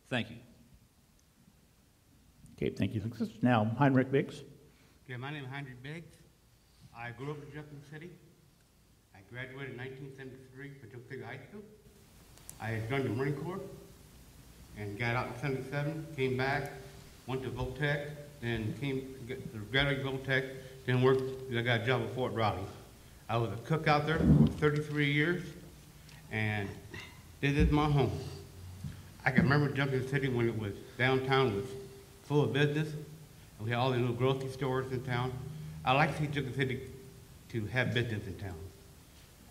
Thank you. Okay, thank you. Now, Heinrich Biggs. Yeah, my name is Heinrich Biggs. I grew up in Junction City. I graduated in 1973 from Junction City High School. I joined the Marine Corps and got out in 77, came back, went to Voltech, then graduated Voltech, then worked, I got a job at Fort Riley. I was a cook out there for 33 years, and this is my home. I can remember Junction City when it was downtown was full of business, and we had all these little grocery stores in town. I like to see Junction City to have business in town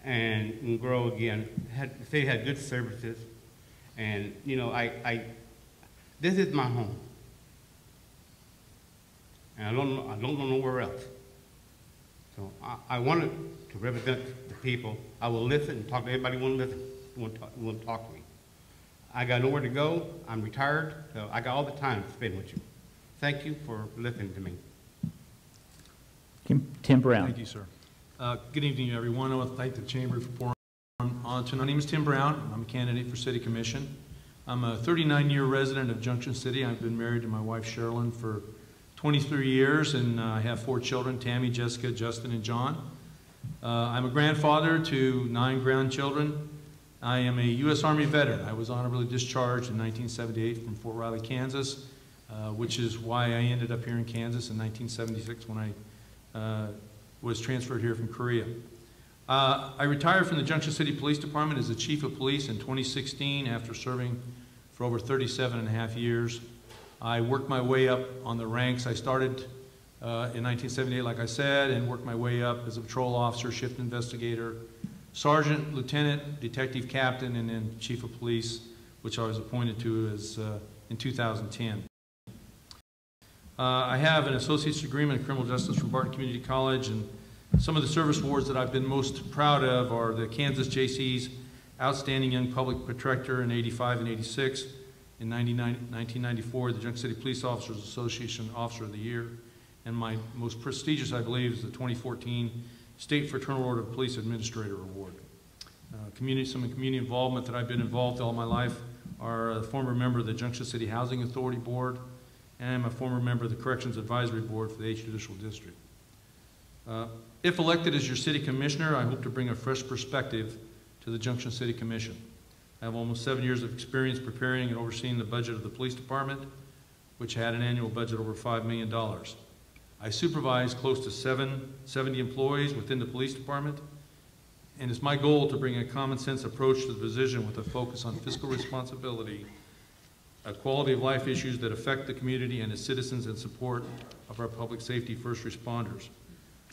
and grow again. The city had good services, and you know, this is my home, and I don't know nowhere else. So I wanted to represent the people. I will listen and talk to everybody who wants to listen, who want to talk to me. I got nowhere to go. I'm retired, so I got all the time to spend with you. Thank you for listening to me. Tim Brown. Thank you, sir. Good evening, everyone. I want to thank the Chamber for on tonight. My name is Tim Brown. I'm a candidate for City Commission. I'm a 39-year resident of Junction City. I've been married to my wife, Sherilyn, for 23 years, and I have 4 children, Tammy, Jessica, Justin, and John. I'm a grandfather to 9 grandchildren. I am a U.S. Army veteran. I was honorably discharged in 1978 from Fort Riley, Kansas, which is why I ended up here in Kansas in 1976 when I was transferred here from Korea. I retired from the Junction City Police Department as the Chief of Police in 2016 after serving for over 37.5 years. I worked my way up on the ranks. I started in 1978, like I said, and worked my way up as a patrol officer, shift investigator, sergeant, lieutenant, detective captain, and then chief of police, which I was appointed to as in 2010. I have an associate's degree in criminal justice from Barton Community College, and some of the service awards that I've been most proud of are the Kansas Jaycees Outstanding Young Public Protector in '85 and '86. In 1994, the Junction City Police Officers Association Officer of the Year, and my most prestigious, I believe, is the 2014 State Fraternal Order of Police Administrator Award. Some community involvement that I've been involved all my life are a former member of the Junction City Housing Authority Board, and I'm a former member of the Corrections Advisory Board for the 8th Judicial District. If elected as your City Commissioner, I hope to bring a fresh perspective to the Junction City Commission. I have almost 7 years of experience preparing and overseeing the budget of the police department, which had an annual budget over $5 million. I supervise close to 70 employees within the police department, and it's my goal to bring a common sense approach to the position with a focus on fiscal responsibility, quality of life issues that affect the community and its citizens, and support of our public safety first responders.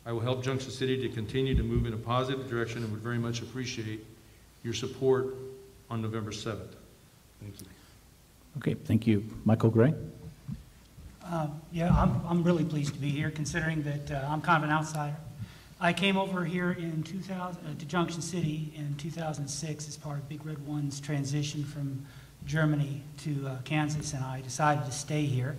I will help Junction City to continue to move in a positive direction and would very much appreciate your support on November 7th. Thank you. Okay, thank you. Michael Gray. Yeah, I'm really pleased to be here, considering that I'm kind of an outsider. I came over here in to Junction City in 2006 as part of Big Red One's transition from Germany to Kansas, and I decided to stay here.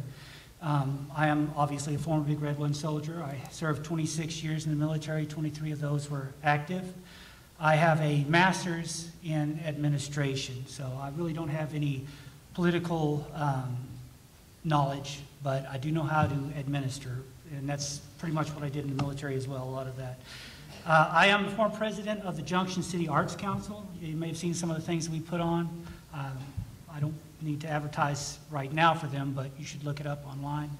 I am obviously a former Big Red One soldier. I served 26 years in the military, 23 of those were active. I have a master's in administration, so I really don't have any political knowledge, but I do know how to administer, and that's pretty much what I did in the military as well, a lot of that. I am the former president of the Junction City Arts Council. You may have seen some of the things that we put on. I don't need to advertise right now for them, but you should look it up online.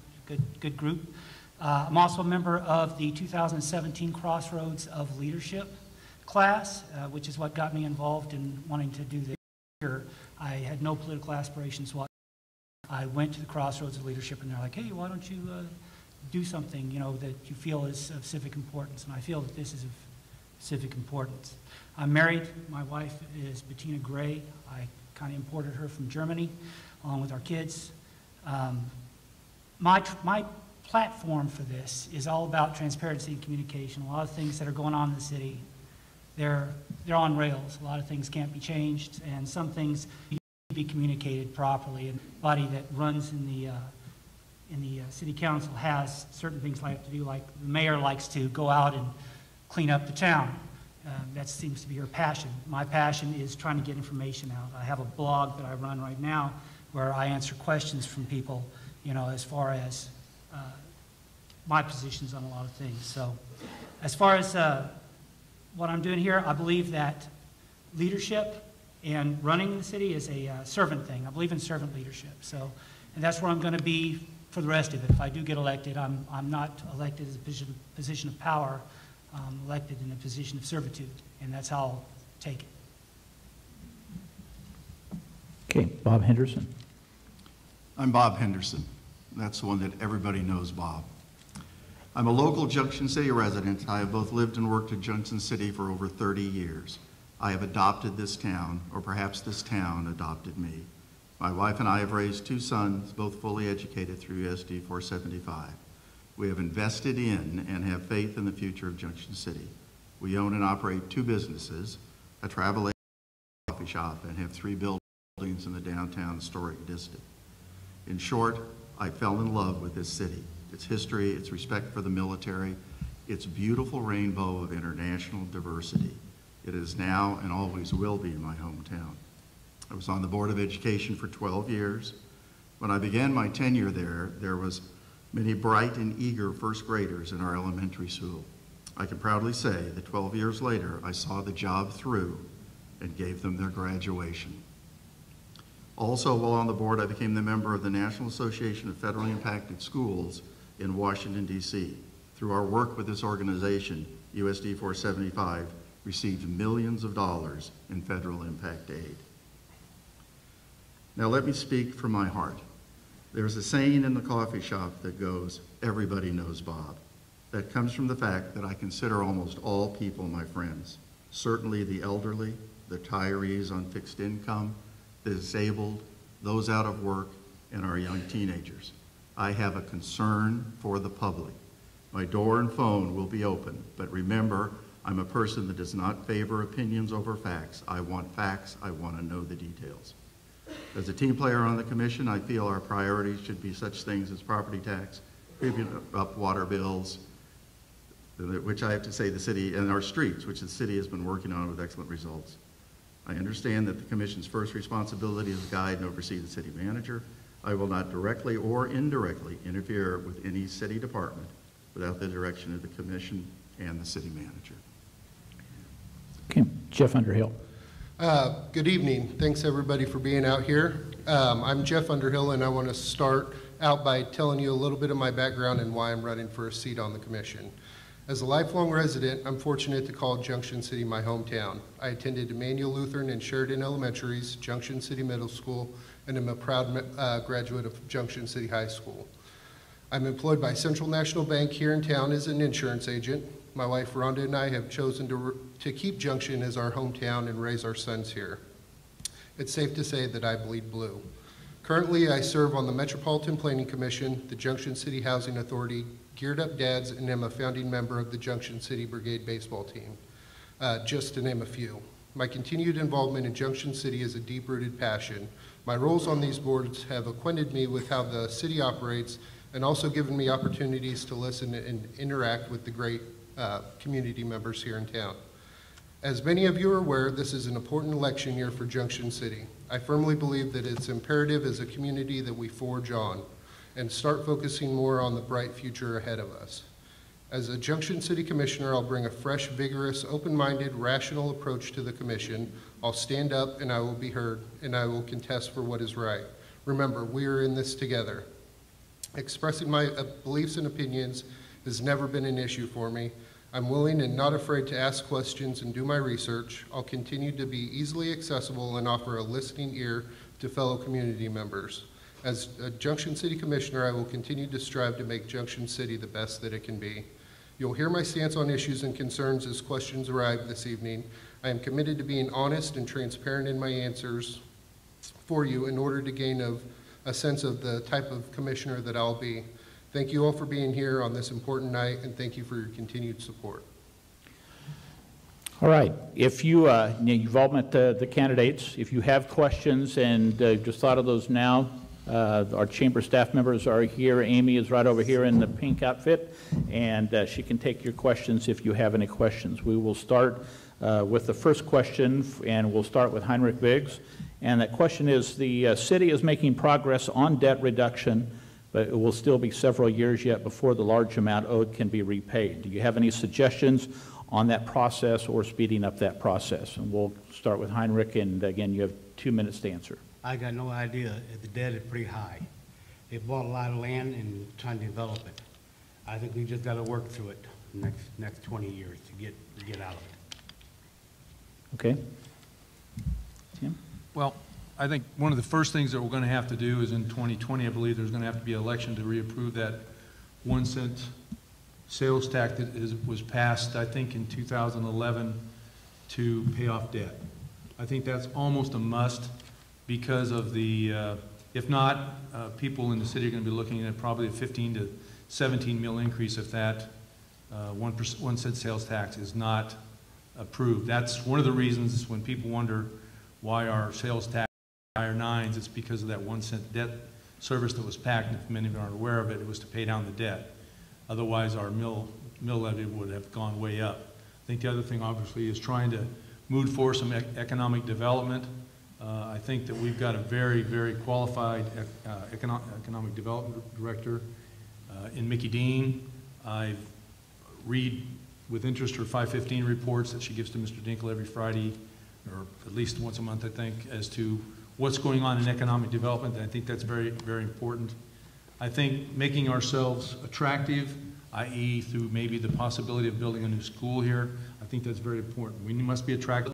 Good group. I'm also a member of the 2017 Crossroads of Leadership class, which is what got me involved in wanting to do this here. I had no political aspirations whatsoever. I went to the Crossroads of Leadership, and they're like, hey, why don't you do something, you know, that you feel is of civic importance? And I feel that this is of civic importance. I'm married. My wife is Bettina Gray. I kind of imported her from Germany, along with our kids. My platform for this is all about transparency and communication. A lot of things that are going on in the city, they're on rails. A lot of things can't be changed, and some things need to be communicated properly. And the body that runs in the city council has certain things like to do, like the mayor likes to go out and clean up the town. That seems to be her passion. My passion is trying to get information out. I have a blog that I run right now where I answer questions from people, as far as my positions on a lot of things. So as far as what I'm doing here, I believe that leadership and running the city is a servant thing. I believe in servant leadership. So, and that's where I'm going to be for the rest of it. If I do get elected, I'm not elected as a position of power. I'm elected in a position of servitude, and that's how I'll take it. Okay, Bob Henderson. I'm Bob Henderson. That's the one that everybody knows, Bob. I'm a local Junction City resident. I have both lived and worked in Junction City for over 30 years. I have adopted this town, or perhaps this town adopted me. My wife and I have raised 2 sons, both fully educated through USD 475. We have invested in and have faith in the future of Junction City. We own and operate 2 businesses, a travel agent, coffee shop, and have 3 buildings in the downtown historic district. In short, I fell in love with this city, its history, its respect for the military, its beautiful rainbow of international diversity. It is now and always will be my hometown. I was on the Board of Education for 12 years. When I began my tenure there was many bright and eager first graders in our elementary school. I can proudly say that 12 years later, I saw the job through and gave them their graduation. Also, while on the board, I became the member of the National Association of Federally Impacted Schools in Washington, D.C. Through our work with this organization, USD 475 received millions of dollars in federal impact aid. Now let me speak from my heart. There's a saying in the coffee shop that goes, everybody knows Bob. That comes from the fact that I consider almost all people my friends. Certainly the elderly, the retirees on fixed income, the disabled, those out of work, and our young teenagers. I have a concern for the public. My door and phone will be open, but remember, I'm a person that does not favor opinions over facts. I want facts, I want to know the details. As a team player on the commission, I feel our priorities should be such things as property tax, creeping up water bills, which I have to say the city, and our streets, which the city has been working on with excellent results. I understand that the Commission's first responsibility is to guide and oversee the city manager. I will not directly or indirectly interfere with any city department without the direction of the Commission and the city manager. Okay, Jeff Underhill. Good evening. Thanks everybody for being out here. I'm Jeff Underhill, and I want to start out by telling you a little bit of my background and why I'm running for a seat on the Commission. As a lifelong resident, I'm fortunate to call Junction City my hometown. I attended Emmanuel Lutheran and Sheridan Elementaries, Junction City Middle School, and am a proud graduate of Junction City High School. I'm employed by Central National Bank here in town as an insurance agent. My wife Rhonda and I have chosen to keep Junction as our hometown and raise our sons here. It's safe to say that I bleed blue. Currently, I serve on the Metropolitan Planning Commission, the Junction City Housing Authority, Geared Up Dads, and am a founding member of the Junction City Brigade baseball team, just to name a few. My continued involvement in Junction City is a deep-rooted passion. My roles on these boards have acquainted me with how the city operates and also given me opportunities to listen and interact with the great community members here in town. As many of you are aware, this is an important election year for Junction City. I firmly believe that it's imperative as a community that we forge on and start focusing more on the bright future ahead of us. As a Junction City Commissioner, I'll bring a fresh, vigorous, open-minded, rational approach to the Commission. I'll stand up and I will be heard, and I will contest for what is right. Remember, we are in this together. Expressing my beliefs and opinions has never been an issue for me. I'm willing and not afraid to ask questions and do my research. I'll continue to be easily accessible and offer a listening ear to fellow community members. As a Junction City Commissioner, I will continue to strive to make Junction City the best that it can be. You'll hear my stance on issues and concerns as questions arrive this evening. I am committed to being honest and transparent in my answers for you in order to gain a sense of the type of commissioner that I'll be. Thank you all for being here on this important night, and thank you for your continued support. All right, if you've all met the candidates, if you have questions and just thought of those now, our chamber staff members are here. Amy is right over here in the pink outfit, and she can take your questions if you have any questions. We will start with the first question, and we'll start with Heinrich Biggs. And that question is, the city is making progress on debt reduction, but it will still be several years yet before the large amount owed can be repaid. Do you have any suggestions on that process or speeding up that process? And we'll start with Heinrich, and again, you have 2 minutes to answer. I got no idea. The debt is pretty high. They bought a lot of land and trying to develop it. I think we just got to work through it next 20 years to get out of it. Okay? Tim? Well, I think one of the first things that we're going to have to do is in 2020, I believe there's going to have to be an election to reapprove that 1 cent sales tax that was passed, I think, in 2011 to pay off debt. I think that's almost a must because of the, if not, people in the city are going to be looking at probably a 15 to 17 mil increase if that 1 cent sales tax is not approved. That's one of the reasons when people wonder why our sales tax higher nines, it's because of that 1 cent debt service that was packed. And if many of you aren't aware of it, it was to pay down the debt. Otherwise, our mill levy would have gone way up. I think the other thing, obviously, is trying to move forward some economic development. I think that we've got a very, very qualified economic development director in Mickey Dean. I read with interest her 515 reports that she gives to Mr. Dinkle every Friday, or at least once a month, I think, as to what's going on in economic development. And I think that's very, very important. I think making ourselves attractive, i.e. through maybe the possibility of building a new school here, I think that's very important. We must be attractive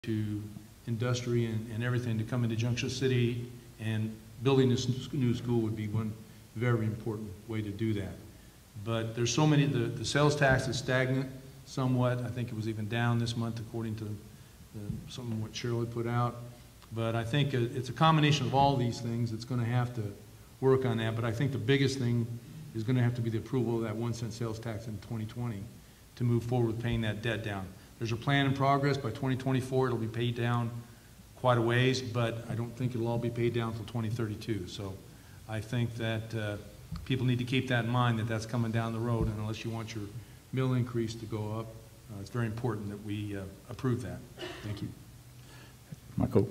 to industry and everything to come into Junction City, and building this new school would be one very important way to do that. But there's so many, the sales tax is stagnant somewhat. I think it was even down this month according to some of what Shirley put out. But I think it's a combination of all these things that's going to have to work on that. But I think the biggest thing is going to have to be the approval of that 1 cent sales tax in 2020 to move forward with paying that debt down. There's a plan in progress. By 2024, it'll be paid down quite a ways, but I don't think it'll all be paid down until 2032. So I think that people need to keep that in mind, that that's coming down the road, and unless you want your mill increase to go up, it's very important that we approve that. Thank you. Michael?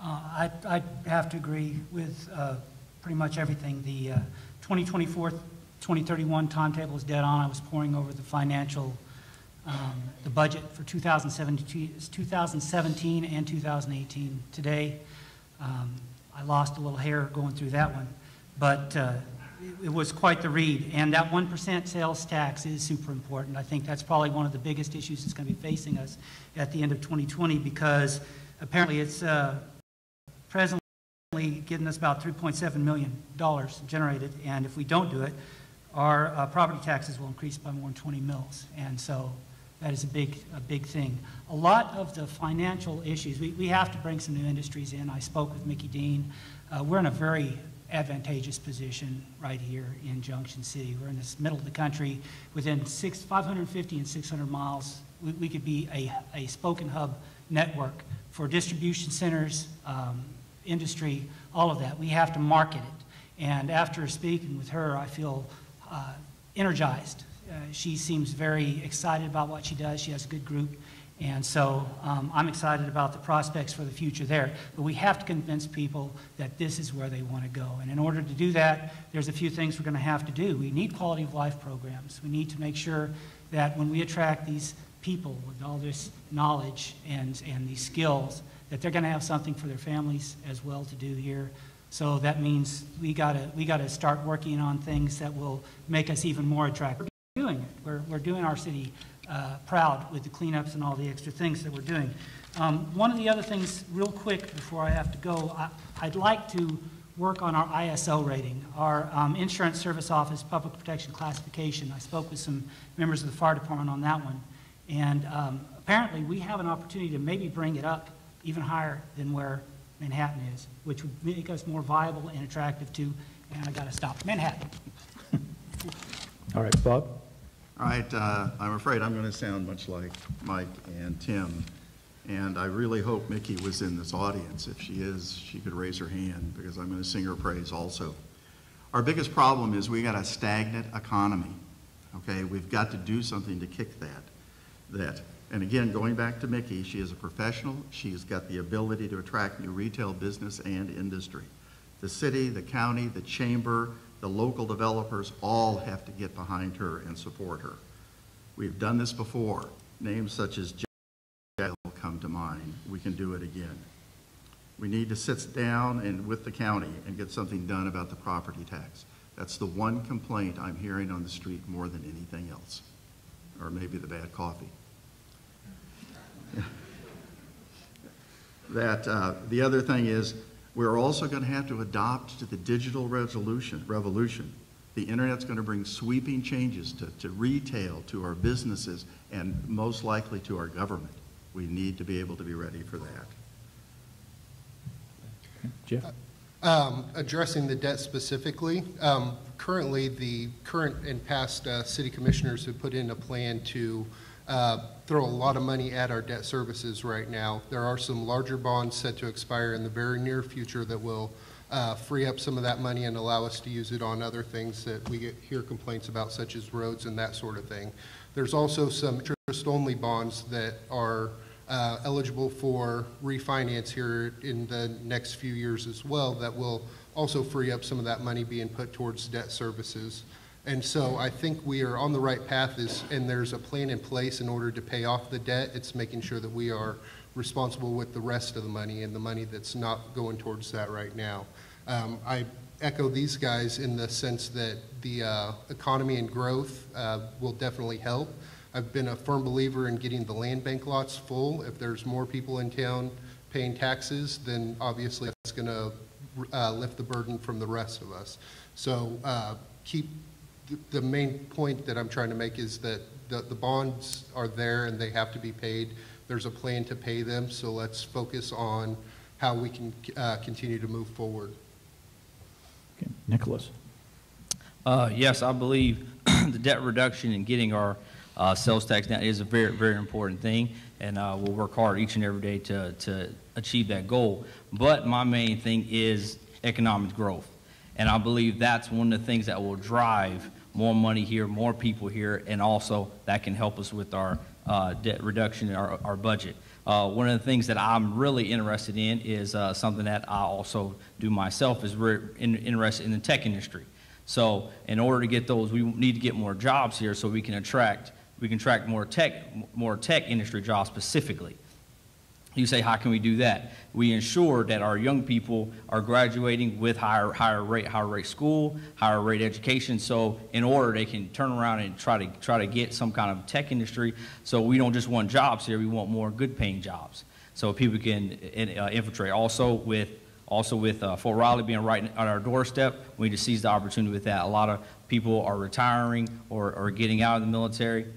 I have to agree with pretty much everything. The 2024-2031 timetable is dead on. I was poring over the financial, the budget for 2017 and 2018 today. I lost a little hair going through that one, but it was quite the read. And that 1% sales tax is super important. I think that's probably one of the biggest issues that's going to be facing us at the end of 2020, because apparently it's presently getting us about $3.7 million generated, and if we don't do it, our property taxes will increase by more than 20 mils, and so that is a big thing. A lot of the financial issues, we have to bring some new industries in. I spoke with Mickey Dean. We're in a very advantageous position right here in Junction City. We're in this middle of the country. Within 550 and 600 miles, we could be a spoken hub network for distribution centers, industry, all of that. We have to market it. And after speaking with her, I feel energized. She seems very excited about what she does. She has a good group. And so I'm excited about the prospects for the future there. But we have to convince people that this is where they want to go. And in order to do that, there's a few things we're going to have to do. We need quality of life programs. We need to make sure that when we attract these people with all this knowledge and these skills, that they're going to have something for their families as well to do here. So that means we gotta start working on things that will make us even more attractive. We're doing it. We're doing our city proud with the cleanups and all the extra things that we're doing. One of the other things, real quick before I have to go, I'd like to work on our ISO rating, our Insurance Service Office Public Protection Classification. I spoke with some members of the fire department on that one, and apparently we have an opportunity to maybe bring it up even higher than where Manhattan is, which would make us more viable and attractive to, and I gotta stop, Manhattan. All right, Bob? All right, I'm afraid I'm going to sound much like Mike and Tim, and I really hope Mickey was in this audience. If she is, she could raise her hand, because I'm going to sing her praise also. Our biggest problem is we got a stagnant economy, okay? We've got to do something to kick that. And again, going back to Mickey, she is a professional. She's got the ability to attract new retail business and industry. The city, the county, the chamber, the local developers all have to get behind her and support her. We've done this before. Names such as Jack will come to mind. We can do it again. We need to sit down and with the county and get something done about the property tax. That's the one complaint I'm hearing on the street more than anything else, or maybe the bad coffee. The other thing is, we're also going to have to adopt to the digital revolution. The internet's going to bring sweeping changes to retail, to our businesses, and most likely to our government. We need to be able to be ready for that. Jeff? Addressing the debt specifically, currently the current and past city commissioners have put in a plan to throw a lot of money at our debt services right now. There are some larger bonds set to expire in the very near future that will free up some of that money and allow us to use it on other things that we hear complaints about, such as roads and that sort of thing. There's also some interest-only bonds that are eligible for refinance here in the next few years as well that will also free up some of that money being put towards debt services. And so I think we are on the right path, and there's a plan in place in order to pay off the debt. It's making sure that we are responsible with the rest of the money and the money that's not going towards that right now. I echo these guys in the sense that the economy and growth will definitely help. I've been a firm believer in getting the land bank lots full. If there's more people in town paying taxes, then obviously that's going to lift the burden from the rest of us. So the main point that I'm trying to make is that the bonds are there and they have to be paid. There's a plan to pay them, so let's focus on how we can continue to move forward. Okay. Nicholas? Yes, I believe the debt reduction and getting our sales tax down is a very, very important thing, and we'll work hard each and every day to achieve that goal. But my main thing is economic growth, and I believe that's one of the things that will drive more money here, more people here, and also that can help us with our debt reduction and our budget. One of the things that I'm really interested in is something that I also do myself, is we're interested in the tech industry. So in order to get those, we need to get more jobs here so we can attract more tech industry jobs specifically. You say, how can we do that? We ensure that our young people are graduating with higher rate school, higher rate education. So in order they can turn around and try to get some kind of tech industry. So we don't just want jobs here, we want more good paying jobs. So people can infiltrate. Also with Fort Riley being right on our doorstep, we need to seize the opportunity with that. A lot of people are retiring or getting out of the military.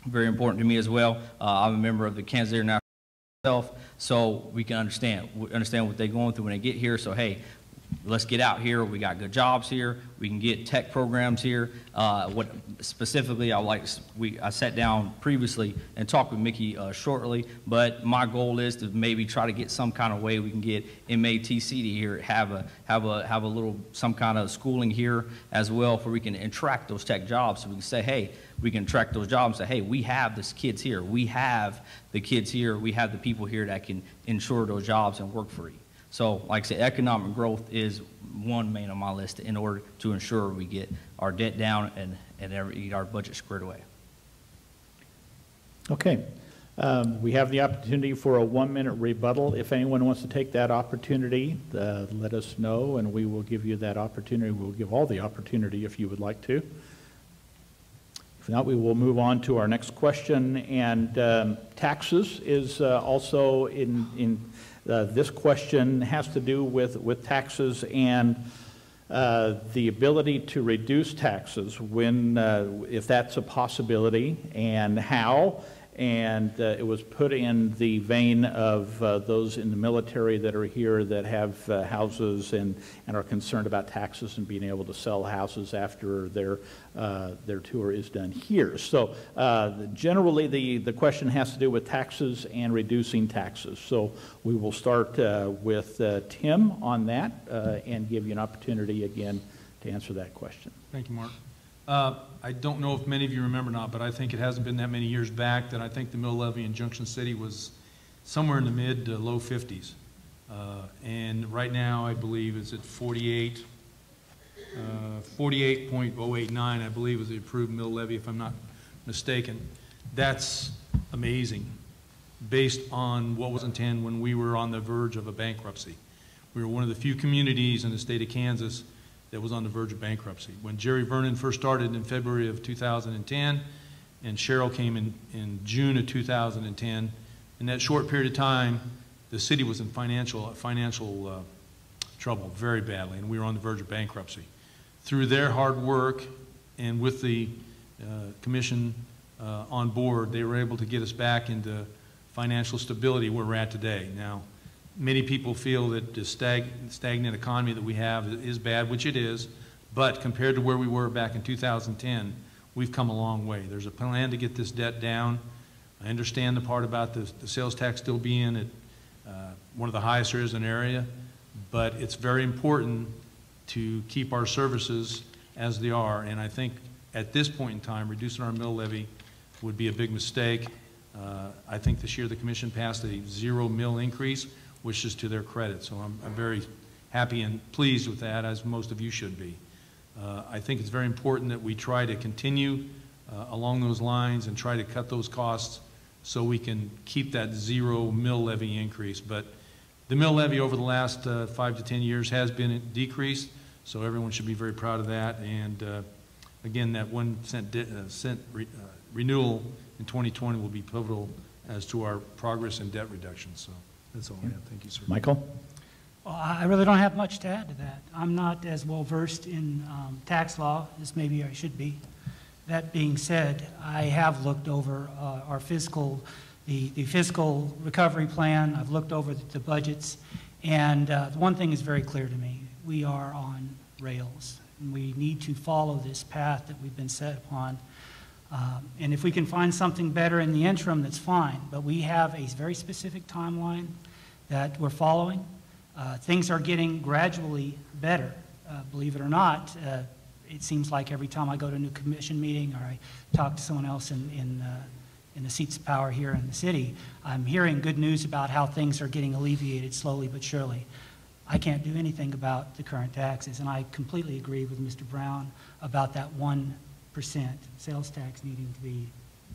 Very important to me as well. I'm a member of the Kansas City National, so we can understand what they're going through when they get here. So hey, let's get out here. We got good jobs here. We can get tech programs here. What specifically I sat down previously and talked with Mickey shortly, but my goal is to maybe try to get some kind of way we can get MATC to here, have a little some kind of schooling here as well, where we can attract those tech jobs. So we can say, hey, we can track those jobs and say, hey, we have these kids here. We have the kids here. We have the people here that can ensure those jobs and work for you. So, like I said, economic growth is one main on my list in order to ensure we get our debt down and get our budget squared away. Okay. We have the opportunity for a 1-minute rebuttal. If anyone wants to take that opportunity, let us know, and we will give you that opportunity. We'll give all the opportunity if you would like to. If not, we will move on to our next question. And taxes is also in this question has to do with taxes and the ability to reduce taxes when, if that's a possibility, and how. And it was put in the vein of those in the military that are here that have houses and are concerned about taxes and being able to sell houses after their tour is done here. So generally the question has to do with taxes and reducing taxes. So we will start with Tim on that and give you an opportunity again to answer that question. Thank you, Mark. I don't know if many of you remember or not, but I think it hasn't been that many years back that I think the mill levy in Junction City was somewhere in the mid to low 50s. And right now, I believe it's at 48.089, I believe, is the approved mill levy, if I'm not mistaken. That's amazing, based on what was intended when we were on the verge of a bankruptcy. We were one of the few communities in the state of Kansas that was on the verge of bankruptcy. When Jerry Vernon first started in February of 2010, and Cheryl came in June of 2010, in that short period of time, the city was in financial trouble very badly, and we were on the verge of bankruptcy. Through their hard work and with the commission on board, they were able to get us back into financial stability where we're at today. Now, many people feel that the stagnant economy that we have is bad, which it is, but compared to where we were back in 2010, we've come a long way. There's a plan to get this debt down. I understand the part about the sales tax still being at one of the highest there is in the area, but it's very important to keep our services as they are, and I think at this point in time, reducing our mill levy would be a big mistake. I think this year the commission passed a 0 mill increase, which is to their credit, so I'm very happy and pleased with that, as most of you should be. I think it's very important that we try to continue along those lines and try to cut those costs so we can keep that 0 mill levy increase. But the mill levy over the last 5 to 10 years has been decreased, so everyone should be very proud of that. And again, that 1 cent renewal in 2020 will be pivotal as to our progress in debt reduction. So that's all I have. Thank you, sir. Michael? Well, I really don't have much to add to that. I'm not as well versed in tax law as maybe I should be. That being said, I have looked over our the fiscal recovery plan. I've looked over the budgets, and the one thing is very clear to me: we are on rails, and we need to follow this path that we've been set upon. And if we can find something better in the interim, that's fine. But we have a very specific timeline that we're following. Things are getting gradually better, believe it or not. It seems like every time I go to a new commission meeting or I talk to someone else in the seats of power here in the city, I'm hearing good news about how things are getting alleviated slowly but surely. I can't do anything about the current taxes, and I completely agree with Mr. Brown about that 1% sales tax needing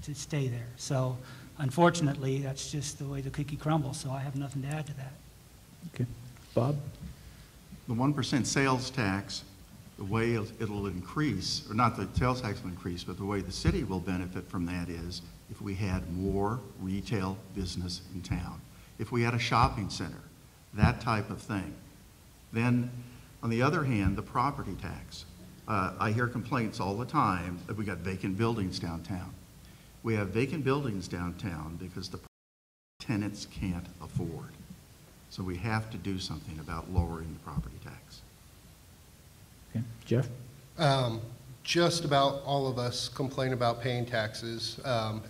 to stay there. So unfortunately, that's just the way the cookie crumbles, so I have nothing to add to that. Okay. Bob? The 1% sales tax, the way it'll increase, or not the sales tax will increase, but the way the city will benefit from that is if we had more retail business in town. If we had a shopping center, that type of thing. Then, on the other hand, the property tax. I hear complaints all the time that we got vacant buildings downtown. We have vacant buildings downtown because the tenants can't afford. So we have to do something about lowering the property tax. Okay. Jeff? Just about all of us complain about paying taxes.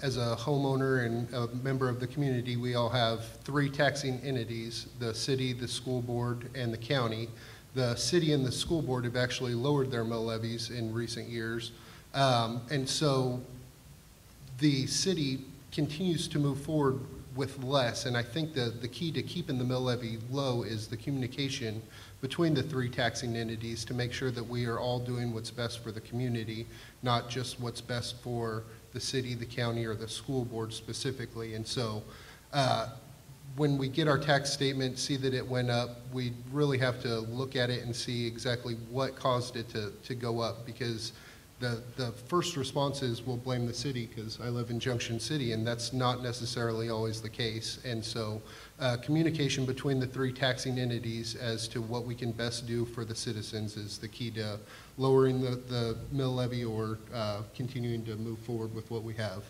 As a homeowner and a member of the community, we all have 3 taxing entities: the city, the school board, and the county. The city and the school board have actually lowered their mill levies in recent years. And so the city continues to move forward with less, and I think the key to keeping the mill levy low is the communication between the 3 taxing entities to make sure that we are all doing what's best for the community, not just what's best for the city, the county, or the school board specifically. And so when we get our tax statement, see that it went up, we really have to look at it and see exactly what caused it to go up, because the first response is we'll blame the city because I live in Junction City, and that's not necessarily always the case. And so communication between the 3 taxing entities as to what we can best do for the citizens is the key to lowering the mill levy or continuing to move forward with what we have.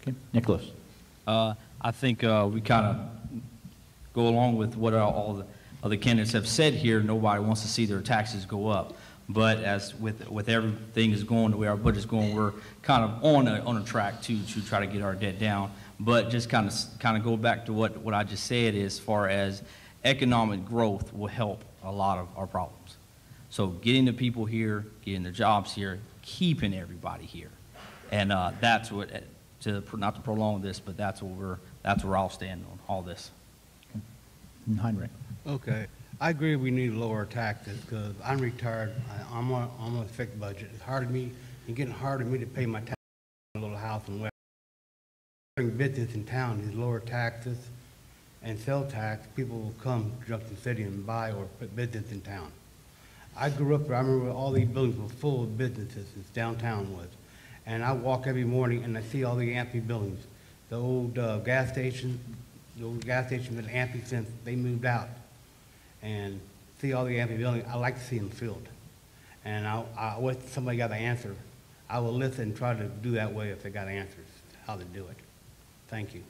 Okay. Nicholas? I think we kind of go along with what all the other candidates have said here. Nobody wants to see their taxes go up. But as with everything is going the way our budget's going, we're kind of on a track to try to get our debt down. But just kind of go back to what I just said, as far as economic growth will help a lot of our problems. So getting the people here, getting the jobs here, keeping everybody here. And that's what, not to prolong this, but that's where I'll stand on all this. Heinrich. Okay, I agree we need to lower taxes, because I'm retired, I'm on a fixed budget. It's hard to me, it's getting harder for me to pay my taxes on a little house in West. Business in town is lower taxes and sales tax, people will come to Junction City and buy or put business in town. I grew up there, I remember all these buildings were full of businesses, as downtown was. And I walk every morning and I see all the Ampy buildings. The old gas station been Ampy since they moved out. And see all the Ampy buildings, I like to see them filled. And I wish somebody got the answer. I will listen and try to do that way if they got answers, how to do it. Thank you.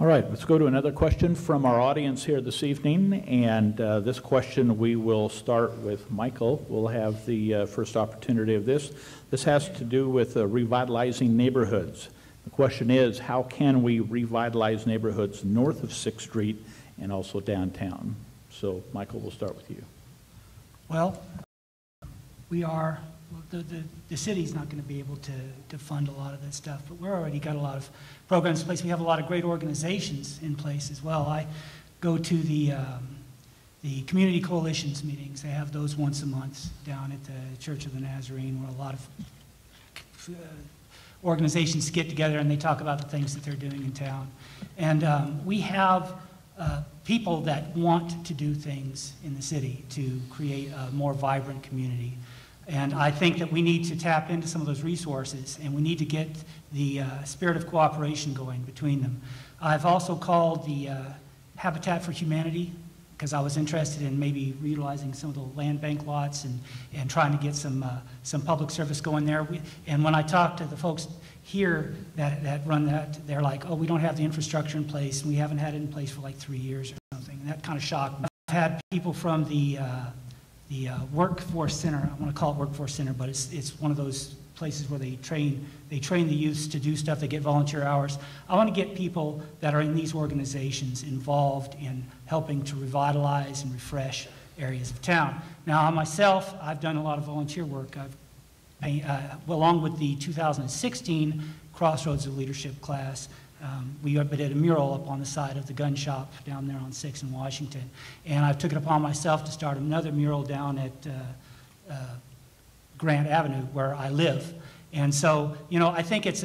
All right, let's go to another question from our audience here this evening. And this question, we will start with Michael. We'll have the first opportunity of this. This has to do with revitalizing neighborhoods. The question is, how can we revitalize neighborhoods north of 6th Street and also downtown? So, Michael, we'll start with you. Well, the city's not going to be able to fund a lot of that stuff, but we're already got a lot of programs in place. We have a lot of great organizations in place as well. I go to the community coalitions meetings. They have those once a month down at the Church of the Nazarene, where a lot of organizations get together and they talk about the things that they're doing in town. And we have people that want to do things in the city to create a more vibrant community. And I think that we need to tap into some of those resources, and we need to get the spirit of cooperation going between them. I've also called the Habitat for Humanity, because I was interested in maybe utilizing some of the land bank lots and trying to get some public service going there. And when I talk to the folks here that run that, they're like, oh, we don't have the infrastructure in place, and we haven't had it in place for like 3 years or something. And that kind of shocked me. I've had people from the Workforce Center. I want to call it Workforce Center, but it's one of those places where they train the youths to do stuff. They get volunteer hours. I want to get people that are in these organizations involved in helping to revitalize and refresh areas of town. Now, myself, I've done a lot of volunteer work. Along with the 2016 Crossroads of Leadership class, we did a mural up on the side of the gun shop down there on 6th and Washington. And I took it upon myself to start another mural down at Grant Avenue, where I live. And so, you know, I think it's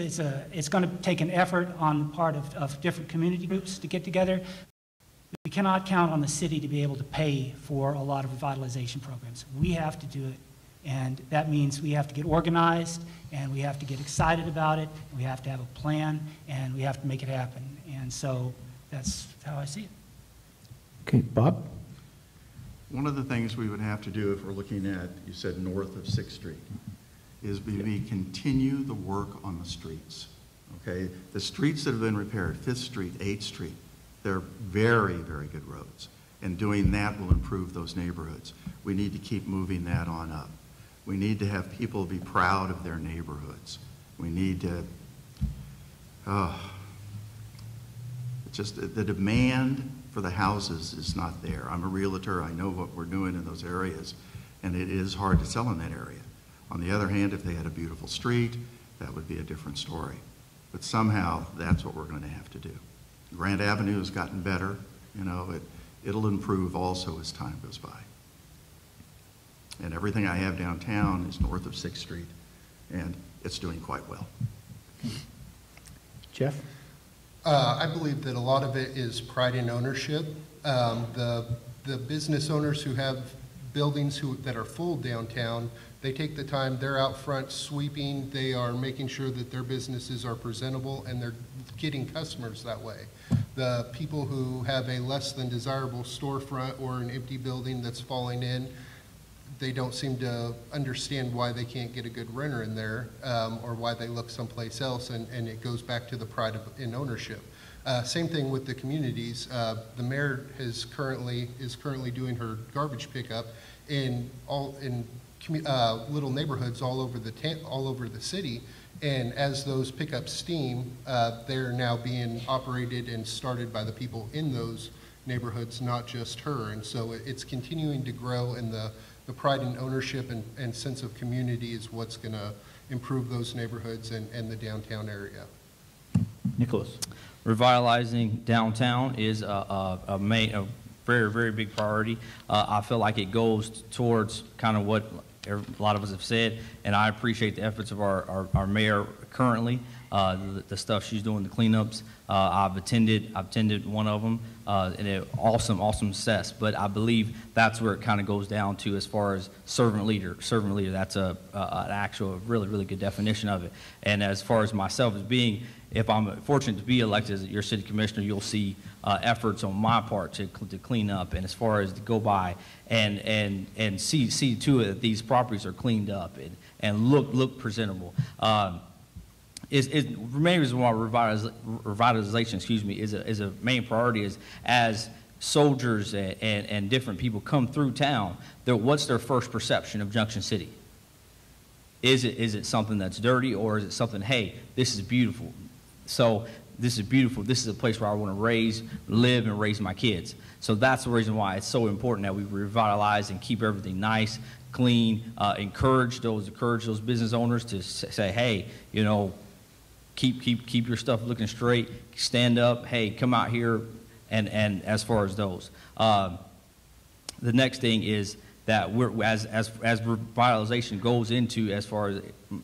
going to take an effort on the part of different community groups to get together. We cannot count on the city to be able to pay for a lot of revitalization programs. We have to do it. And that means we have to get organized, and we have to get excited about it, and we have to have a plan, and we have to make it happen. And so that's how I see it. Okay, Bob? One of the things we would have to do if we're looking at, you said north of 6th Street, is we continue the work on the streets, okay? The streets that have been repaired, 5th Street, 8th Street, they're very, very good roads. And doing that will improve those neighborhoods. We need to keep moving that on up. We need to have people be proud of their neighborhoods. We need to, it's just the demand for the houses is not there. I'm a realtor, I know what we're doing in those areas, and it is hard to sell in that area. On the other hand, if they had a beautiful street, that would be a different story. But somehow, that's what we're going to have to do. Grant Avenue has gotten better, you know, it'll improve also as time goes by. And everything I have downtown is north of 6th Street, and it's doing quite well. Jeff? I believe that a lot of it is pride in ownership. The business owners who have buildings that are full downtown, they take the time, they're out front sweeping, they are making sure that their businesses are presentable, and they're getting customers that way. The people who have a less than desirable storefront or an empty building that's falling in, they don't seem to understand why they can't get a good renter in there, or why they look someplace else, and it goes back to the pride in ownership. Same thing with the communities. The mayor is currently doing her garbage pickup in little neighborhoods all over the city, and as those pickups steam, they're now being operated and started by the people in those neighborhoods, not just her. And so it's continuing to grow, and the pride in ownership and sense of community is what's going to improve those neighborhoods and the downtown area. Nicholas. Revitalizing downtown is a very, very big priority. I feel like it goes towards kind of what a lot of us have said, and I appreciate the efforts of our mayor currently, the stuff she's doing, the cleanups. I've attended one of them, and it awesome success. But I believe that's where it kind of goes down to as far as servant leader. Servant leader, that's an actual really, really good definition of it. And as far as myself as being, if I'm fortunate to be elected as your city commissioner, you'll see efforts on my part to clean up, and as far as to go by and see to it that these properties are cleaned up and look presentable. The main reason why revitalization, is a main priority is as soldiers and different people come through town, what's their first perception of Junction City? Is it something that's dirty, or is it something, hey, this is beautiful? So this is beautiful. This is a place where I want to live and raise my kids. So that's the reason why it's so important that we revitalize and keep everything nice, clean, encourage those business owners to say, hey, you know, keep your stuff looking straight, stand up, hey, come out here, and as far as those. The next thing is that as revitalization goes into, as far as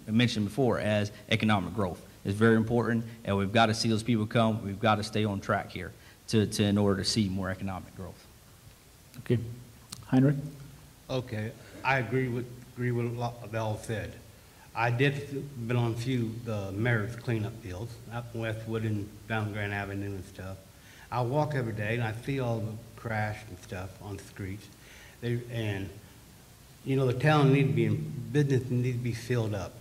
I mentioned before, as economic growth. It's very important, and we've got to see those people come. We've got to stay on track here in order to see more economic growth. Okay. Heinrich? Okay, I agree with a lot of all said. I did been on a few the mayor's cleanup deals up in Westwood and down Grand Avenue and stuff. I walk every day and I see all the trash and stuff on the streets. And you know, the town needs to be in business and needs to be filled up.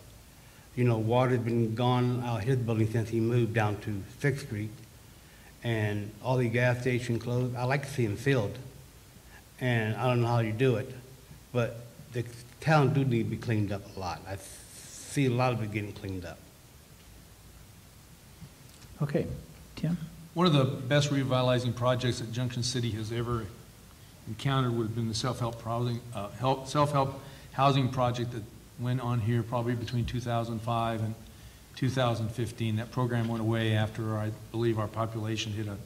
You know, water's been gone out of his building since he moved down to 6th Street, and all the gas stations closed. I like to see them filled, and I don't know how you do it, but the town do need to be cleaned up a lot. I see a lot of it getting cleaned up. Okay. Tim? One of the best revitalizing projects that Junction City has ever encountered would have been the self-help housing project that went on here probably between 2005 and 2015. That program went away after, I believe, our population hit a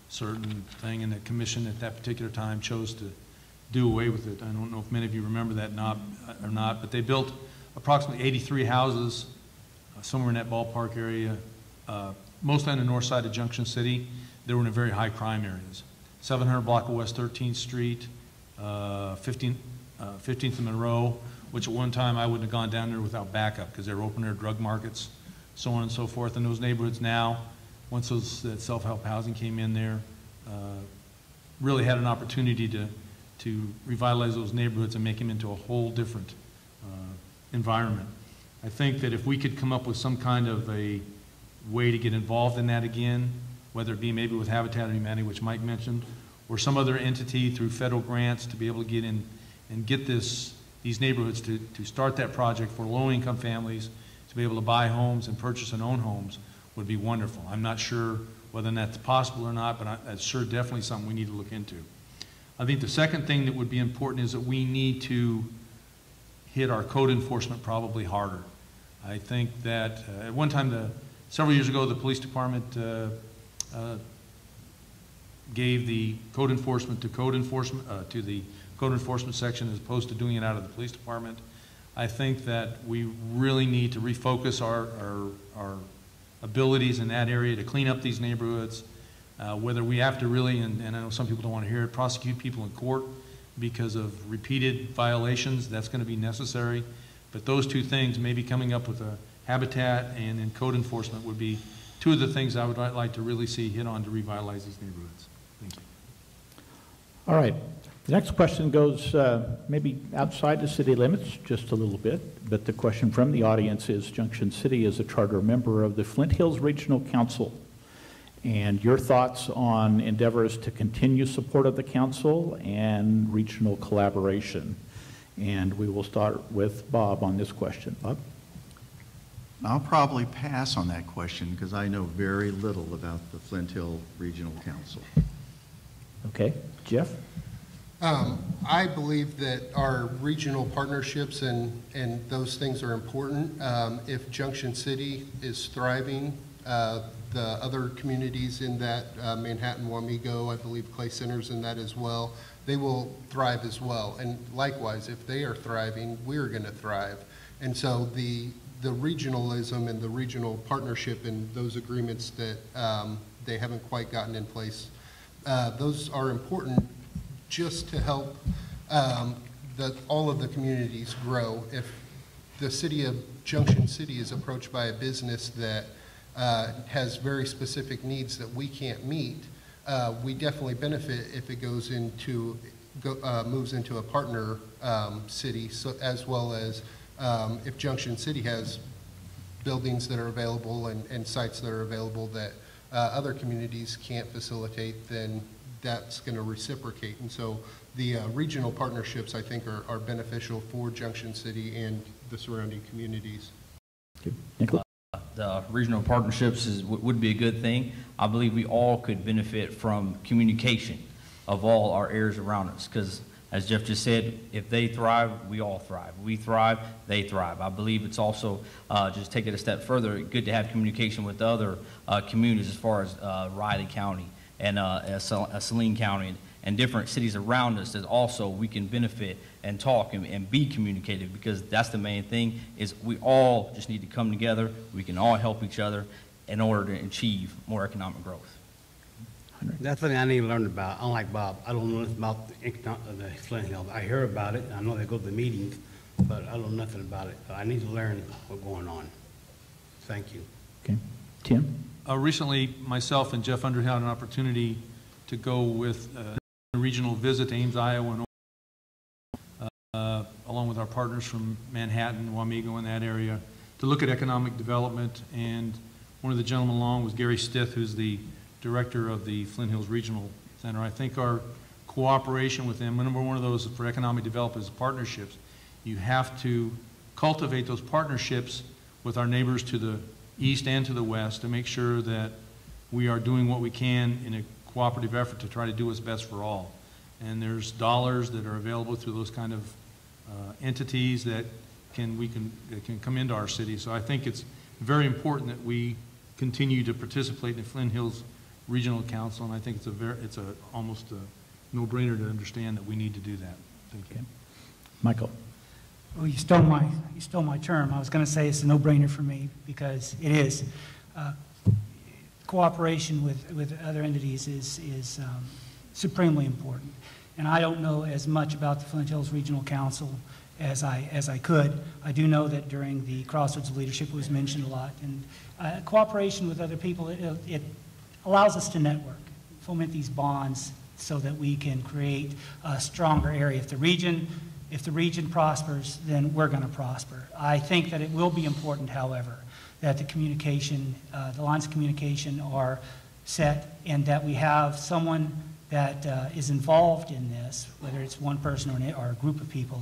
certain thing, and the commission at that particular time chose to do away with it. I don't know if many of you remember that or not, but they built approximately 83 houses somewhere in that ballpark area, mostly on the north side of Junction City. They were in very high crime areas. 700 block of West 13th Street, 15th and Monroe, which at one time I wouldn't have gone down there without backup because they were open air drug markets, so on and so forth. And those neighborhoods now, once that self-help housing came in there, really had an opportunity to revitalize those neighborhoods and make them into a whole different environment. I think that if we could come up with some kind of a way to get involved in that again, whether it be maybe with Habitat for Humanity, which Mike mentioned, or some other entity through federal grants to be able to get in and get these neighborhoods to start that project for low-income families to be able to buy homes and purchase and own homes would be wonderful. I'm not sure whether that's possible or not, but that's sure definitely something we need to look into. I think the second thing that would be important is that we need to hit our code enforcement probably harder. I think that at one time, several years ago, the police department gave the code enforcement to the code enforcement section as opposed to doing it out of the police department. I think that we really need to refocus our abilities in that area to clean up these neighborhoods, whether we have to really, and I know some people don't want to hear it, prosecute people in court because of repeated violations. That's going to be necessary. But those two things, maybe coming up with a habitat and then code enforcement, would be two of the things I would like to really see hit on to revitalize these neighborhoods. Thank you. All right. The next question goes maybe outside the city limits just a little bit, but the question from the audience is, Junction City is a charter member of the Flint Hills Regional Council, and your thoughts on endeavors to continue support of the council and regional collaboration. And we will start with Bob on this question. Bob? I'll probably pass on that question because I know very little about the Flint Hill Regional Council. Okay, Jeff? I believe that our regional partnerships and those things are important. If Junction City is thriving, the other communities in that, Manhattan, Wamego, I believe Clay Center's in that as well, they will thrive as well. And likewise, if they are thriving, we're going to thrive. And so the regionalism and the regional partnership and those agreements that they haven't quite gotten in place, those are important just to help all of the communities grow. If the city of Junction City is approached by a business that has very specific needs that we can't meet, we definitely benefit if it goes into, moves into a partner city, so, as well as if Junction City has buildings that are available and sites that are available that other communities can't facilitate, then that's going to reciprocate. And so the regional partnerships, I think, are beneficial for Junction City and the surrounding communities. Nicholas? The regional partnerships would be a good thing. I believe we all could benefit from communication of all our areas around us, because as Jeff just said, if they thrive, we all thrive. We thrive, they thrive. I believe it's also, just take it a step further, good to have communication with other communities as far as Riley County and Saline County and different cities around us, that also we can benefit and talk and be communicative, because that's the main thing, is we all just need to come together. We can all help each other in order to achieve more economic growth. That's something I need to learn about. Unlike Bob, I don't know nothing about the Flint Hills. I hear about it, I know they go to the meetings, but I don't know nothing about it. I need to learn what's going on. Thank you. Okay. Tim? Recently, myself and Jeff Underhill had an opportunity to go with a regional visit to Ames, Iowa, and along with our partners from Manhattan, Wamego, in that area, to look at economic development. And one of the gentlemen along was Gary Stith, who's the director of the Flint Hills Regional Center. I think our cooperation with them, number one of those for economic development is partnerships. You have to cultivate those partnerships with our neighbors to the east and to the west to make sure that we are doing what we can in a cooperative effort to try to do what's best for all. And there's dollars that are available through those kind of entities that can come into our city. So I think it's very important that we continue to participate in the Flint Hills Regional Council, and I think it's almost a no-brainer to understand that we need to do that. Thank you. Okay. Michael? Well, you stole my term. I was going to say it's a no-brainer for me, because it is. Cooperation with other entities is supremely important. And I don't know as much about the Flint Hills Regional Council as I could. I do know that during the Crossroads leadership it was mentioned a lot. And cooperation with other people, it allows us to network, foment these bonds so that we can create a stronger area. If the region prospers, then we're going to prosper. I think that it will be important, however, that the communication, the lines of communication are set, and that we have someone that is involved in this, whether it's one person or a group of people,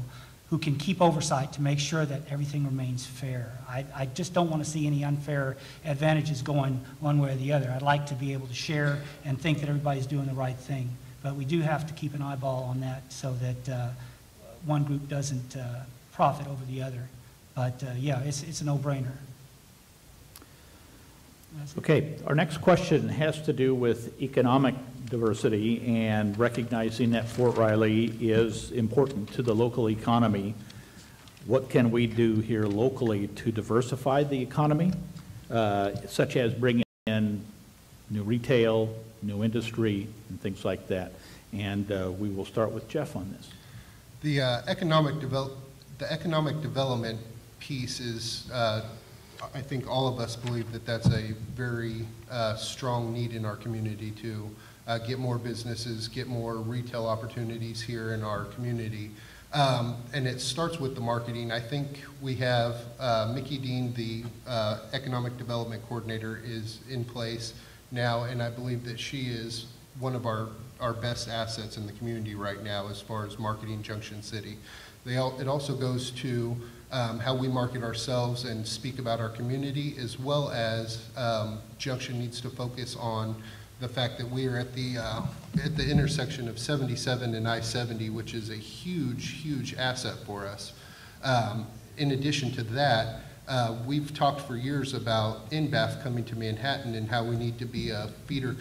who can keep oversight to make sure that everything remains fair. I just don't want to see any unfair advantages going one way or the other. I'd like to be able to share and think that everybody's doing the right thing. But we do have to keep an eyeball on that so that one group doesn't profit over the other. But yeah, it's a no-brainer. Okay, our next question has to do with economic diversity and recognizing that Fort Riley is important to the local economy. What can we do here locally to diversify the economy, such as bringing in new retail, new industry, and things like that? And we will start with Jeff on this. The economic development piece is, I think all of us believe that that's a very strong need in our community to get more businesses, get more retail opportunities here in our community. And it starts with the marketing. I think we have Mickey Dean, the Economic Development Coordinator, is in place now, and I believe that she is one of our best assets in the community right now as far as marketing Junction City. It also goes to how we market ourselves and speak about our community, as well as Junction needs to focus on the fact that we are at the intersection of 77 and I-70, which is a huge, huge asset for us. In addition to that, we've talked for years about NBAF coming to Manhattan and how we need to be a feeder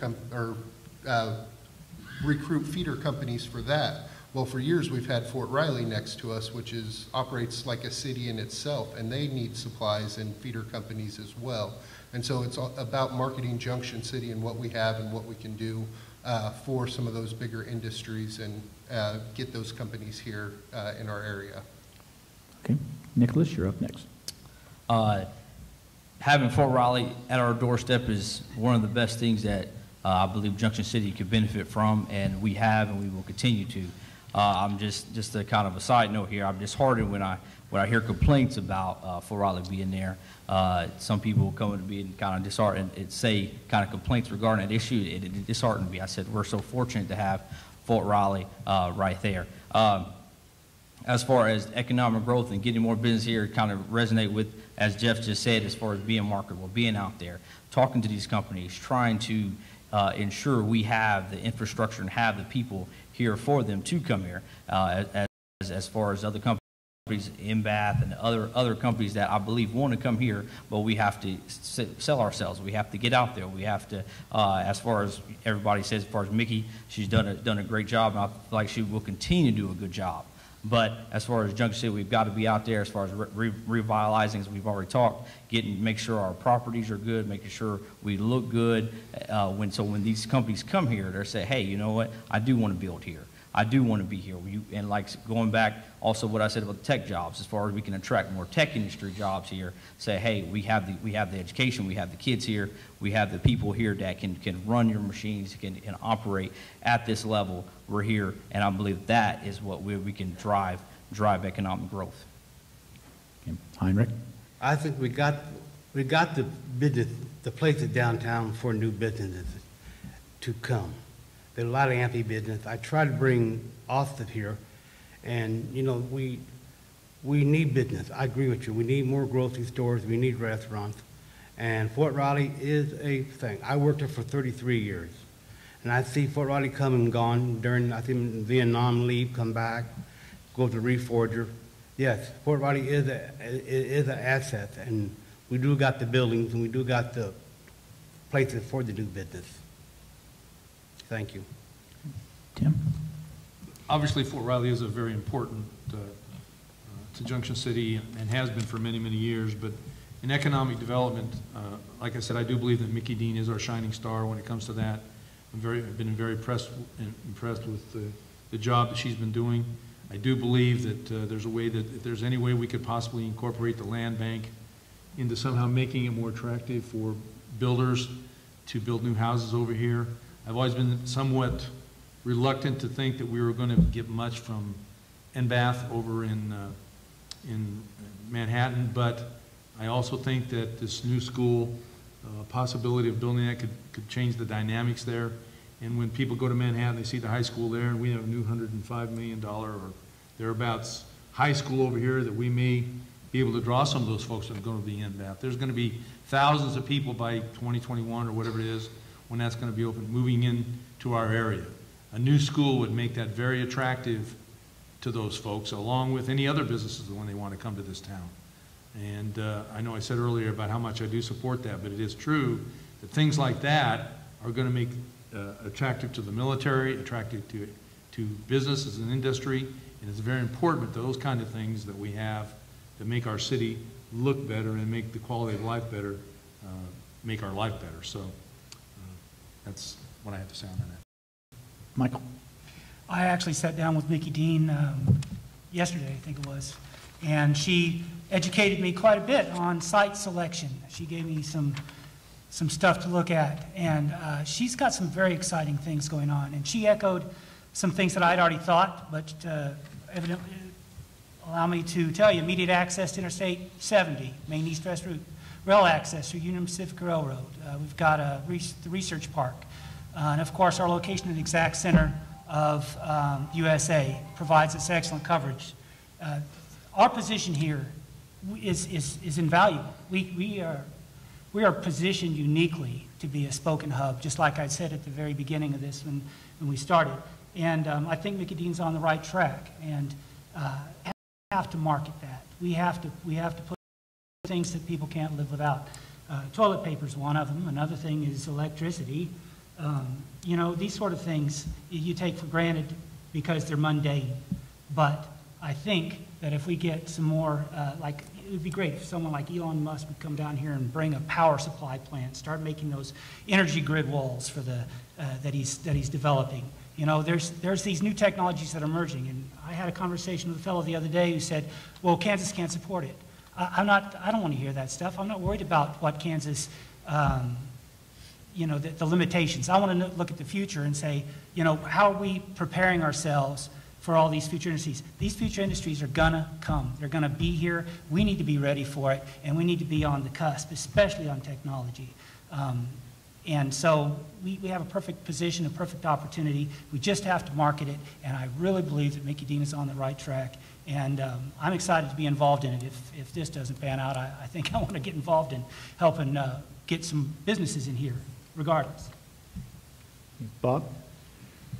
recruit feeder companies for that. Well, for years we've had Fort Riley next to us, which operates like a city in itself, and they need supplies and feeder companies as well. And so it's about marketing Junction City and what we have and what we can do for some of those bigger industries and get those companies here in our area. Okay. Nicholas, you're up next. Having Fort Riley at our doorstep is one of the best things that I believe Junction City could benefit from, and we have and we will continue to. I'm just a kind of a side note here. I'm disheartened when I hear complaints about Fort Riley being there. Some people come to me and kind of disheartened and say kind of complaints regarding that issue. It disheartened me. I said we're so fortunate to have Fort Riley right there. As far as economic growth and getting more business here, kind of resonate with, as Jeff just said, as far as being marketable, being out there, talking to these companies, trying to ensure we have the infrastructure and have the people here for them to come here, as far as other companies, NBAF and other companies that I believe want to come here, but we have to sell ourselves. We have to get out there. We have to, as far as everybody says, as far as Mickey, she's done a great job, and I feel like she will continue to do a good job. But as far as Junction City, we've got to be out there as far as revitalizing, as we've already talked, make sure our properties are good, making sure we look good. When these companies come here, they say, hey, you know what, I do want to build here. I do want to be here. And like going back also what I said about the tech jobs, as far as we can attract more tech industry jobs here, say, hey, we have the education, we have the kids here, we have the people here that can run your machines, can operate at this level. We're here, and I believe that is what we can drive economic growth. Okay. Heinrich? I think we got the business, the places downtown for new businesses to come. There's a lot of empty business. I try to bring Austin here, and you know we need business. I agree with you. We need more grocery stores. We need restaurants, and Fort Riley is a thing. I worked there for 33 years, and I see Fort Riley come and gone during I think Vietnam leave, come back, go to Reforger. Yes, Fort Riley is an asset, and we do got the buildings and we do got the places for the new business. Thank you. Tim? Obviously, Fort Riley is a very important to Junction City and has been for many, many years. But in economic development, like I said, I do believe that Mickey Dean is our shining star when it comes to that. I've been very impressed with the job that she's been doing. I do believe that there's a way that if there's any way we could possibly incorporate the land bank into somehow making it more attractive for builders to build new houses over here. I've always been somewhat reluctant to think that we were going to get much from NBAF over in Manhattan, but I also think that this new school possibility of building that could change the dynamics there. And when people go to Manhattan, they see the high school there, and we have a new $105 million or thereabouts high school over here that we may be able to draw some of those folks that are going to be NBAF. There's going to be thousands of people by 2021 or whatever it is when that's going to be open, moving into our area. A new school would make that very attractive to those folks, along with any other businesses when they want to come to this town. And I know I said earlier about how much I do support that, but it is true that things like that are going to make attractive to the military, attractive to businesses and industry, and it's very important that those kind of things that we have that make our city look better and make the quality of life better, make our life better. So that's what I have to say on that. Michael? I actually sat down with Mickey Dean yesterday, I think it was, and she educated me quite a bit on site selection. She gave me some stuff to look at, and she's got some very exciting things going on. And she echoed some things that I'd already thought, but evidently allow me to tell you: immediate access to Interstate 70, Main East-West route, rail access through Union Pacific Railroad. We've got the research park, and of course our location in the exact center of USA provides us excellent coverage. Our position here is invaluable. We we are positioned uniquely to be a spoken hub, just like I said at the very beginning of this when we started. And I think Mickey Dean's on the right track, and have to market that. We have to put things that people can't live without. Toilet paper is one of them. Another thing is electricity. You know, these sort of things you take for granted because they're mundane. But I think that if we get some more, like, it would be great if someone like Elon Musk would come down here and bring a power supply plant, start making those energy grid walls for the that he's developing. You know, there's these new technologies that are emerging, and I had a conversation with a fellow the other day who said, "Well, Kansas can't support it." I don't want to hear that stuff. I'm not worried about what Kansas, you know, the limitations. I want to look at the future and say, you know, how are we preparing ourselves for all these future industries? These future industries are gonna come. They're gonna be here. We need to be ready for it, and we need to be on the cusp, especially on technology. And so we have a perfect position, a perfect opportunity. We just have to market it, and I really believe that Mickey Dean is on the right track. And I'm excited to be involved in it. If this doesn't pan out, I think I want to get involved in helping get some businesses in here, regardless. Bob?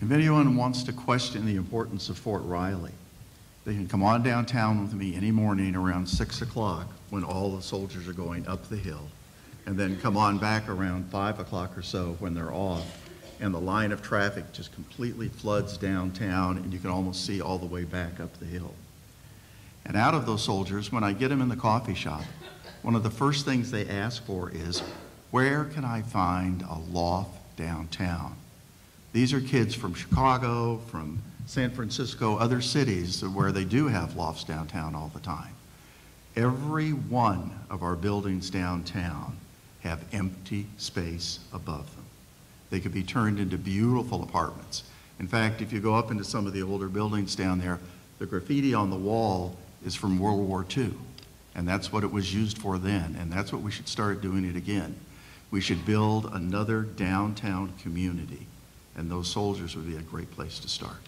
If anyone wants to question the importance of Fort Riley, they can come on downtown with me any morning around 6 o'clock when all the soldiers are going up the hill, and then come on back around 5 o'clock or so when they're off, and the line of traffic just completely floods downtown, and you can almost see all the way back up the hill. And out of those soldiers, when I get them in the coffee shop, one of the first things they ask for is, where can I find a loft downtown? These are kids from Chicago, from San Francisco, other cities where they do have lofts downtown all the time. Every one of our buildings downtown have empty space above them. They could be turned into beautiful apartments. In fact, if you go up into some of the older buildings down there, the graffiti on the wall is from World War II, and that's what it was used for then, and that's what we should start doing it again. We should build another downtown community, and those soldiers would be a great place to start.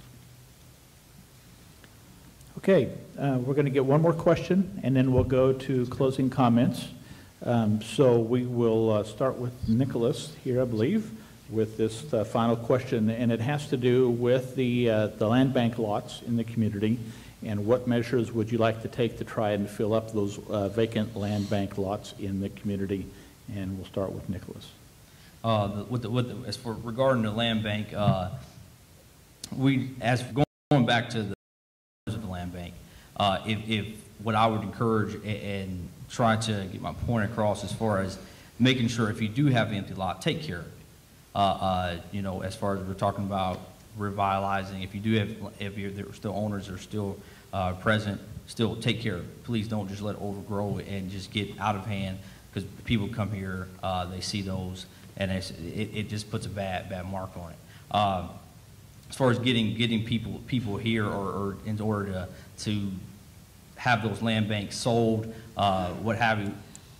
Okay, we're going to get one more question, and then we'll go to closing comments. So we will start with Nicholas here, I believe, with this final question, and it has to do with the land bank lots in the community, and what measures would you like to take to try and fill up those vacant land bank lots in the community? And we'll start with Nicholas. As for regarding the land bank, going back to the land bank, if what I would encourage and try to get my point across as far as making sure if you do have an empty lot, take care of it. You know, as far as we're talking about revitalizing, if you do have, if there are still owners that are still present, still take care of it. Please don't just let it overgrow and just get out of hand, because people come here, they see those, and it just puts a bad mark on it. As far as getting people here or in order to have those land banks sold, what have you,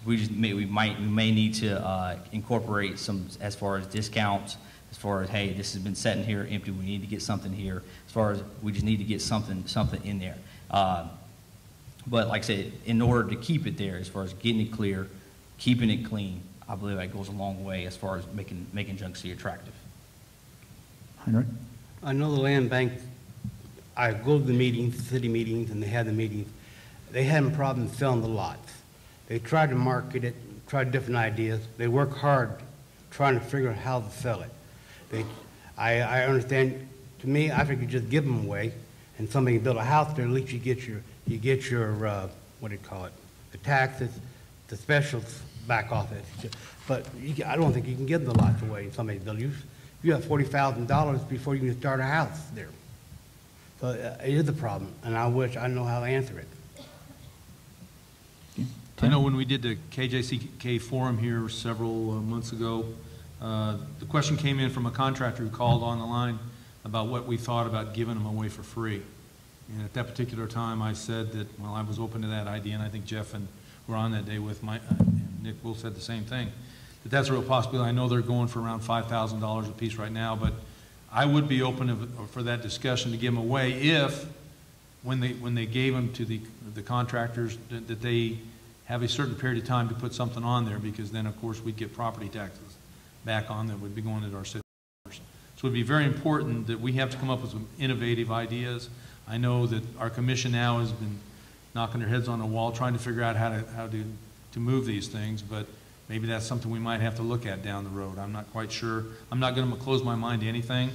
we may need to incorporate some as far as discounts, as far as, hey, this has been sitting here empty, we need to get something here. As far as we just need to get something in there. But like I said, in order to keep it there, as far as getting it clear, keeping it clean, I believe that goes a long way as far as making Junction City attractive. Heinrich? I know the land bank, I go to the meetings, city meetings, and they have the meetings. They had a problem filling the lots. They tried to market it, tried different ideas. They work hard trying to figure out how to sell it. I understand, to me, I think you just give them away, and somebody can build a house there, at least you get your what do you call it, the taxes, the specials back off it. But I don't think you can give the lots away in somebody's building. You have $40,000 before you can start a house there. So it is a problem, and I wish I know how to answer it. I know when we did the KJCK forum here several months ago, the question came in from a contractor who called on the line about what we thought about giving them away for free. And at that particular time, I said that, well, I was open to that idea, and I think Jeff and were on that day with and Nick both said the same thing. That's a real possibility. I know they're going for around $5,000 a piece right now, but I would be open for that discussion to give them away if, when they gave them to the contractors, that they have a certain period of time to put something on there, because then, of course, we'd get property taxes back on that would be going into our city. So it would be very important that we have to come up with some innovative ideas. I know that our commission now has been knocking their heads on the wall trying to figure out how to move these things, but maybe that's something we might have to look at down the road. I'm not quite sure. I'm not going to close my mind to anything,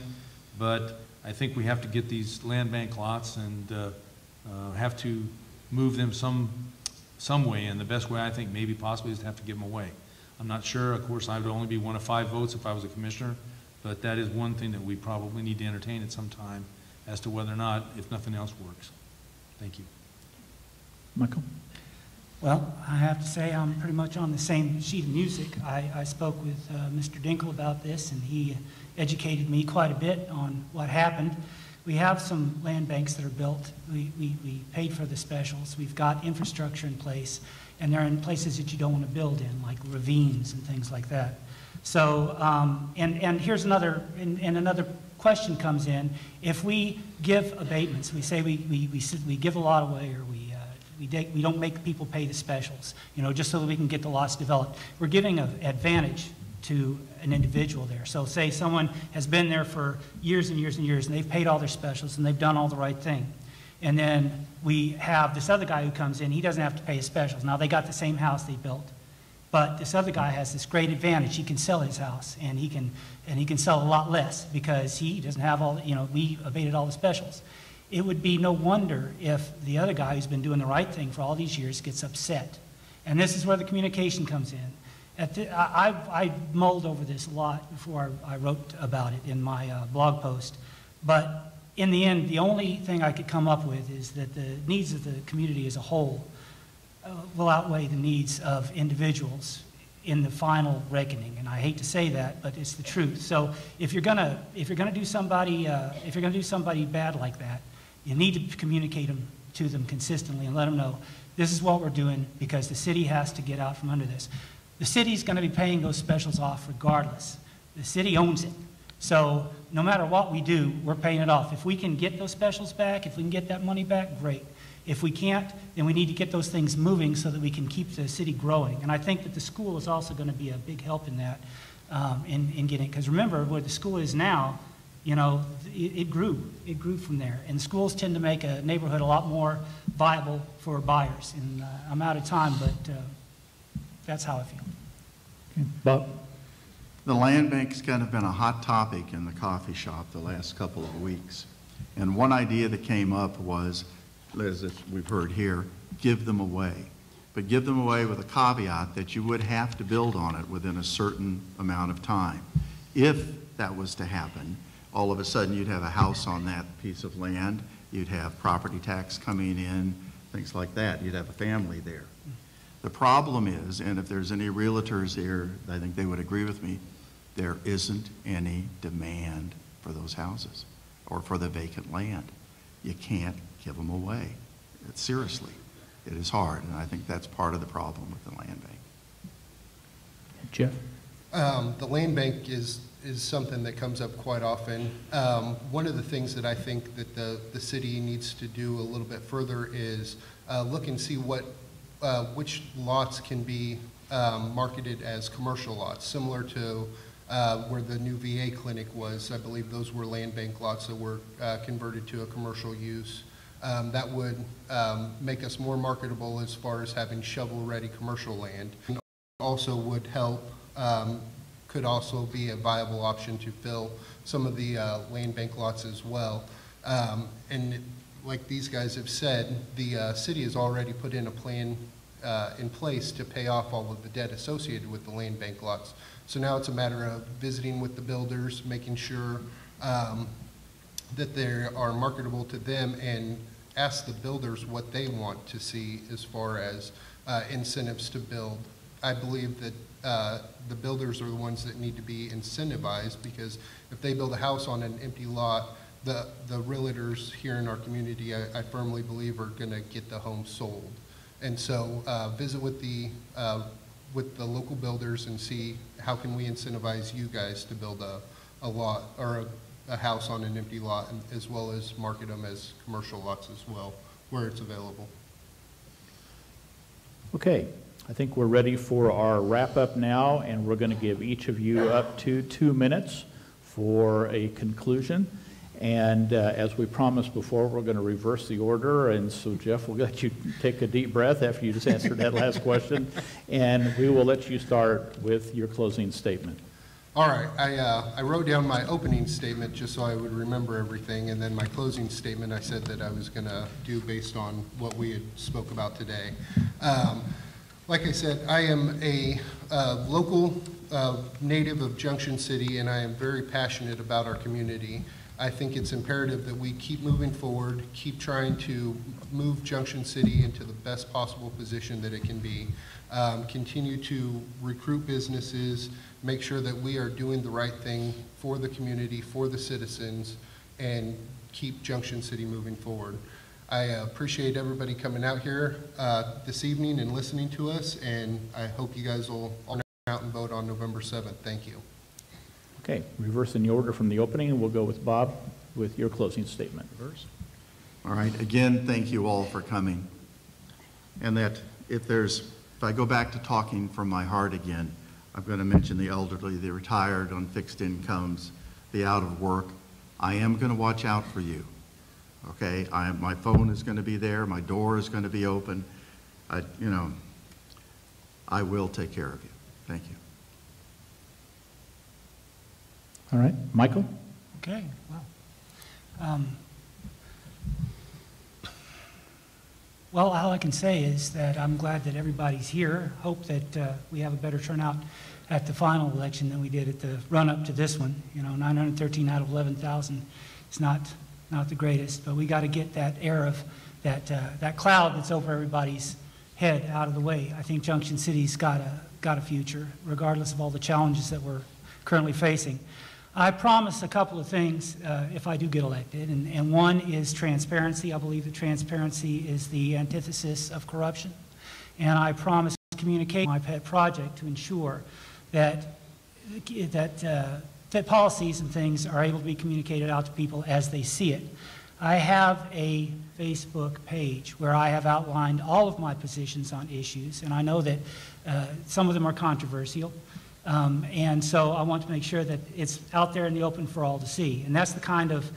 but I think we have to get these land bank lots and have to move them some way, and the best way I think maybe possibly is to have to give them away. I'm not sure. Of course, I would only be one of 5 votes if I was a commissioner, but that is one thing that we probably need to entertain at some time as to whether or not, if nothing else works. Thank you. Michael? Well, I have to say I'm pretty much on the same sheet of music. I spoke with Mr. Dinkle about this, and he educated me quite a bit on what happened. We have some land banks that are built. We paid for the specials. We've got infrastructure in place, and they're in places that you don't want to build in, like ravines and things like that. So, and here's another, and another question comes in. If we give abatements, we say we give a lot away, or we don't make people pay the specials, you know, just so that we can get the lots developed. We're giving an advantage to an individual there. So say someone has been there for years and years and years, and they've paid all their specials, and they've done all the right thing. And then we have this other guy who comes in, he doesn't have to pay his specials. Now they got the same house they built, but this other guy has this great advantage. He can sell his house, and he can sell a lot less because he doesn't have all, you know, we abated all the specials. It would be no wonder if the other guy who's been doing the right thing for all these years gets upset. And this is where the communication comes in. I mulled over this a lot before I wrote about it in my blog post. But in the end, the only thing I could come up with is that the needs of the community as a whole will outweigh the needs of individuals in the final reckoning. And I hate to say that, but it's the truth. So if you're gonna do somebody bad like that, you need to communicate to them consistently and let them know this is what we're doing, because the city has to get out from under this. The city's going to be paying those specials off regardless. The city owns it. So no matter what we do, we're paying it off. If we can get those specials back, if we can get that money back, great. If we can't, then we need to get those things moving so that we can keep the city growing. And I think that the school is also going to be a big help in that, in getting, because remember, where the school is now, you know, it grew from there. And schools tend to make a neighborhood a lot more viable for buyers. And I'm out of time, but that's how I feel. Okay. Bob? The land bank's kind of been a hot topic in the coffee shop the last couple of weeks. And one idea that came up was, as we've heard here, give them away. But give them away with a caveat that you would have to build on it within a certain amount of time. If that was to happen, all of a sudden you'd have a house on that piece of land, you'd have property tax coming in, things like that. You'd have a family there. The problem is, and if there's any realtors here, I think they would agree with me, there isn't any demand for those houses or for the vacant land. You can't give them away. Seriously, it is hard, and I think that's part of the problem with the land bank. Jeff? The land bank is something that comes up quite often. One of the things that I think that the city needs to do a little bit further is look and see which lots can be marketed as commercial lots, similar to where the new VA clinic was. I believe those were land bank lots that were converted to a commercial use. That would make us more marketable as far as having shovel-ready commercial land. And also would help, could also be a viable option to fill some of the land bank lots as well. Like these guys have said, the city has already put in a plan in place to pay off all of the debt associated with the land bank lots. So now it's a matter of visiting with the builders, making sure that they are marketable to them, and ask the builders what they want to see as far as incentives to build. I believe that the builders are the ones that need to be incentivized, because if they build a house on an empty lot, the realtors here in our community, I firmly believe, are going to get the home sold. And so visit with the local builders and see how can we incentivize you guys to build a lot or a house on an empty lot, as well as market them as commercial lots as well, where it's available. Okay, I think we're ready for our wrap-up now, and we're going to give each of you up to 2 minutes for a conclusion. And as we promised before, we're going to reverse the order. And so, Jeff, we'll let you take a deep breath after you just answered that last question. And we will let you start with your closing statement. All right, I wrote down my opening statement just so I would remember everything, and then my closing statement I said that I was going to do based on what we had spoke about today. Like I said, I am a local native of Junction City, and I am very passionate about our community. I think it's imperative that we keep moving forward, keep trying to move Junction City into the best possible position that it can be, continue to recruit businesses, make sure that we are doing the right thing for the community, for the citizens, and keep Junction City moving forward. I appreciate everybody coming out here this evening and listening to us, and I hope you guys will all come out and vote on November 7th. Thank you. Okay, reversing the order from the opening, and we'll go with Bob with your closing statement. Reverse. All right, again, thank you all for coming. And that if I go back to talking from my heart again, I'm going to mention the elderly, the retired on fixed incomes, the out of work. I am going to watch out for you, okay? My phone is going to be there. My door is going to be open. I will take care of you. Thank you. All right, Michael? Okay, well, all I can say is that I'm glad that everybody's here. Hope that we have a better turnout at the final election than we did at the run-up to this one. 913 out of 11,000 is not the greatest, but we got to get that air of that cloud that's over everybody's head out of the way. I think Junction City's got a future, regardless of all the challenges that we're currently facing. I promise a couple of things if I do get elected, and one is transparency. I believe that transparency is the antithesis of corruption. And I promise communication, my pet project, to ensure that policies and things are able to be communicated out to people as they see it. I have a Facebook page where I have outlined all of my positions on issues, and I know that some of them are controversial. And so I want to make sure that it's out there in the open for all to see. And that's the kind of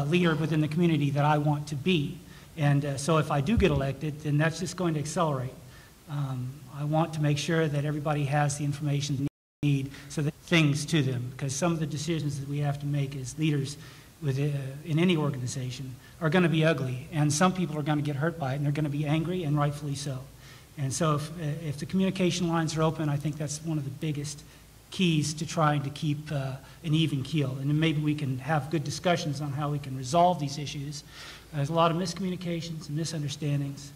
leader within the community that I want to be. And so if I do get elected, then that's just going to accelerate. I want to make sure that everybody has the information they need so that things to them, because some of the decisions that we have to make as leaders in any organization are going to be ugly. And some people are going to get hurt by it, and they're going to be angry, and rightfully so. And so if the communication lines are open, I think that's one of the biggest keys to trying to keep an even keel. And then maybe we can have good discussions on how we can resolve these issues. There's a lot of miscommunications and misunderstandings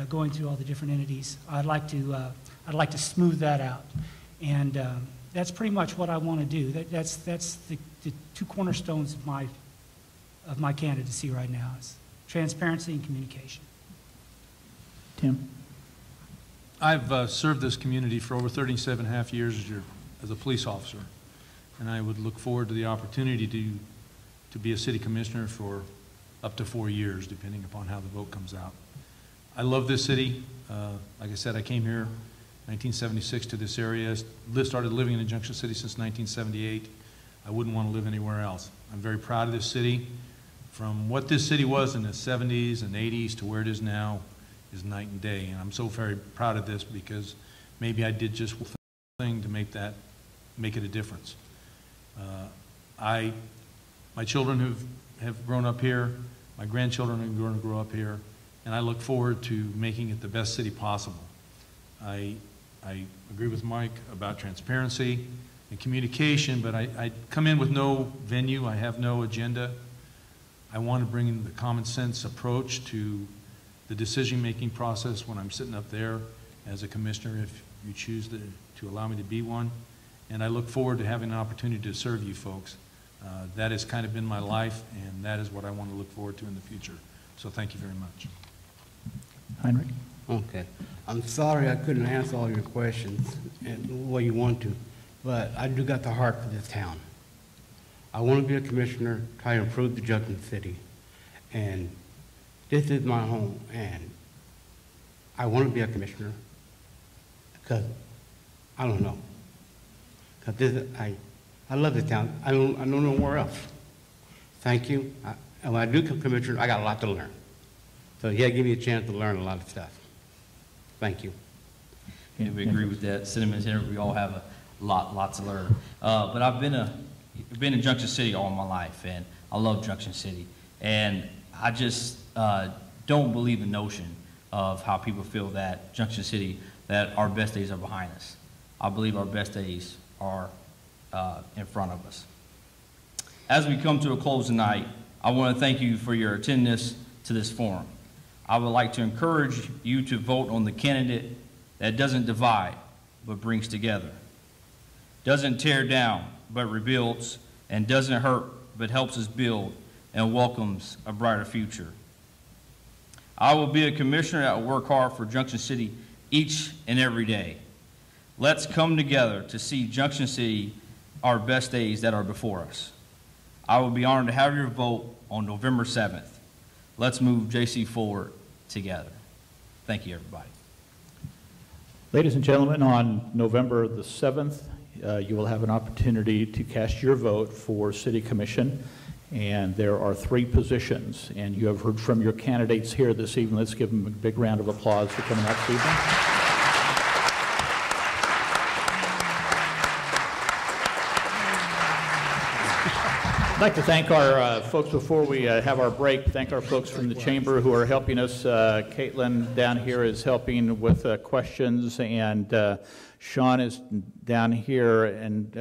going through all the different entities. I'd like to smooth that out. And that's pretty much what I want to do. That's the two cornerstones of my candidacy right now is transparency and communication. Tim? I've served this community for over 37.5 years as a police officer, and I would look forward to the opportunity to be a city commissioner for up to 4 years, depending upon how the vote comes out. I love this city. Like I said, I came here in 1976 to this area. Started living in Junction City since 1978. I wouldn't want to live anywhere else. I'm very proud of this city. From what this city was in the 70s and 80s to where it is now, is night and day, and I'm so very proud of this because maybe I did just one thing to make it a difference. My children have grown up here, my grandchildren are going to grow up here, and I look forward to making it the best city possible. I agree with Mike about transparency and communication, but I come in with no venue, I have no agenda. I want to bring in the common sense approach to the decision-making process when I'm sitting up there as a commissioner, if you choose to allow me to be one. And I look forward to having an opportunity to serve you folks. That has kind of been my life, and that is what I want to look forward to in the future. So thank you very much. Heinrich? Okay. I'm sorry I couldn't answer all your questions the way you want to, but I do got the heart for this town. I want to be a commissioner, try to improve the Junction City. And this is my home, and I want to be a commissioner. because I don't know. Because I love this town. I don't know nowhere else. Thank you. And when I do come commissioner, I got a lot to learn. So yeah, give me a chance to learn a lot of stuff. Thank you. Yeah, we agree with that sentiments here. We all have a lot to learn. But I've been in Junction City all my life, and I love Junction City. And I just don't believe the notion of how people feel that Junction City, that our best days are behind us. I believe our best days are in front of us. As we come to a close tonight, I want to thank you for your attendance to this forum. I would like to encourage you to vote on the candidate that doesn't divide, but brings together, doesn't tear down, but rebuilds, and doesn't hurt, but helps us build and welcomes a brighter future. I will be a commissioner that will work hard for Junction City each and every day. Let's come together to see Junction City our best days that are before us. I will be honored to have your vote on November 7th. Let's move JC forward together. Thank you, everybody. Ladies and gentlemen, on November the 7th, you will have an opportunity to cast your vote for City Commission, and there are 3 positions, and you have heard from your candidates here this evening. Let's give them a big round of applause for coming out this evening. I'd like to thank our folks before we have our break. Thank our folks from the chamber who are helping us. Caitlin down here is helping with questions, and Sean is down here and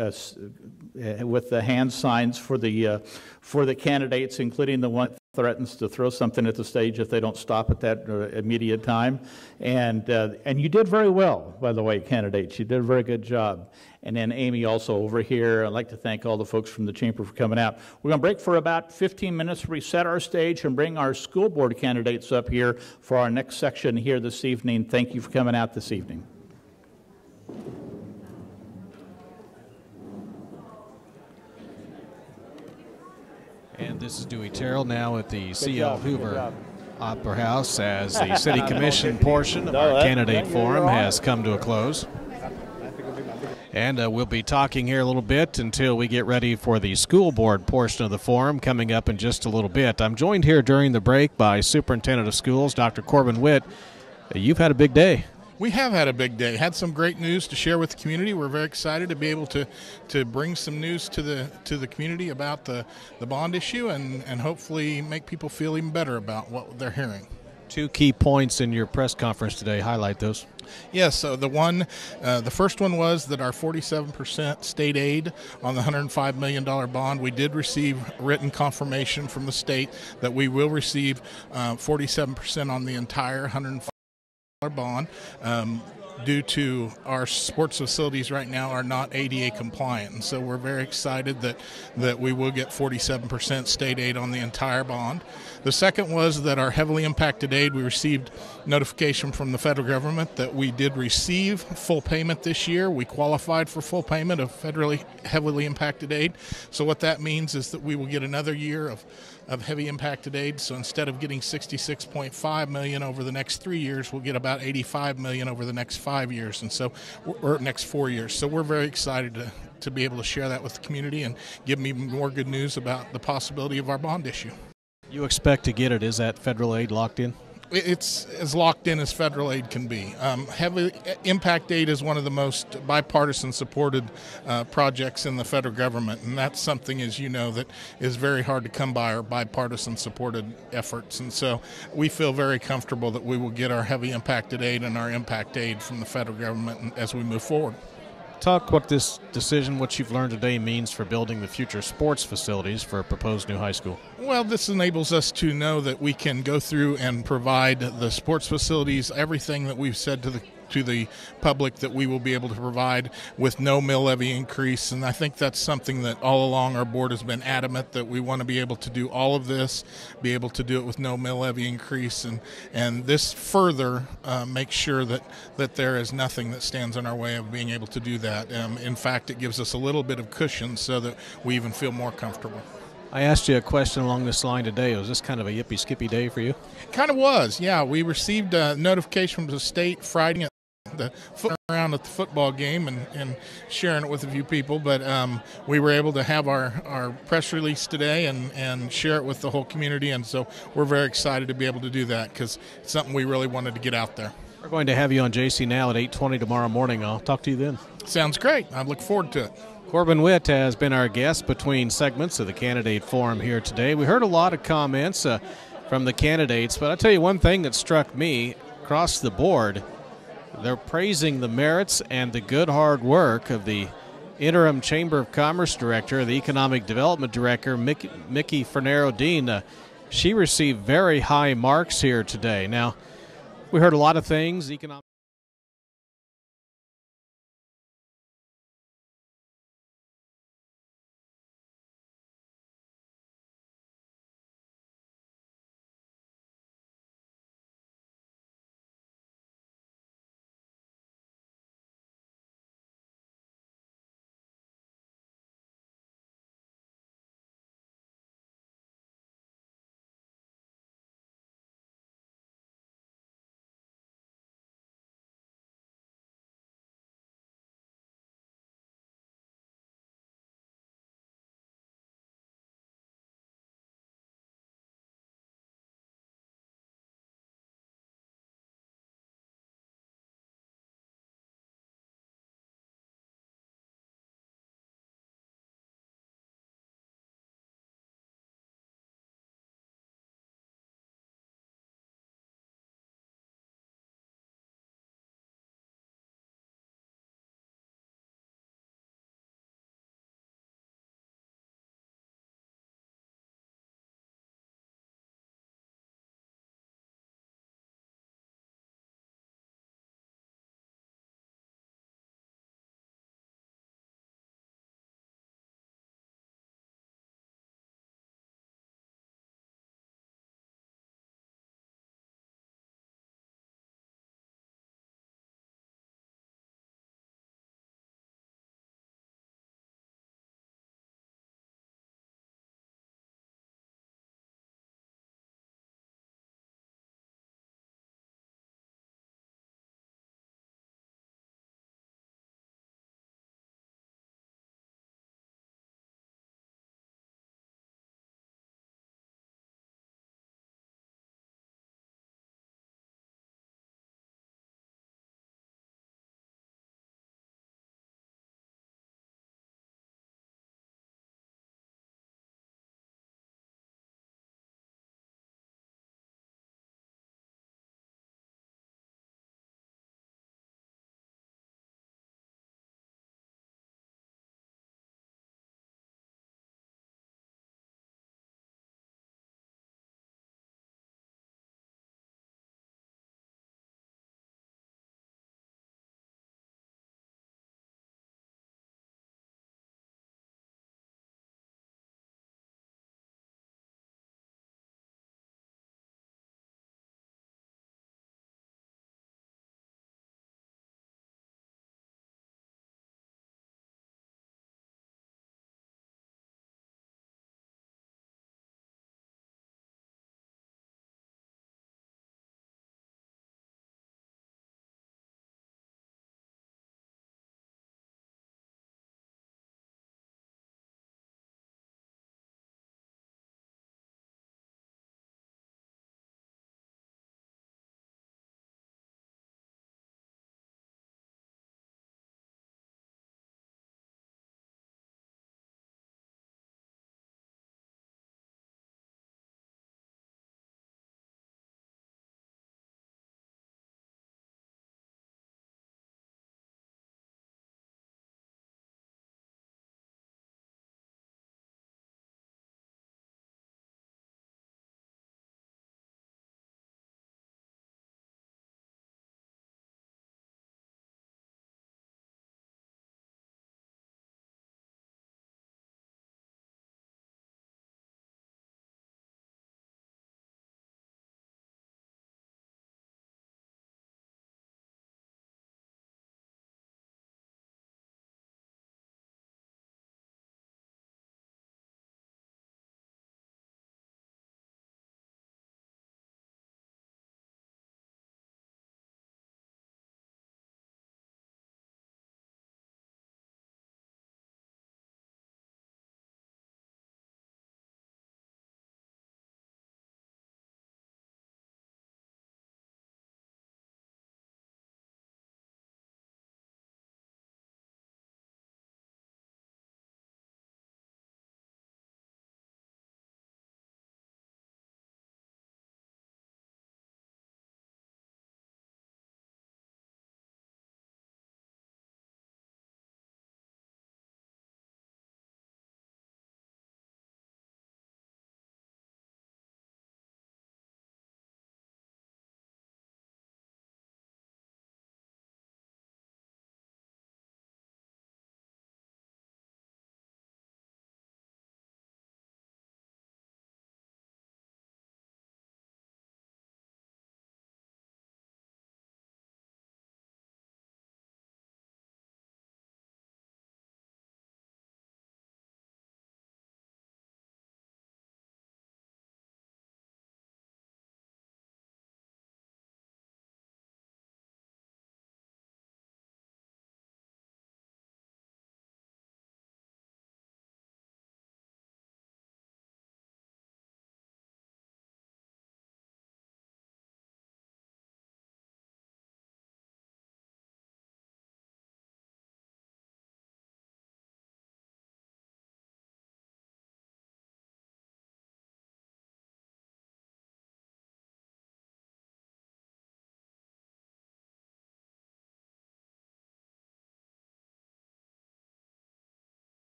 with the hand signs for the candidates, including the one that threatens to throw something at the stage if they don't stop at that immediate time. And you did very well, by the way, candidates. You did a very good job. And then Amy also over here. I'd like to thank all the folks from the chamber for coming out. We're going to break for about 15 minutes, reset our stage, and bring our school board candidates up here for our next section here this evening. Thank you for coming out this evening. And this is Dewey Terrell now at the C.L. Hoover Opera House as the City Commission portion of our candidate forum has come to a close. And we'll be talking here a little bit until we get ready for the school board portion of the forum coming up in just a little bit. I'm joined here during the break by Superintendent of Schools, Dr. Corbin Witt. You've had a big day. We have had a big day. Had some great news to share with the community. We're very excited to be able to bring some news to the community about the bond issue and hopefully make people feel even better about what they're hearing. 2 key points in your press conference today. Highlight those. Yes, so the first one was that our 47% state aid on the $105 million bond, we did receive written confirmation from the state that we will receive 47% on the entire $105 bond. Due to our sports facilities right now are not ADA compliant, and so we're very excited that we will get 47% state aid on the entire bond. The second was that our heavily impacted aid, we received notification from the federal government that we did receive full payment this year. We qualified for full payment of federally heavily impacted aid. So what that means is that we will get another year of heavy impacted aid. So instead of getting $66.5 million over the next 3 years, we'll get about $85 million over the next 5 years, and so or next 4 years. So we're very excited to be able to share that with the community and give them even more good news about the possibility of our bond issue. You expect to get it. Is that federal aid locked in? It's as locked in as federal aid can be. Heavy impact aid is one of the most bipartisan supported projects in the federal government, and that's something, as you know, that is very hard to come by, our bipartisan supported efforts. And so we feel very comfortable that we will get our heavy impacted aid and our impact aid from the federal government as we move forward. Talk what this decision, what you've learned today, means for building the future sports facilities for a proposed new high school. Well, this enables us to know that we can go through and provide the sports facilities, everything that we've said to the public that we will be able to provide with no mill levy increase. And I think that's something that all along our board has been adamant that we want to be able to do all of this, be able to do it with no mill levy increase. And this further makes sure that there is nothing that stands in our way of being able to do that. In fact, it gives us a little bit of cushion so that we even feel more comfortable. I asked you a question along this line today. Was this kind of a yippee-skippy day for you? Kind of was, yeah. We received a notification from the state Friday the foot around at the football game and sharing it with a few people. But we were able to have our press release today and share it with the whole community. And so we're very excited to be able to do that because it's something we really wanted to get out there. We're going to have you on JC Now at 8:20 tomorrow morning. I'll talk to you then. Sounds great. I look forward to it. Corbin Witt has been our guest between segments of the candidate forum here today. We heard a lot of comments from the candidates, but I'll tell you one thing that struck me across the board. They're praising the merits and the good hard work of the interim Chamber of Commerce director, the economic development director, Mickey Fernero-Dean. She received very high marks here today. Now, we heard a lot of things, economic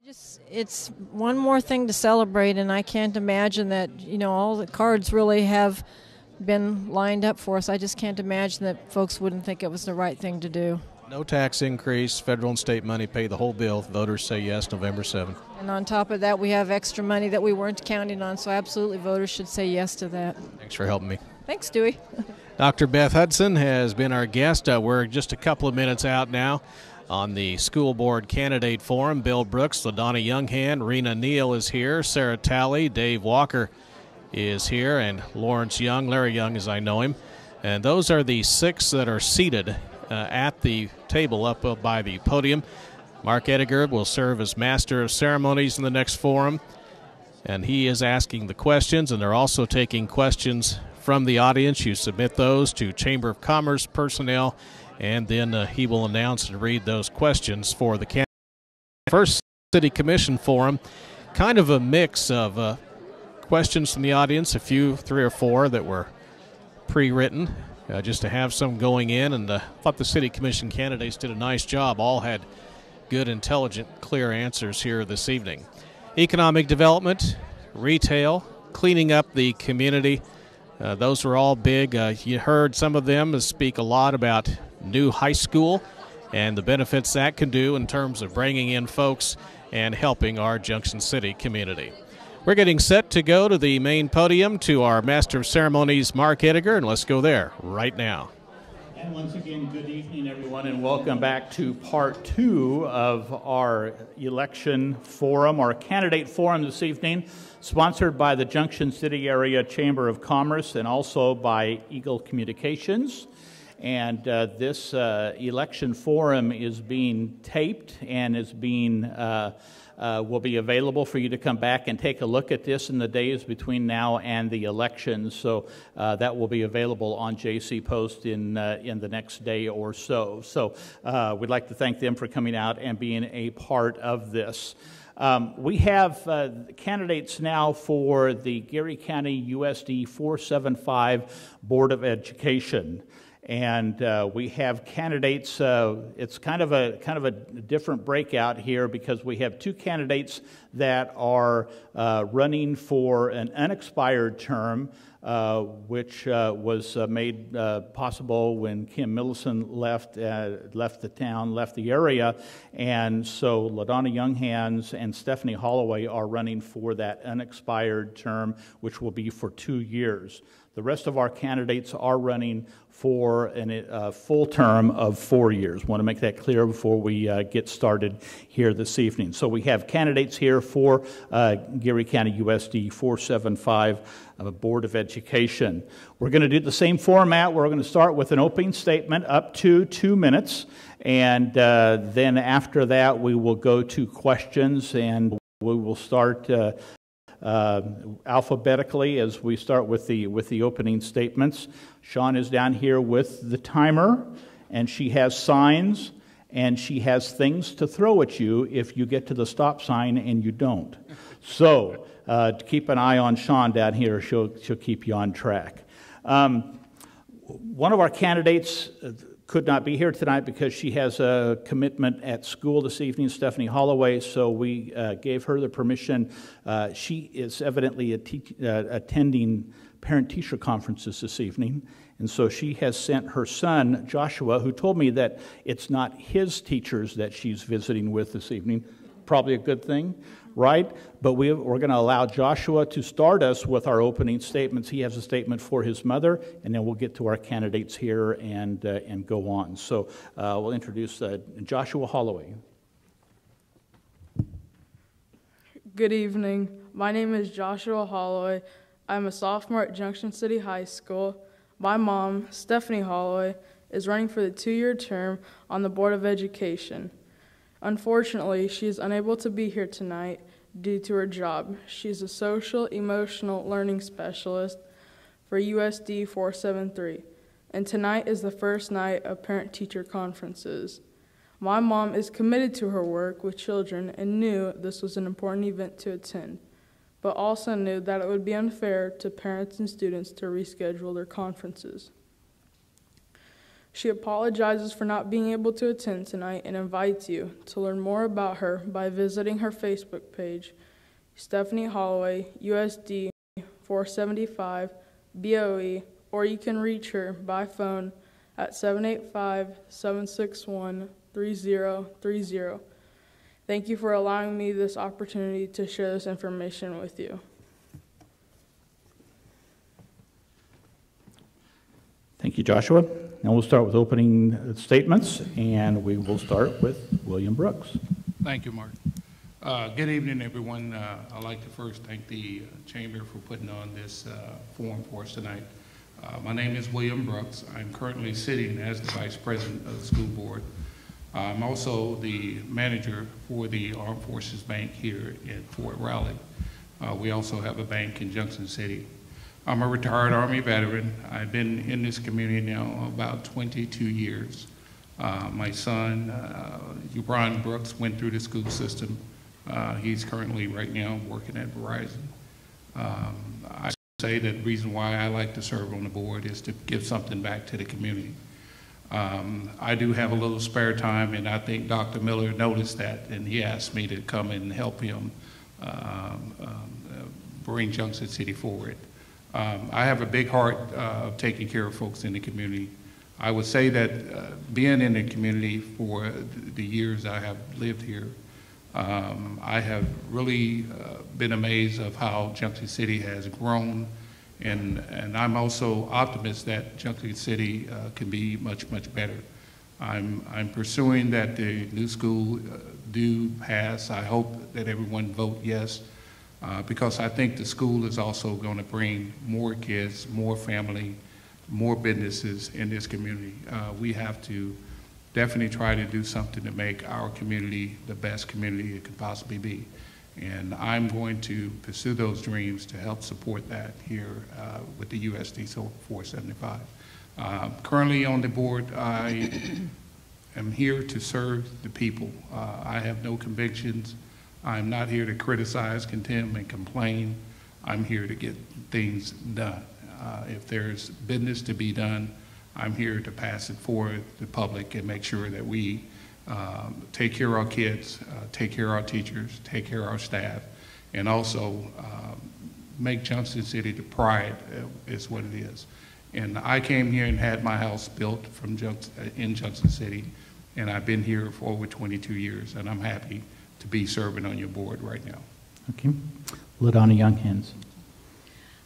It's one more thing to celebrate, and I can't imagine that, all the cards really have been lined up for us. I just can't imagine that folks wouldn't think it was the right thing to do. No tax increase, federal and state money pay the whole bill. Voters say yes November 7th. And on top of that, we have extra money that we weren't counting on, so absolutely voters should say yes to that. Thanks for helping me. Thanks, Dewey. Dr. Beth Hudson has been our guest. We're just a couple of minutes out now on the school board candidate forum. Bill Brooks, LaDonna Younghand, Rena Neal is here, Sarah Talley, Dave Walker is here, and Lawrence Young, Larry Young as I know him. And those are the 6 that are seated at the table up by the podium. Mark Ediger will serve as master of ceremonies in the next forum, and he is asking the questions, and they're also taking questions from the audience. You submit those to Chamber of Commerce personnel, and then he will announce and read those questions for the candidate. First City Commission forum, kind of a mix of questions from the audience, a few, 3 or 4 that were pre-written, just to have some going in, and I thought the City Commission candidates did a nice job. All had good, intelligent, clear answers here this evening. Economic development, retail, cleaning up the community, those were all big. You heard some of them speak a lot about new high school and the benefits that can do in terms of bringing in folks and helping our Junction City community. We're getting set to go to the main podium to our Master of Ceremonies, Mark Ediger, and let's go there right now. And once again, good evening, everyone, and welcome back to part 2 of our election forum, our candidate forum this evening, sponsored by the Junction City Area Chamber of Commerce and also by Eagle Communications. And this election forum is being taped and is being will be available for you to come back and take a look at this in the days between now and the elections. So that will be available on JC Post in the next day or so. So we'd like to thank them for coming out and being a part of this. We have candidates now for the Geary County USD 475 Board of Education. And we have candidates. It's kind of a different breakout here because we have 2 candidates that are running for an unexpired term, which was made possible when Kim Millison left the town, left the area, and so LaDonna Younghand and Stephanie Holloway are running for that unexpired term, which will be for 2 years. The rest of our candidates are running for a full term of 4 years. Want to make that clear before we get started here this evening. So we have candidates here for Geary County USD 475 Board of Education. We're going to do the same format. We're going to start with an opening statement up to 2 minutes, and then after that we will go to questions, and we will start alphabetically as we start with the opening statements. Sean is down here with the timer, and she has signs, and she has things to throw at you if you get to the stop sign and you don't. So keep an eye on Sean down here. She'll keep you on track. One of our candidates could not be here tonight because she has a commitment at school this evening, Stephanie Holloway, so we gave her the permission. She is evidently attending parent-teacher conferences this evening, and so she has sent her son, Joshua, who told me that it's not his teachers that she's visiting with this evening. Probably a good thing, right? But we're going to allow Joshua to start us with our opening statements. He has a statement for his mother, and then we'll get to our candidates here and go on. So we'll introduce Joshua Holloway. Good evening. My name is Joshua Holloway. I'm a sophomore at Junction City High School. My mom, Stephanie Holloway, is running for the 2-year term on the Board of Education. Unfortunately, she is unable to be here tonight due to her job. She's a social emotional learning specialist for USD 473, and tonight is the first night of parent-teacher conferences. My mom is committed to her work with children and knew this was an important event to attend, but also knew that it would be unfair to parents and students to reschedule their conferences. She apologizes for not being able to attend tonight and invites you to learn more about her by visiting her Facebook page, Stephanie Holloway, USD 475 BOE, or you can reach her by phone at 785-761-3030. Thank you for allowing me this opportunity to share this information with you. Thank you, Joshua. Now we'll start with opening statements, and we will start with William Brooks. Thank you, Mark. Good evening, everyone. I'd like to first thank the Chamber for putting on this forum for us tonight. My name is William Brooks. I'm currently sitting as the Vice President of the School Board. I'm also the manager for the Armed Forces Bank here in Fort Raleigh. We also have a bank in Junction City. I'm a retired Army veteran. I've been in this community now about 22 years. My son, Ubron Brooks, went through the school system. He's currently right now working at Verizon. I say that the reason why I like to serve on the board is to give something back to the community. I do have a little spare time, and I think Dr. Miller noticed that, and he asked me to come and help him bring Junction City forward. I have a big heart of taking care of folks in the community. I would say that being in the community for the years I have lived here, I have really been amazed of how Junction City has grown, and I'm also optimist that Junction City can be much, much better. I'm pursuing that the new school do pass. I hope that everyone vote yes. Because I think the school is also going to bring more kids, more family, more businesses in this community. We have to definitely try to do something to make our community the best community it could possibly be. And I'm going to pursue those dreams to help support that here with the USD 475. Currently on the board, I am here to serve the people. I have no convictions. I'm not here to criticize, condemn, and complain. I'm here to get things done. If there's business to be done, I'm here to pass it forward to the public and make sure that we take care of our kids, take care of our teachers, take care of our staff, and also make Junction City the pride is what it is. And I came here and had my house built from in Junction City, and I've been here for over 22 years, and I'm happy to be serving on your board right now. Okay. LaDonna Young-Hens.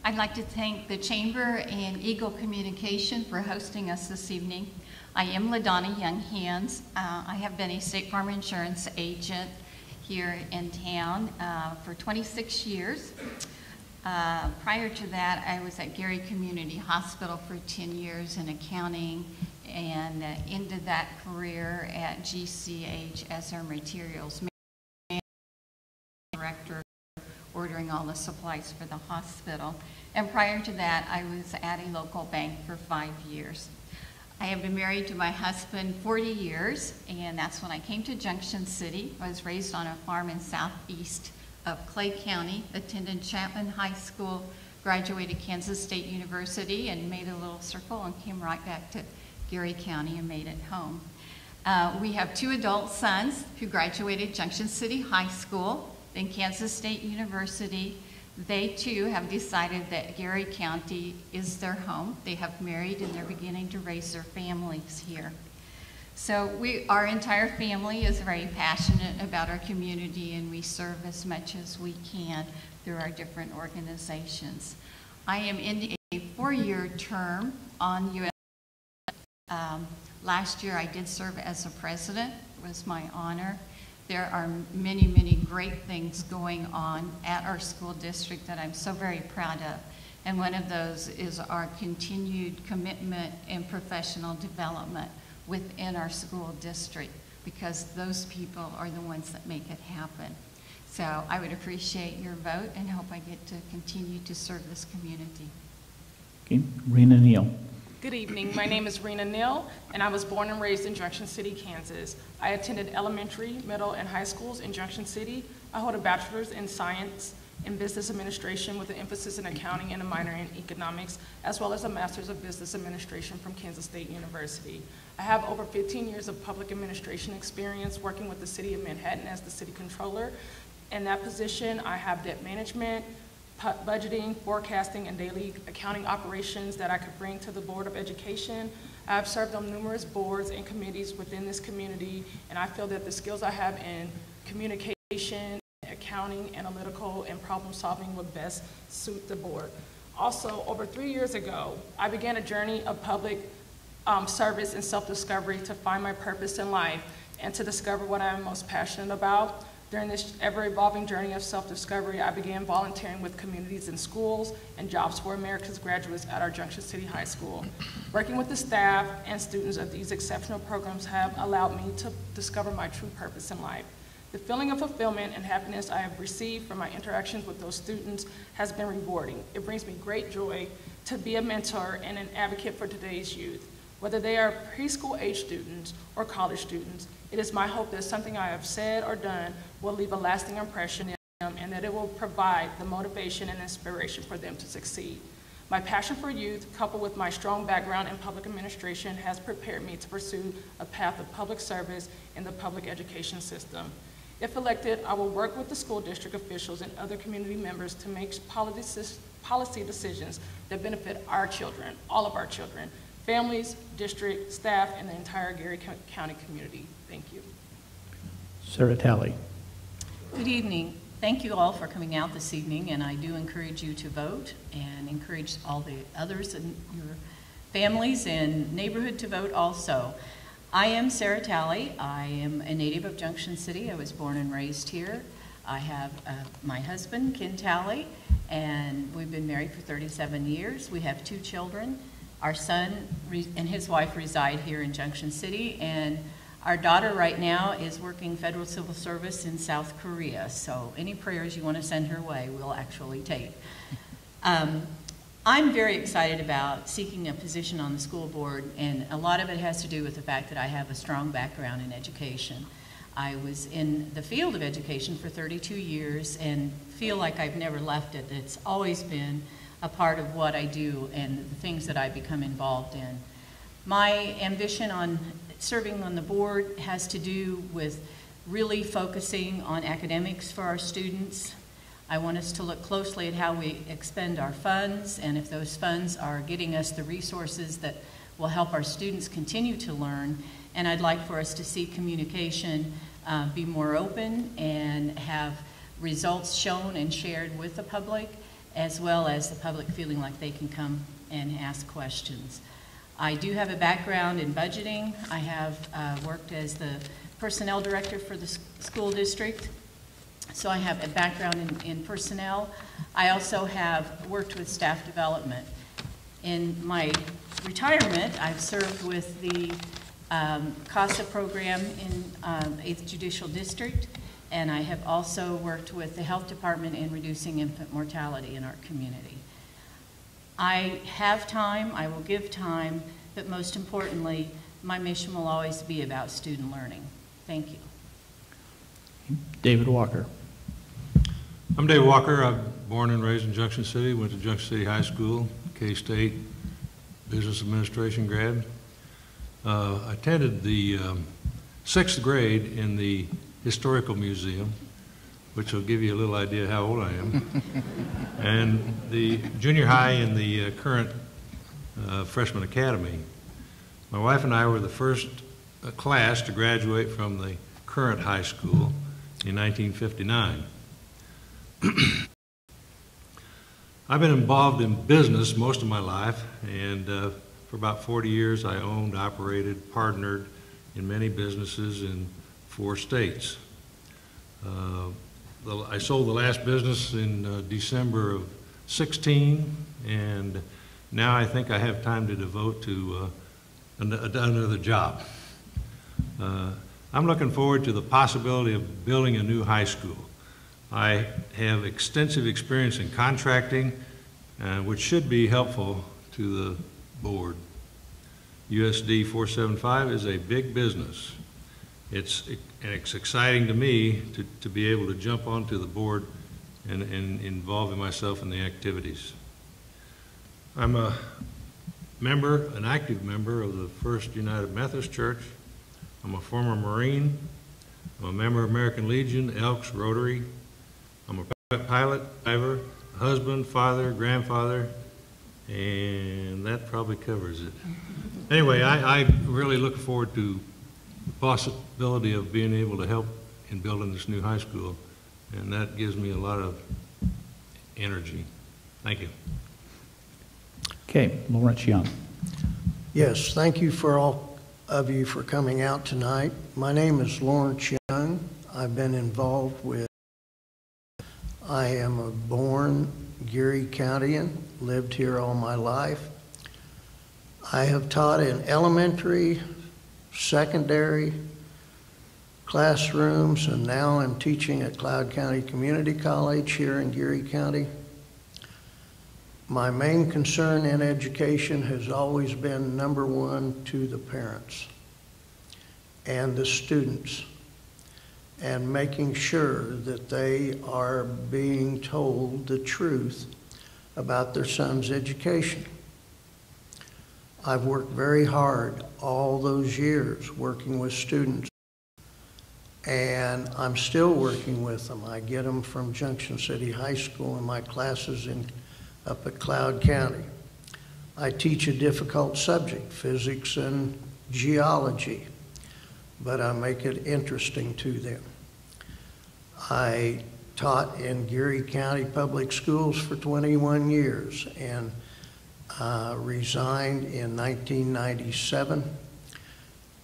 I'd like to thank the Chamber and Eagle Communication for hosting us this evening. I am LaDonna Young-Hens. I have been a State Farm Insurance agent here in town for 26 years. Prior to that, I was at Gary Community Hospital for 10 years in accounting, and ended that career at GCH as their materials director, ordering all the supplies for the hospital. And prior to that, I was at a local bank for 5 years. I have been married to my husband 40 years, and that's when I came to Junction City. I was raised on a farm in southeast of Clay County, attended Chapman High School, graduated Kansas State University, and made a little circle and came right back to Gary County and made it home. We have 2 adult sons who graduated Junction City High School, then Kansas State University. They too have decided that Gary County is their home. They have married and they're beginning to raise their families here. So our entire family is very passionate about our community, and we serve as much as we can through our different organizations. I am in a 4-year term on US. Last year I did serve as a president. It was my honor. There are many, many great things going on at our school district that I'm so very proud of. And one of those is our continued commitment and professional development within our school district, because those people are the ones that make it happen. So I would appreciate your vote and hope I get to continue to serve this community. Okay. Rena Neal. Good evening. My name is Rena Neal, and I was born and raised in Junction City, Kansas. I attended elementary, middle, and high schools in Junction City. I hold a bachelor's in science in business administration with an emphasis in accounting and a minor in economics, as well as a master's of business administration from Kansas State University. I have over 15 years of public administration experience working with the City of Manhattan as the city controller. In that position, I have debt management, budgeting, forecasting, and daily accounting operations that I could bring to the Board of Education. I've served on numerous boards and committees within this community, and I feel that the skills I have in communication, accounting, analytical, and problem solving would best suit the board. Also, over 3 years ago, I began a journey of public service and self-discovery to find my purpose in life and to discover what I'm most passionate about. During this ever-evolving journey of self-discovery, I began volunteering with communities in schools and Jobs for America's graduates at our Junction City High School. Working with the staff and students of these exceptional programs have allowed me to discover my true purpose in life. The feeling of fulfillment and happiness I have received from my interactions with those students has been rewarding. It brings me great joy to be a mentor and an advocate for today's youth. Whether they are preschool age students or college students, it is my hope that something I have said or done will leave a lasting impression in them and that it will provide the motivation and inspiration for them to succeed. My passion for youth, coupled with my strong background in public administration, has prepared me to pursue a path of public service in the public education system. If elected, I will work with the school district officials and other community members to make policy decisions that benefit our children, all of our children, families, district, staff, and the entire Geary County community. Thank you. Sarah Talley. Good evening. Thank you all for coming out this evening, and I do encourage you to vote and encourage all the others in your families and neighborhood to vote also. I am Sarah Talley. I am a native of Junction City. I was born and raised here. I have my husband, Ken Talley, and we've been married for 37 years. We have 2 children. Our son and his wife reside here in Junction City, and our daughter right now is working federal civil service in South Korea. So any prayers you want to send her way, we'll actually take. I'm very excited about seeking a position on the school board, and a lot of it has to do with the fact that I have a strong background in education. I was in the field of education for 32 years and feel like I've never left it. It's always been a part of what I do and the things that I become involved in. My ambition on serving on the board has to do with really focusing on academics for our students. I want us to look closely at how we expend our funds and if those funds are getting us the resources that will help our students continue to learn. And I'd like for us to see communication be more open and have results shown and shared with the public, as well as the public feeling like they can come and ask questions. I do have a background in budgeting. I have worked as the personnel director for the school district, so I have a background in personnel. I also have worked with staff development. In my retirement, I've served with the CASA program in 8th Judicial District, and I have also worked with the health department in reducing infant mortality in our community. I have time, I will give time, but most importantly, my mission will always be about student learning. Thank you. David Walker. I'm Dave Walker. I'm born and raised in Junction City, went to Junction City High School, K-State Business Administration grad. I attended the 6th grade in the Historical Museum, which will give you a little idea how old I am, and the junior high in the current freshman academy. My wife and I were the first class to graduate from the current high school in 1959. I've been involved in business most of my life, and for about 40 years I owned, operated, partnered in many businesses in 4 states. I sold the last business in December of 16, and now I think I have time to devote to another job. I'm looking forward to the possibility of building a new high school. I have extensive experience in contracting, which should be helpful to the board. USD 475 is a big business. It's exciting to me to be able to jump onto the board and involving myself in the activities. I'm a member, an active member of the First United Methodist Church. I'm a former Marine. I'm a member of American Legion, Elks, Rotary. I'm a pilot, diver, husband, father, grandfather, and that probably covers it. Anyway, I really look forward to the possibility of being able to help in building this new high school, and that gives me a lot of energy. Thank you. Okay, Lawrence Young. Yes, thank you for all of you for coming out tonight. My name is Lawrence Young. I've been involved with, I am a born Geary Countian, lived here all my life. I have taught in elementary, secondary classrooms, and now I'm teaching at Cloud County Community College here in Geary County. My main concern in education has always been, number one, to the parents and the students, and making sure that they are being told the truth about their son's education. I've worked very hard all those years working with students, and I'm still working with them. I get them from Junction City High School in my classes up at Cloud County. I teach a difficult subject, physics and geology, but I make it interesting to them. I taught in Geary County Public Schools for 21 years and resigned in 1997,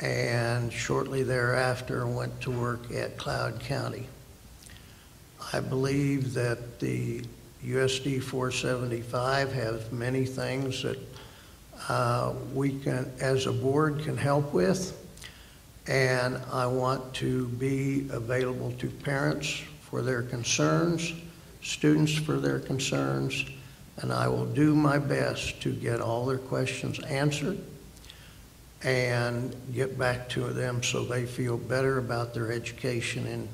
and shortly thereafter went to work at Cloud County. I believe that the USD 475 have many things that we can, as a board, can help with, and I want to be available to parents for their concerns, students for their concerns, and I will do my best to get all their questions answered and get back to them so they feel better about their education in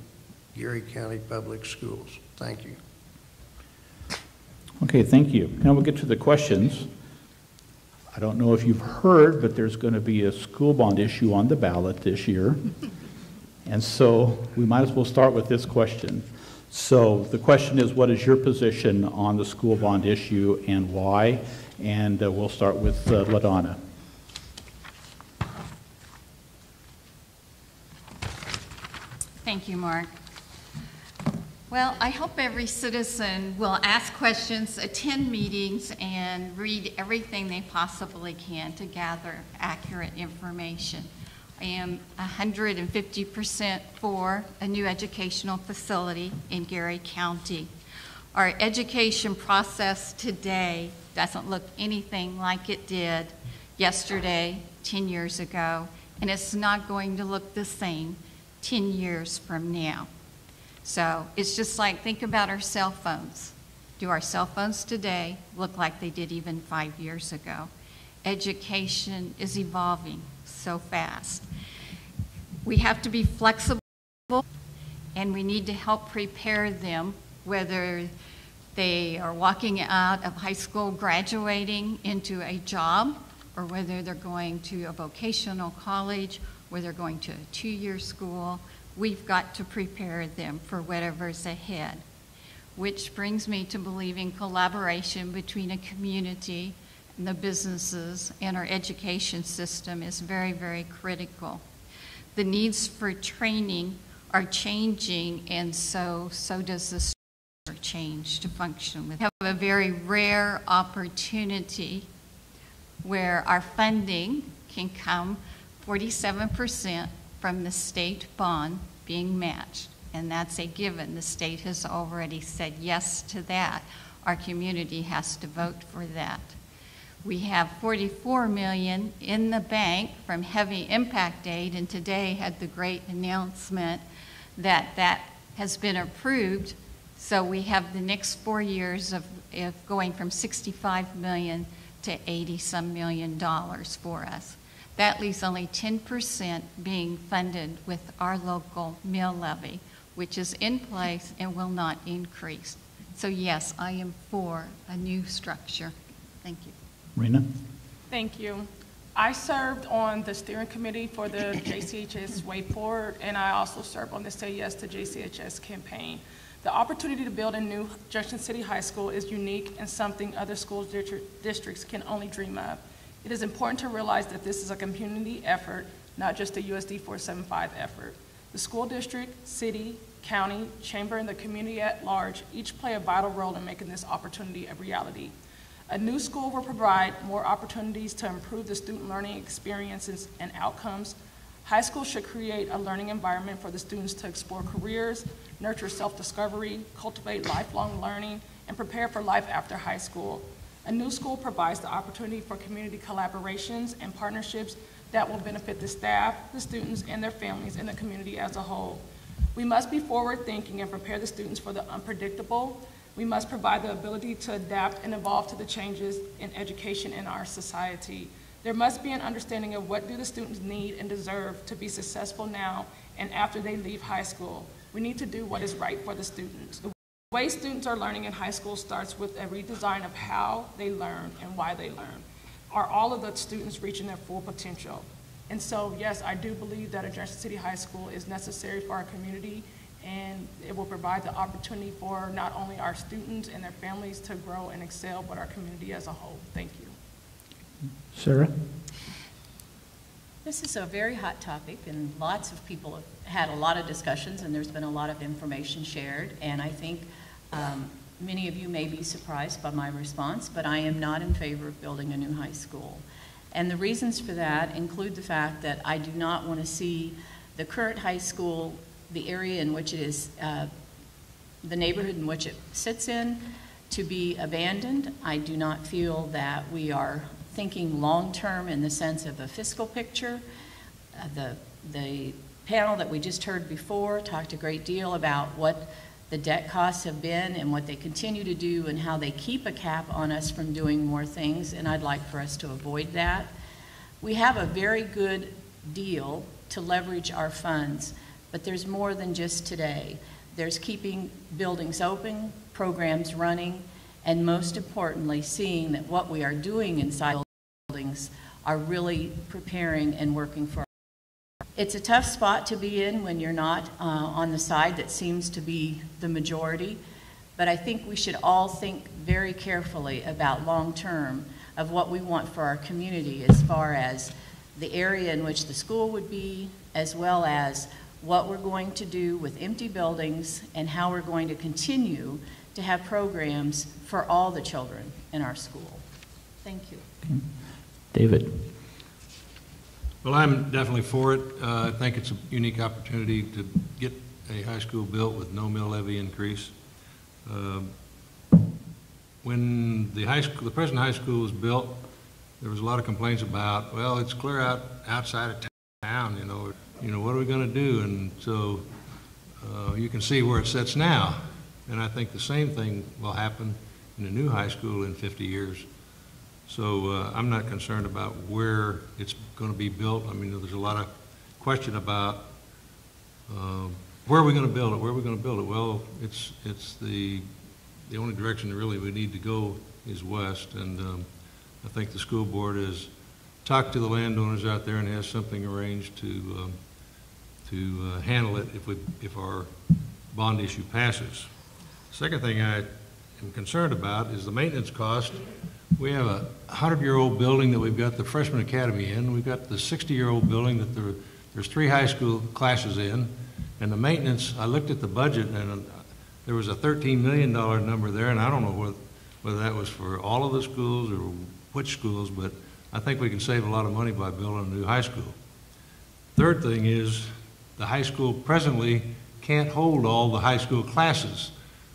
Geary County Public Schools. Thank you. Okay, thank you. Now we'll get to the questions. I don't know if you've heard, but there's going to be a school bond issue on the ballot this year. And so we might as well start with this question. So the question is, what is your position on the school bond issue and why? And we'll start with LaDonna. Thank you, Mark. Well, I hope every citizen will ask questions, attend meetings, and read everything they possibly can to gather accurate information. I am 150% for a new educational facility in Geary County. Our education process today doesn't look anything like it did yesterday, 10 years ago, and it's not going to look the same 10 years from now. So it's just like, think about our cell phones. Do our cell phones today look like they did even 5 years ago? Education is evolving so fast. We have to be flexible, and we need to help prepare them, whether they are walking out of high school, graduating into a job, or whether they're going to a vocational college, whether they're going to a 2-year school. We've got to prepare them for whatever's ahead, which brings me to believing collaboration between a community and the businesses and our education system is very, very critical. The needs for training are changing, and so does the structure change to function with. We have a very rare opportunity where our funding can come 47% from the state bond being matched, and that's a given. The state has already said yes to that. Our community has to vote for that. We have $44 million in the bank from heavy impact aid, and today had the great announcement that that has been approved. So we have the next 4 years of going from $65 million to $80-some million for us. That leaves only 10% being funded with our local mill levy, which is in place and will not increase. So yes, I am for a new structure. Thank you. Rena? Thank you. I served on the steering committee for the JCHS Way Forward, and I also served on the Say Yes to JCHS campaign. The opportunity to build a new Junction City High School is unique and something other school districts can only dream of. It is important to realize that this is a community effort, not just a USD 475 effort. The school district, city, county, chamber, and the community at large each play a vital role in making this opportunity a reality. A new school will provide more opportunities to improve the student learning experiences and outcomes. High school should create a learning environment for the students to explore careers, nurture self-discovery, cultivate lifelong learning, and prepare for life after high school. A new school provides the opportunity for community collaborations and partnerships that will benefit the staff, the students, and their families, and the community as a whole. We must be forward-thinking and prepare the students for the unpredictable. We must provide the ability to adapt and evolve to the changes in education in our society. There must be an understanding of what do the students need and deserve to be successful now and after they leave high school. We need to do what is right for the students. The way students are learning in high school starts with a redesign of how they learn and why they learn. Are all of the students reaching their full potential? And so, yes, I do believe that a Junction City High School is necessary for our community, and it will provide the opportunity for not only our students and their families to grow and excel, but our community as a whole. Thank you. Sarah? This is a very hot topic, and lots of people have had a lot of discussions, and there's been a lot of information shared, and I think many of you may be surprised by my response, but I am not in favor of building a new high school. And the reasons for that include the fact that I do not want to see the current high school, the area in which it is, the neighborhood in which it sits in, to be abandoned. I do not feel that we are thinking long-term in the sense of a fiscal picture. The panel that we just heard before talked a great deal about what the debt costs have been and what they continue to do and how they keep a cap on us from doing more things, and I'd like for us to avoid that. We have a very good deal to leverage our funds, but there's more than just today. There's keeping buildings open, programs running, and most importantly, seeing that what we are doing inside buildings are really preparing and working for us. It's a tough spot to be in when you're not on the side that seems to be the majority, but I think we should all think very carefully about long-term of what we want for our community as far as the area in which the school would be, as well as what we're going to do with empty buildings and how we're going to continue to have programs for all the children in our school. Thank you. Okay. David? Well, I'm definitely for it. I think it's a unique opportunity to get a high school built with no mill levy increase. When the present high school was built, there was a lot of complaints about, well, it's clear outside of town, you know, what are we going to do? And so you can see where it sits now. And I think the same thing will happen in a new high school in 50 years. So I'm not concerned about where it's going to be built. I mean, there's a lot of question about where are we going to build it? Where are we going to build it? Well, it's the only direction that really we need to go is west. And I think the school board has talked to the landowners out there and has something arranged to handle it if our bond issue passes. Second thing I am concerned about is the maintenance cost. We have a 100-year-old building that we've got the freshman academy in. We've got the 60-year-old building that there's 3 high school classes in. And the maintenance, I looked at the budget, and there was a $13 million number there, and I don't know whether that was for all of the schools or which schools, but I think we can save a lot of money by building a new high school. Third thing is the high school presently can't hold all the high school classes.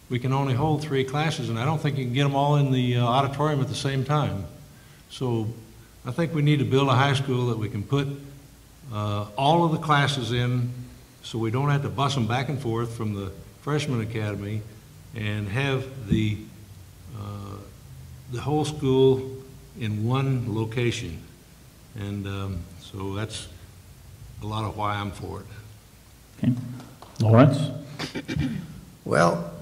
We can only hold 3 classes, and I don't think you can get them all in the auditorium at the same time. So I think we need to build a high school that we can put all of the classes in so we don't have to bus them back and forth from the freshman academy and have the whole school in one location. And so that's a lot of why I'm for it. Okay. Lawrence? Well,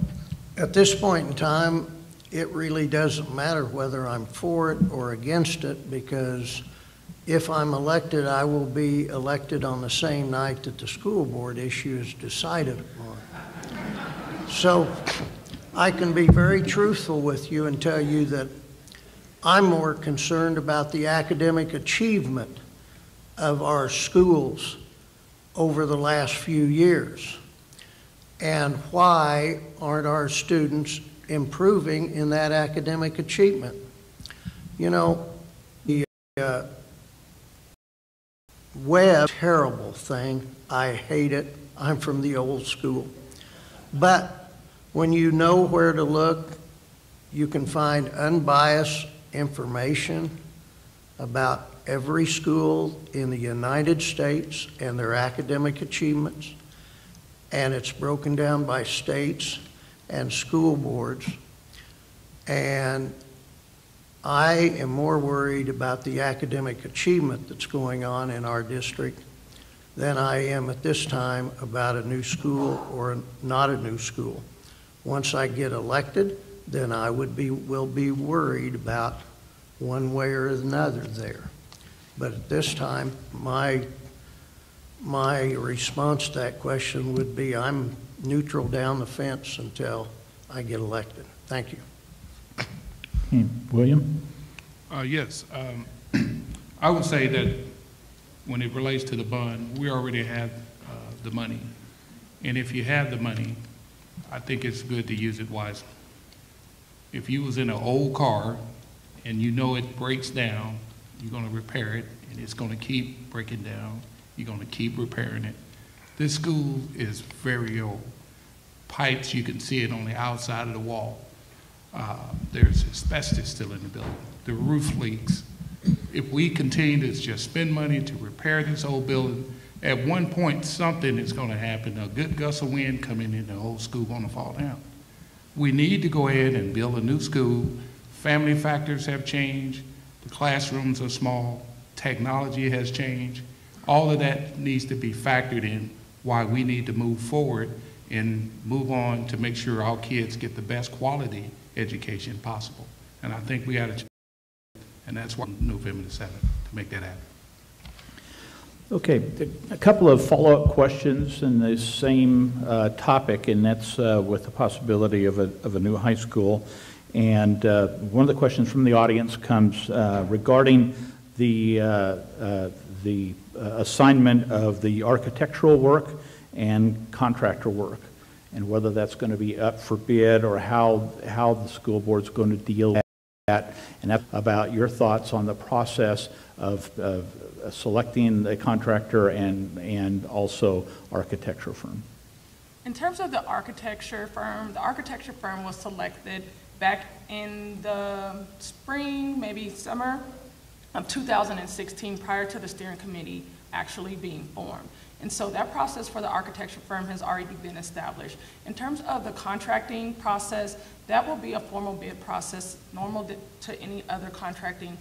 At this point in time, it really doesn't matter whether I'm for it or against it, because if I'm elected, I will be elected on the same night that the school board issue is decided upon. So I can be very truthful with you and tell you that I'm more concerned about the academic achievement of our schools over the last few years. And why aren't our students improving in that academic achievement? You know, the web, terrible thing. I hate it. I'm from the old school. But when you know where to look, you can find unbiased information about every school in the United States and their academic achievements. And it's broken down by states and school boards. And I am more worried about the academic achievement that's going on in our district than I am at this time about a new school or not a new school. Once I get elected, then I will be worried about one way or another there. But at this time, my response to that question would be I'm neutral down the fence until I get elected. Thank you. William? Yes. I would say that when it relates to the bond, we already have the money. And if you have the money, I think it's good to use it wisely. If you was in an old car and you know it breaks down, you're going to repair it, and it's going to keep breaking down. You're going to keep repairing it. This school is very old. Pipes, you can see it on the outside of the wall. There's asbestos still in the building. The roof leaks. If we continue to just spend money to repair this old building, at one point something is going to happen. A good gust of wind coming in, the whole school going to fall down. We need to go ahead and build a new school. Family factors have changed. The classrooms are small. Technology has changed. All of that needs to be factored in why we need to move forward and move on to make sure our kids get the best quality education possible. And I think we got to, and that's why November the 7th, to make that happen. Okay, a couple of follow-up questions in the same topic, and that's with the possibility of a new high school. And one of the questions from the audience comes regarding the assignment of the architectural work and contractor work, and whether that's going to be up for bid or how the school board's going to deal with that, and that's about your thoughts on the process of selecting the contractor and also architecture firm. In terms of the architecture firm was selected back in the spring, maybe summer of 2016, prior to the steering committee actually being formed. And so that process for the architecture firm has already been established. In terms of the contracting process, that will be a formal bid process, normal to any other contracting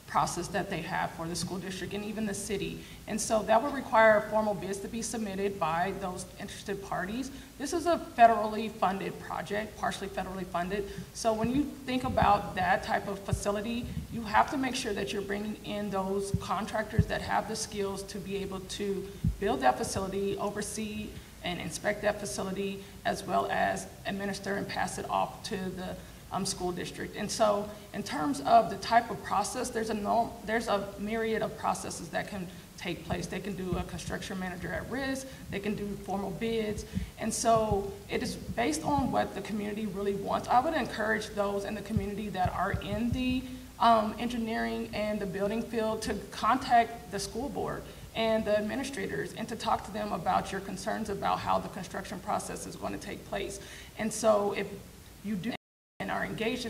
process that they have for the school district and even the city. And so that will require formal bids to be submitted by those interested parties. This is a federally funded project, partially federally funded. So when you think about that type of facility, you have to make sure that you're bringing in those contractors that have the skills to be able to build that facility, oversee and inspect that facility, as well as administer and pass it off to the school district. And so in terms of the type of process, there's a myriad of processes that can take place. They can do a construction manager at risk, they can do formal bids, and so it is based on what the community really wants. I would encourage those in the community that are in the engineering and the building field to contact the school board and the administrators and to talk to them about your concerns about how the construction process is going to take place. And so if you do and are engaged,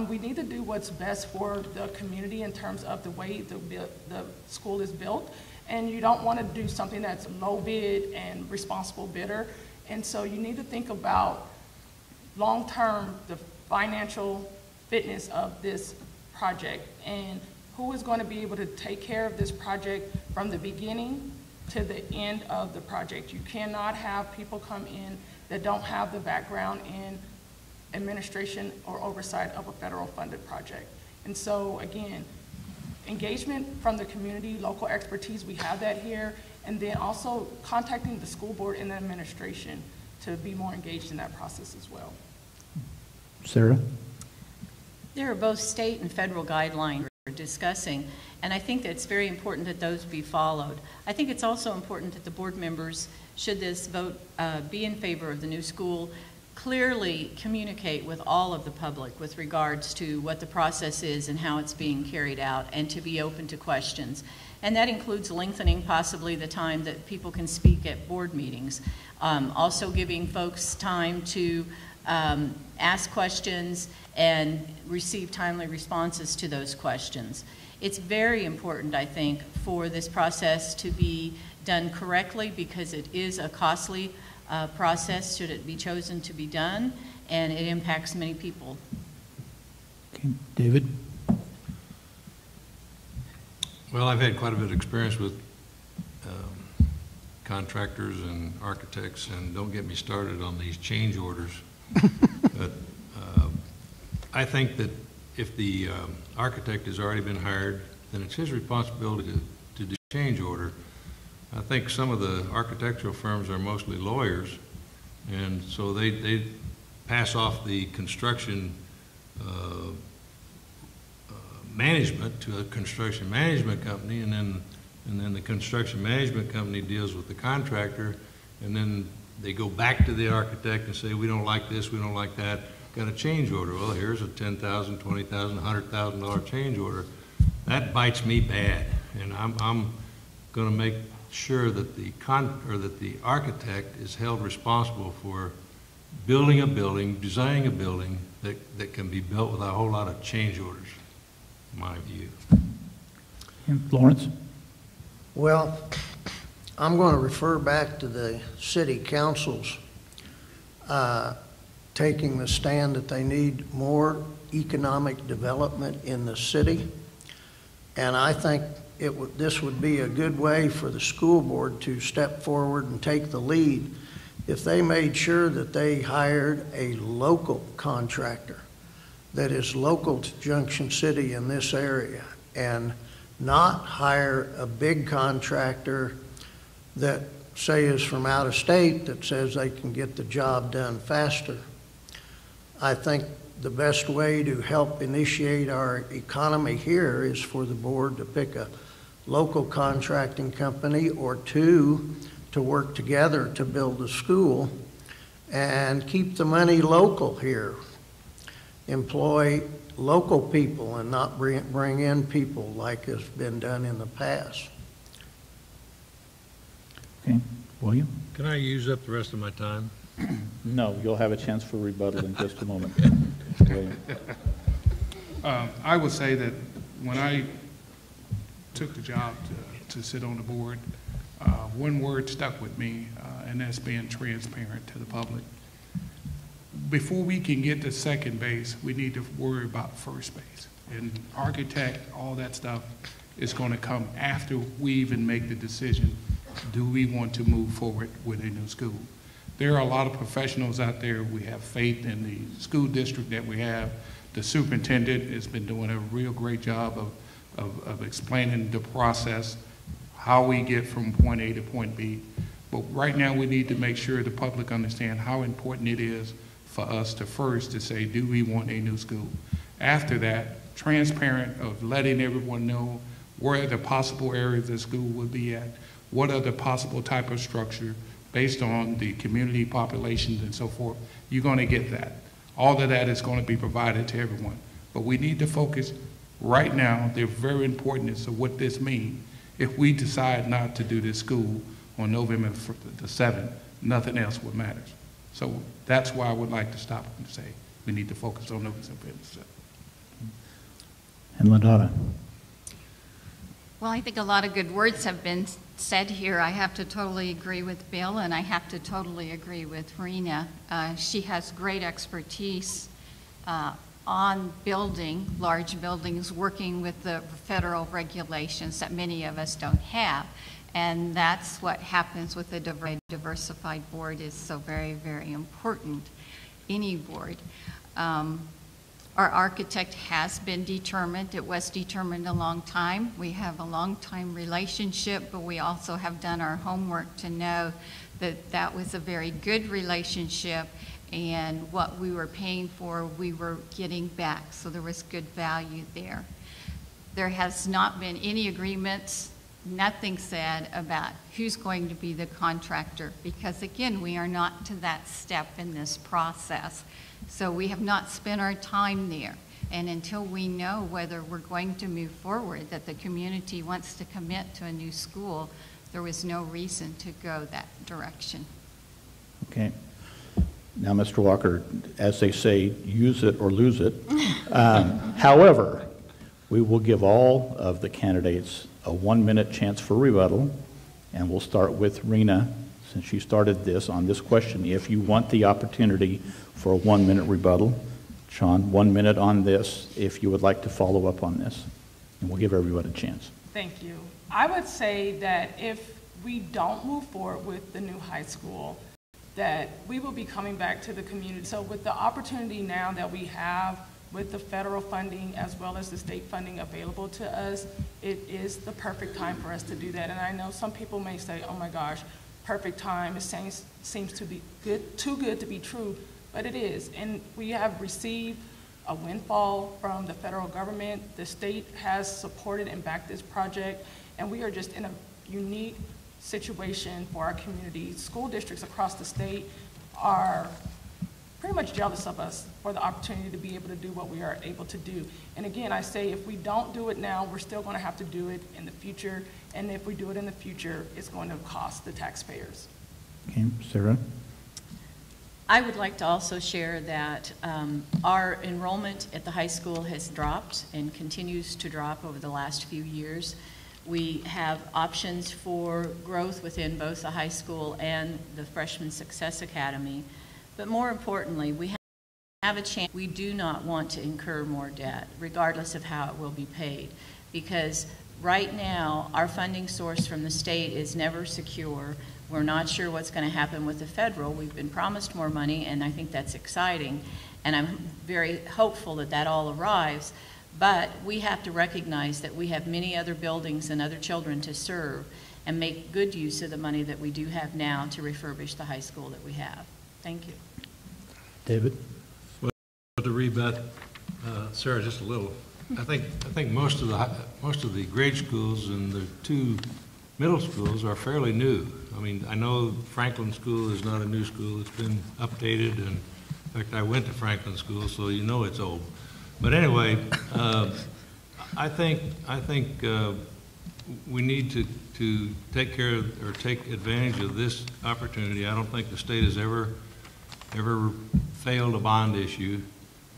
we need to do what's best for the community in terms of the way the school is built. And you don't want to do something that's low bid and responsible bidder. And so you need to think about long-term, the financial fitness of this project and who is going to be able to take care of this project from the beginning to the end of the project. You cannot have people come in that don't have the background in administration or oversight of a federal funded project. And so again, engagement from the community, local expertise, we have that here, and then also contacting the school board and the administration to be more engaged in that process as well. Sarah? There are both state and federal guidelines we're discussing, and I think that it's very important that those be followed. I think it's also important that the board members, should this vote be in favor of the new school, clearly communicate with all of the public with regards to what the process is and how it's being carried out, and to be open to questions. And that includes lengthening possibly the time that people can speak at board meetings. Also giving folks time to ask questions and receive timely responses to those questions. It's very important, I think, for this process to be done correctly, because it is a costly process should it be chosen to be done, and it impacts many people. Okay. David? Well, I've had quite a bit of experience with contractors and architects, and don't get me started on these change orders. But I think that if the architect has already been hired, then it's his responsibility to do a change order. I think some of the architectural firms are mostly lawyers, and so they pass off the construction management to a construction management company, and then the construction management company deals with the contractor, and then they go back to the architect and say, we don't like this, we don't like that, got a change order. Well, here's a $10,000, $20,000, $100,000 change order. That bites me bad, and I'm going to make sure that the architect is held responsible for building a building, designing a building that can be built without a whole lot of change orders, in my view. Lawrence? Well, I'm going to refer back to the city council's taking the stand that they need more economic development in the city. And I think this would be a good way for the school board to step forward and take the lead if they made sure that they hired a local contractor that is local to Junction City in this area, and not hire a big contractor that, say, is from out of state that says they can get the job done faster. I think the best way to help initiate our economy here is for the board to pick a local contracting company or two to work together to build a school and keep the money local here. Employ local people and not bring in people like has been done in the past. Okay. William? Can I use up the rest of my time? No, you'll have a chance for rebuttal in just a moment. I would say that when I took the job to sit on the board, one word stuck with me, and that's being transparent to the public. Before we can get to second base, we need to worry about first base. And architect, all that stuff is going to come after we even make the decision, do we want to move forward with a new school? There are a lot of professionals out there. We have faith in the school district that we have. The superintendent has been doing a real great job of explaining the process, how we get from point A to point B. But right now we need to make sure the public understand how important it is for us to first to say, do we want a new school? After that, transparent of letting everyone know where the possible areas the school would be at, what are the possible type of structure based on the community populations and so forth. You're going to get that. All of that is going to be provided to everyone. But we need to focus right now, the very importance of what this means. If we decide not to do this school on November the 7th, nothing else would matter. So that's why I would like to stop and say we need to focus on November the 7th. And LaDonna? Well, I think a lot of good words have been said here. I have to totally agree with Bill, and I have to totally agree with Rena. She has great expertise on building large buildings, working with the federal regulations that many of us don't have. And that's what happens with a diversified board is so very, very important, any board. Our architect has been determined. It was determined a long time. We have a long-time relationship, but we also have done our homework to know that that was a very good relationship, and what we were paying for, we were getting back. So there was good value there. There has not been any agreements, nothing said about who's going to be the contractor, because again, we are not to that step in this process. So we have not spent our time there. And until we know whether we're going to move forward, that the community wants to commit to a new school, there was no reason to go that direction. Okay. Now, Mr. Walker, as they say, use it or lose it. However, we will give all of the candidates a 1-minute chance for rebuttal, and we'll start with Rena, since she started this on this question. If you want the opportunity for a 1-minute rebuttal, Sean, 1 minute on this, if you would like to follow up on this, and we'll give everyone a chance. Thank you. I would say that if we don't move forward with the new high school, that we will be coming back to the community. So with the opportunity now that we have with the federal funding as well as the state funding available to us, it is the perfect time for us to do that. And I know some people may say, oh my gosh, perfect time, it seems to be too good to be true, but it is. And we have received a windfall from the federal government. The state has supported and backed this project, and we are just in a unique situation for our community. School districts across the state are pretty much jealous of us for the opportunity to be able to do what we are able to do. And again, I say if we don't do it now, we're still going to have to do it in the future. And if we do it in the future, it's going to cost the taxpayers. Okay, Sarah? I would like to also share that our enrollment at the high school has dropped and continues to drop over the last few years. We have options for growth within both the high school and the Freshman Success Academy. But more importantly, we have a chance. We do not want to incur more debt, regardless of how it will be paid, because right now, our funding source from the state is never secure. We're not sure what's going to happen with the federal. We've been promised more money, and I think that's exciting, and I'm very hopeful that that all arrives. But we have to recognize that we have many other buildings and other children to serve and make good use of the money that we do have now to refurbish the high school that we have. Thank you. David? Well, to rebut Sarah just a little, I think most of the grade schools and the 2 middle schools are fairly new. I mean, I know Franklin School is not a new school. It's been updated, and in fact, I went to Franklin School, so you know it's old. But anyway, I think we need to take care of, or take advantage of this opportunity. I don't think the state has ever failed a bond issue,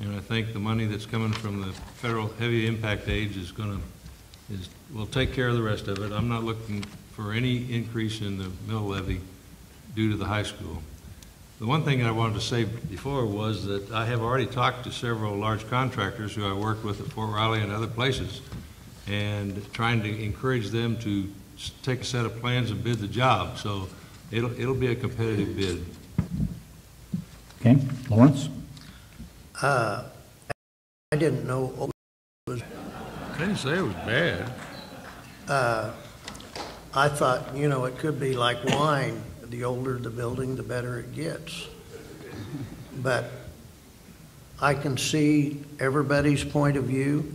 and I think the money that's coming from the federal heavy impact aid will take care of the rest of it. I'm not looking for any increase in the mill levy due to the high school. The one thing I wanted to say before was that I have already talked to several large contractors who I worked with at Fort Riley and other places, and trying to encourage them to take a set of plans and bid the job. So it'll be a competitive bid. Okay, Lawrence? I didn't know it was. I didn't say it was bad. I thought, you know, it could be like wine. The older the building, the better it gets. But I can see everybody's point of view,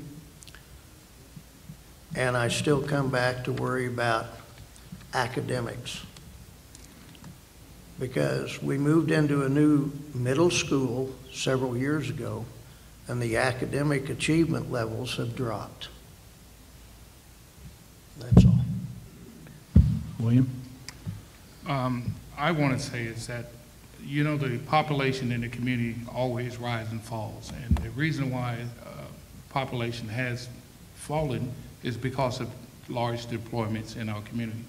and I still come back to worry about academics. Because we moved into a new middle school several years ago, and the academic achievement levels have dropped. That's all. William? I want to say is that, you know, the population in the community always rises and falls. And the reason why population has fallen is because of large deployments in our community.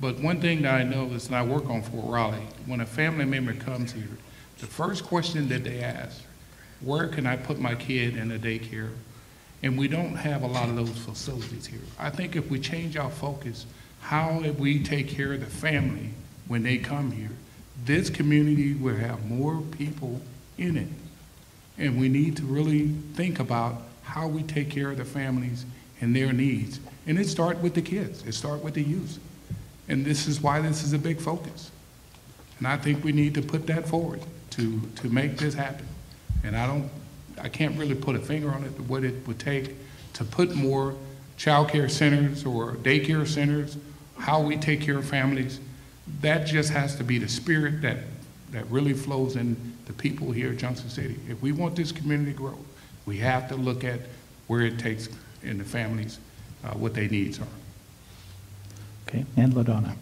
But one thing that I know is, and I work on Fort Riley, when a family member comes here, the first question that they ask, where can I put my kid in a daycare? And we don't have a lot of those facilities here. I think if we change our focus, how we take care of the family when they come here, this community will have more people in it. And we need to really think about how we take care of the families and their needs. And it starts with the kids. It starts with the youth. And this is why this is a big focus. And I think we need to put that forward to make this happen. And I can't really put a finger on it, what it would take to put more child care centers or daycare centers, how we take care of families. That just has to be the spirit that really flows in the people here at Junction City. If we want this community to grow, we have to look at where it takes in the families, what their needs are. Okay, and LaDonna.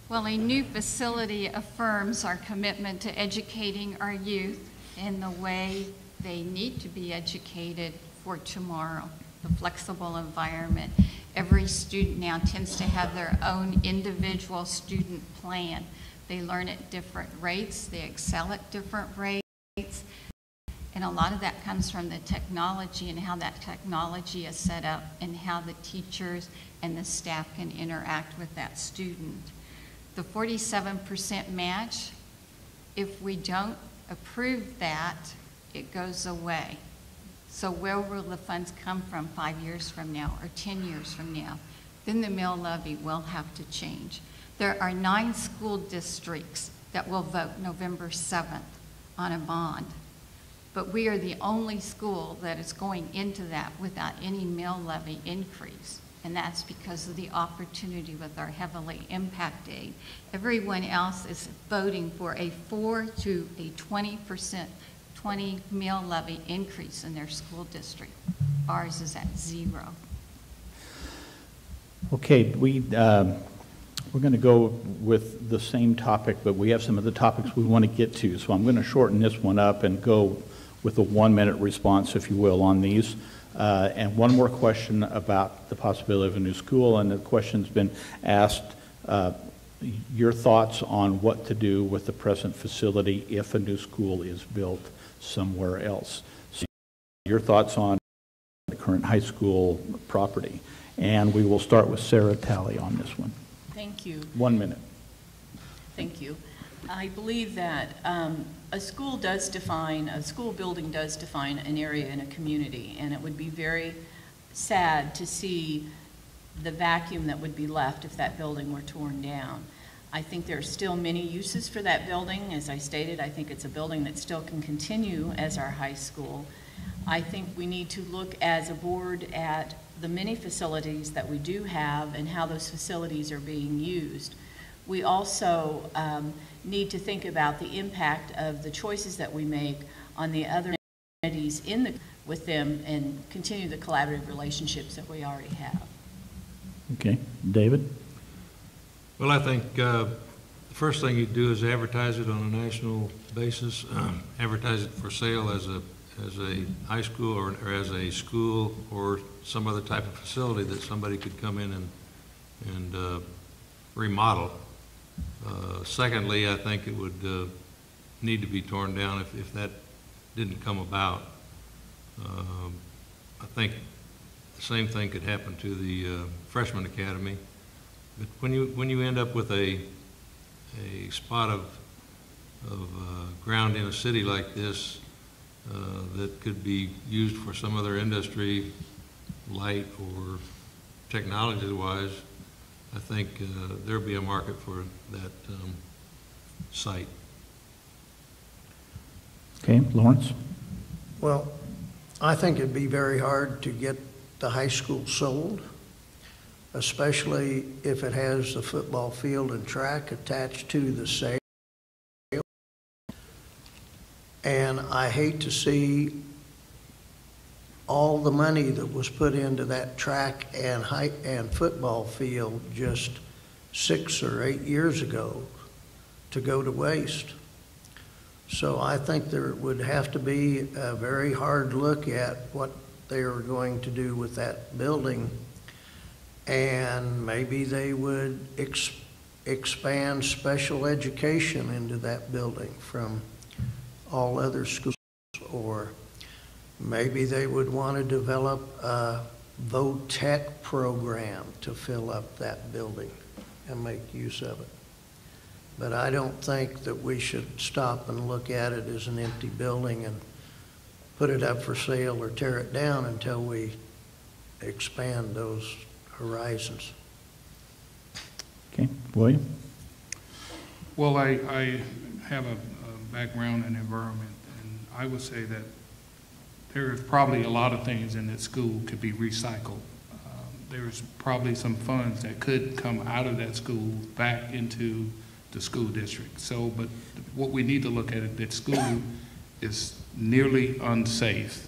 Well, a new facility affirms our commitment to educating our youth in the way they need to be educated for tomorrow, the flexible environment. Every student now tends to have their own individual student plan. They learn at different rates, they excel at different rates, and a lot of that comes from the technology and how that technology is set up and how the teachers and the staff can interact with that student. The 47% match, if we don't approve that, it goes away. So where will the funds come from 5 years from now or 10 years from now? Then the mill levy will have to change. There are 9 school districts that will vote November 7th on a bond, but we are the only school that is going into that without any mill levy increase. And that's because of the opportunity with our heavily impact aid. Everyone else is voting for a 4 to a 20% 20 mill levy increase in their school district. Ours is at 0. Okay, we're going to go with the same topic, but we have some of the topics we want to get to. So I'm going to shorten this one up and go with a 1-minute response, if you will, on these. And one more question about the possibility of a new school, and the question's been asked, your thoughts on what to do with the present facility if a new school is built somewhere else. So your thoughts on the current high school property. And we will start with Sarah Talley on this one. Thank you. 1 minute. Thank you. I believe that a school building does define an area in a community, and it would be very sad to see the vacuum that would be left if that building were torn down. I think there are still many uses for that building. As I stated, I think it's a building that still can continue as our high school. I think we need to look as a board at the many facilities that we do have and how those facilities are being used. We also need to think about the impact of the choices that we make on the other entities with them and continue the collaborative relationships that we already have. Okay, David? Well, I think the first thing you do is advertise it on a national basis, advertise it for sale as a high school or as a school or some other type of facility that somebody could come in and remodel. Secondly, I think it would need to be torn down if that didn't come about. I think the same thing could happen to the freshman academy. But when you end up with a spot of ground in a city like this that could be used for some other industry, light or technology-wise, I think there'll be a market for that site. Okay, Lawrence? Well, I think it'd be very hard to get the high school sold, especially if it has the football field and track attached to the sale. And I hate to see all the money that was put into that track and football field just 6 or 8 years ago to go to waste. So I think there would have to be a very hard look at what they are going to do with that building, and maybe they would expand special education into that building from all other schools, or maybe they would want to develop a VOTEC program to fill up that building and make use of it. But I don't think that we should stop and look at it as an empty building and put it up for sale or tear it down until we expand those horizons. Okay, William? Well, I have a background in environment, and I would say that there's probably a lot of things in that school could be recycled. There's probably some funds that could come out of that school back into the school district. So, but what we need to look at is that school is nearly unsafe.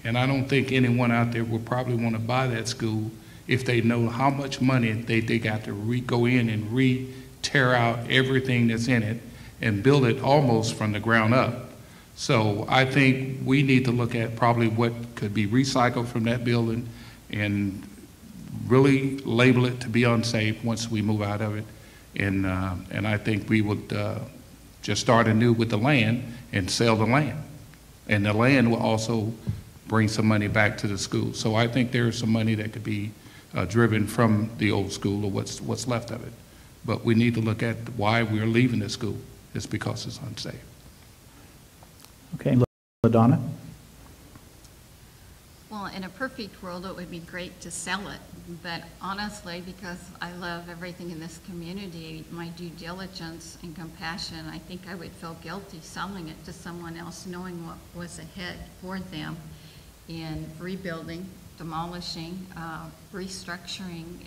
And I don't think anyone out there will probably want to buy that school if they know how much money they got to go in and tear out everything that's in it and build it almost from the ground up. So I think we need to look at probably what could be recycled from that building and really label it to be unsafe once we move out of it. And I think we would just start anew with the land and sell the land. And the land will also bring some money back to the school. So I think there's some money that could be driven from the old school or what's left of it. But we need to look at why we're leaving the school. It's because it's unsafe. Okay, LaDonna? Well, in a perfect world, it would be great to sell it. But honestly, because I love everything in this community, my due diligence and compassion, I think I would feel guilty selling it to someone else, knowing what was ahead for them in rebuilding, demolishing, restructuring.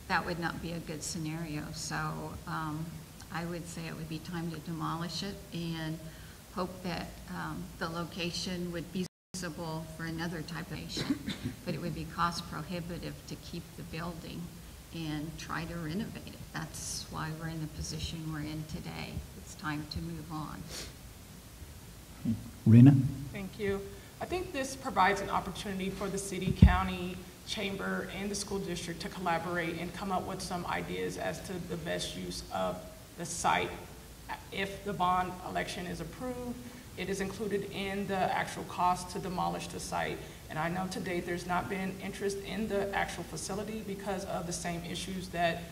That would not be a good scenario. So I would say it would be time to demolish it and hope that the location would be usable for another type of nation, but it would be cost prohibitive to keep the building and try to renovate it. That's why we're in the position we're in today. It's time to move on. Rena? Thank you. I think this provides an opportunity for the city, county, chamber, and the school district to collaborate and come up with some ideas as to the best use of the site. If the bond election is approved, it is included in the actual cost to demolish the site. And I know to date there's not been interest in the actual facility because of the same issues that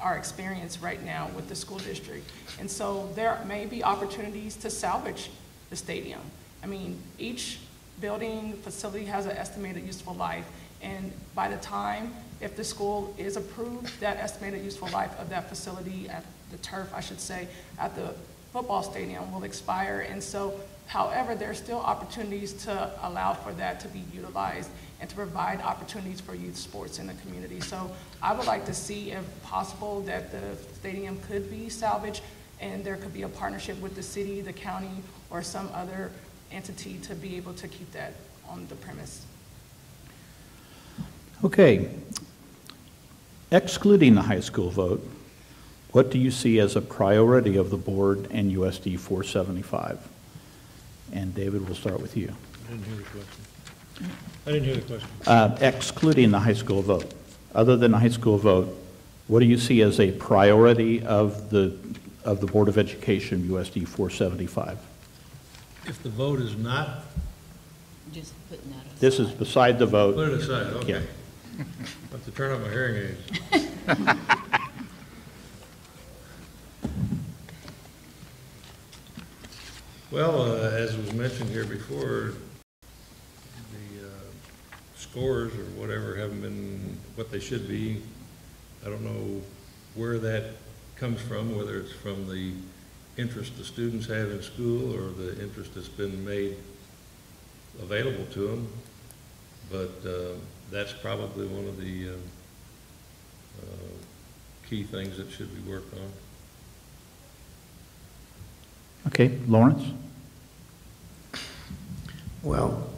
are experienced right now with the school district. And so there may be opportunities to salvage the stadium. I mean, each building facility has an estimated useful life. And by the time, if the school is approved, that estimated useful life of that facility, at the turf, I should say, at the football stadium will expire. And so, however, there are still opportunities to allow for that to be utilized and to provide opportunities for youth sports in the community. So I would like to see, if possible, that the stadium could be salvaged and there could be a partnership with the city, the county, or some other entity to be able to keep that on the premise. Okay. Excluding the high school vote, what do you see as a priority of the board and USD 475? And David, we'll start with you. I didn't hear the question. Excluding the high school vote, other than the high school vote, what do you see as a priority of the Board of Education USD 475? If the vote is not? Just putting that aside. This is beside the vote. Put it aside, okay. Yeah. I have to turn on my hearing aids. Well, as was mentioned here before, the scores or whatever haven't been what they should be. I don't know where that comes from, whether it's from the interest the students have in school or the interest that's been made available to them, but that's probably one of the key things that should be worked on. Okay, Lawrence? Well,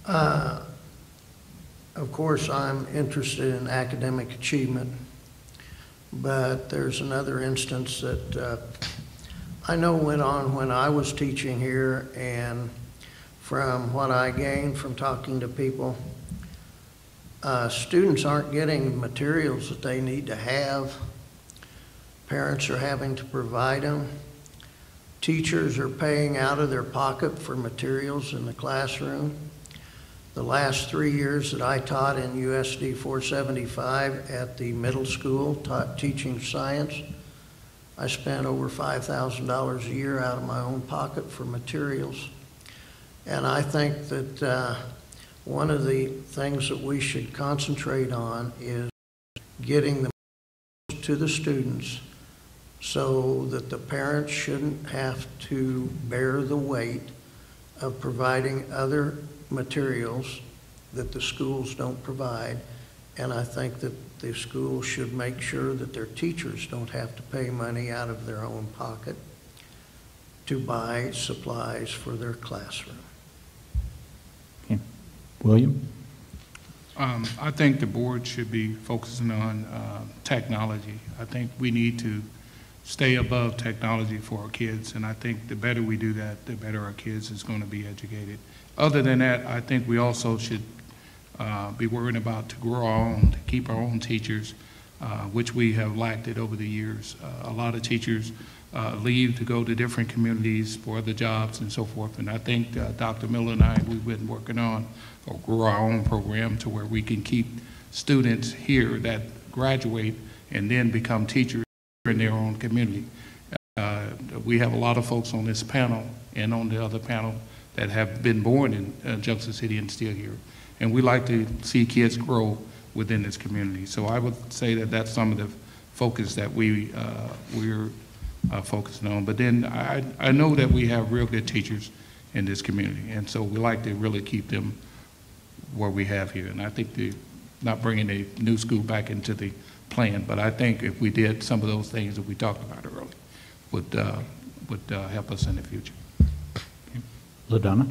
of course, I'm interested in academic achievement, but there's another instance that I know went on when I was teaching here, and from what I gained from talking to people, students aren't getting materials that they need to have. Parents are having to provide them. Teachers are paying out of their pocket for materials in the classroom. The last 3 years that I taught in USD 475 at the middle school, teaching science, I spent over $5,000 a year out of my own pocket for materials. And I think that one of the things that we should concentrate on is getting the to the students so that the parents shouldn't have to bear the weight of providing other materials that the schools don't provide. And I think that the schools should make sure that their teachers don't have to pay money out of their own pocket to buy supplies for their classroom. Okay. William? I think the board should be focusing on technology. I think we need to stay above technology for our kids, and I think the better we do that, the better our kids is going to be educated. Other than that, I think we also should be worrying about to grow our own, to keep our own teachers, which we have lacked it over the years. A lot of teachers leave to go to different communities for other jobs and so forth, and I think Dr. Miller and I, we've been working on or grow our own program to where we can keep students here that graduate and then become teachers in their own community. We have a lot of folks on this panel and on the other panel that have been born in Junction City and still here. And we like to see kids grow within this community. So I would say that that's some of the focus that we're focusing on. But then I know that we have real good teachers in this community, and so we like to really keep them where we have here. And I think not bringing a new school back into the plan, but I think if we did some of those things that we talked about earlier would help us in the future. Okay. LaDonna?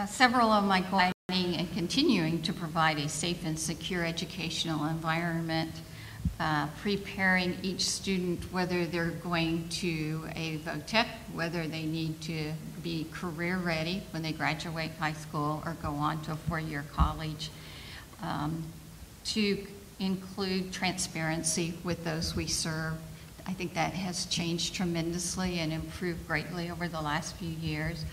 Several of my goals and continuing to provide a safe and secure educational environment, preparing each student, whether they're going to a VOTEC, whether they need to be career ready when they graduate high school or go on to a four-year college, to include transparency with those we serve. I think that has changed tremendously and improved greatly over the last few years.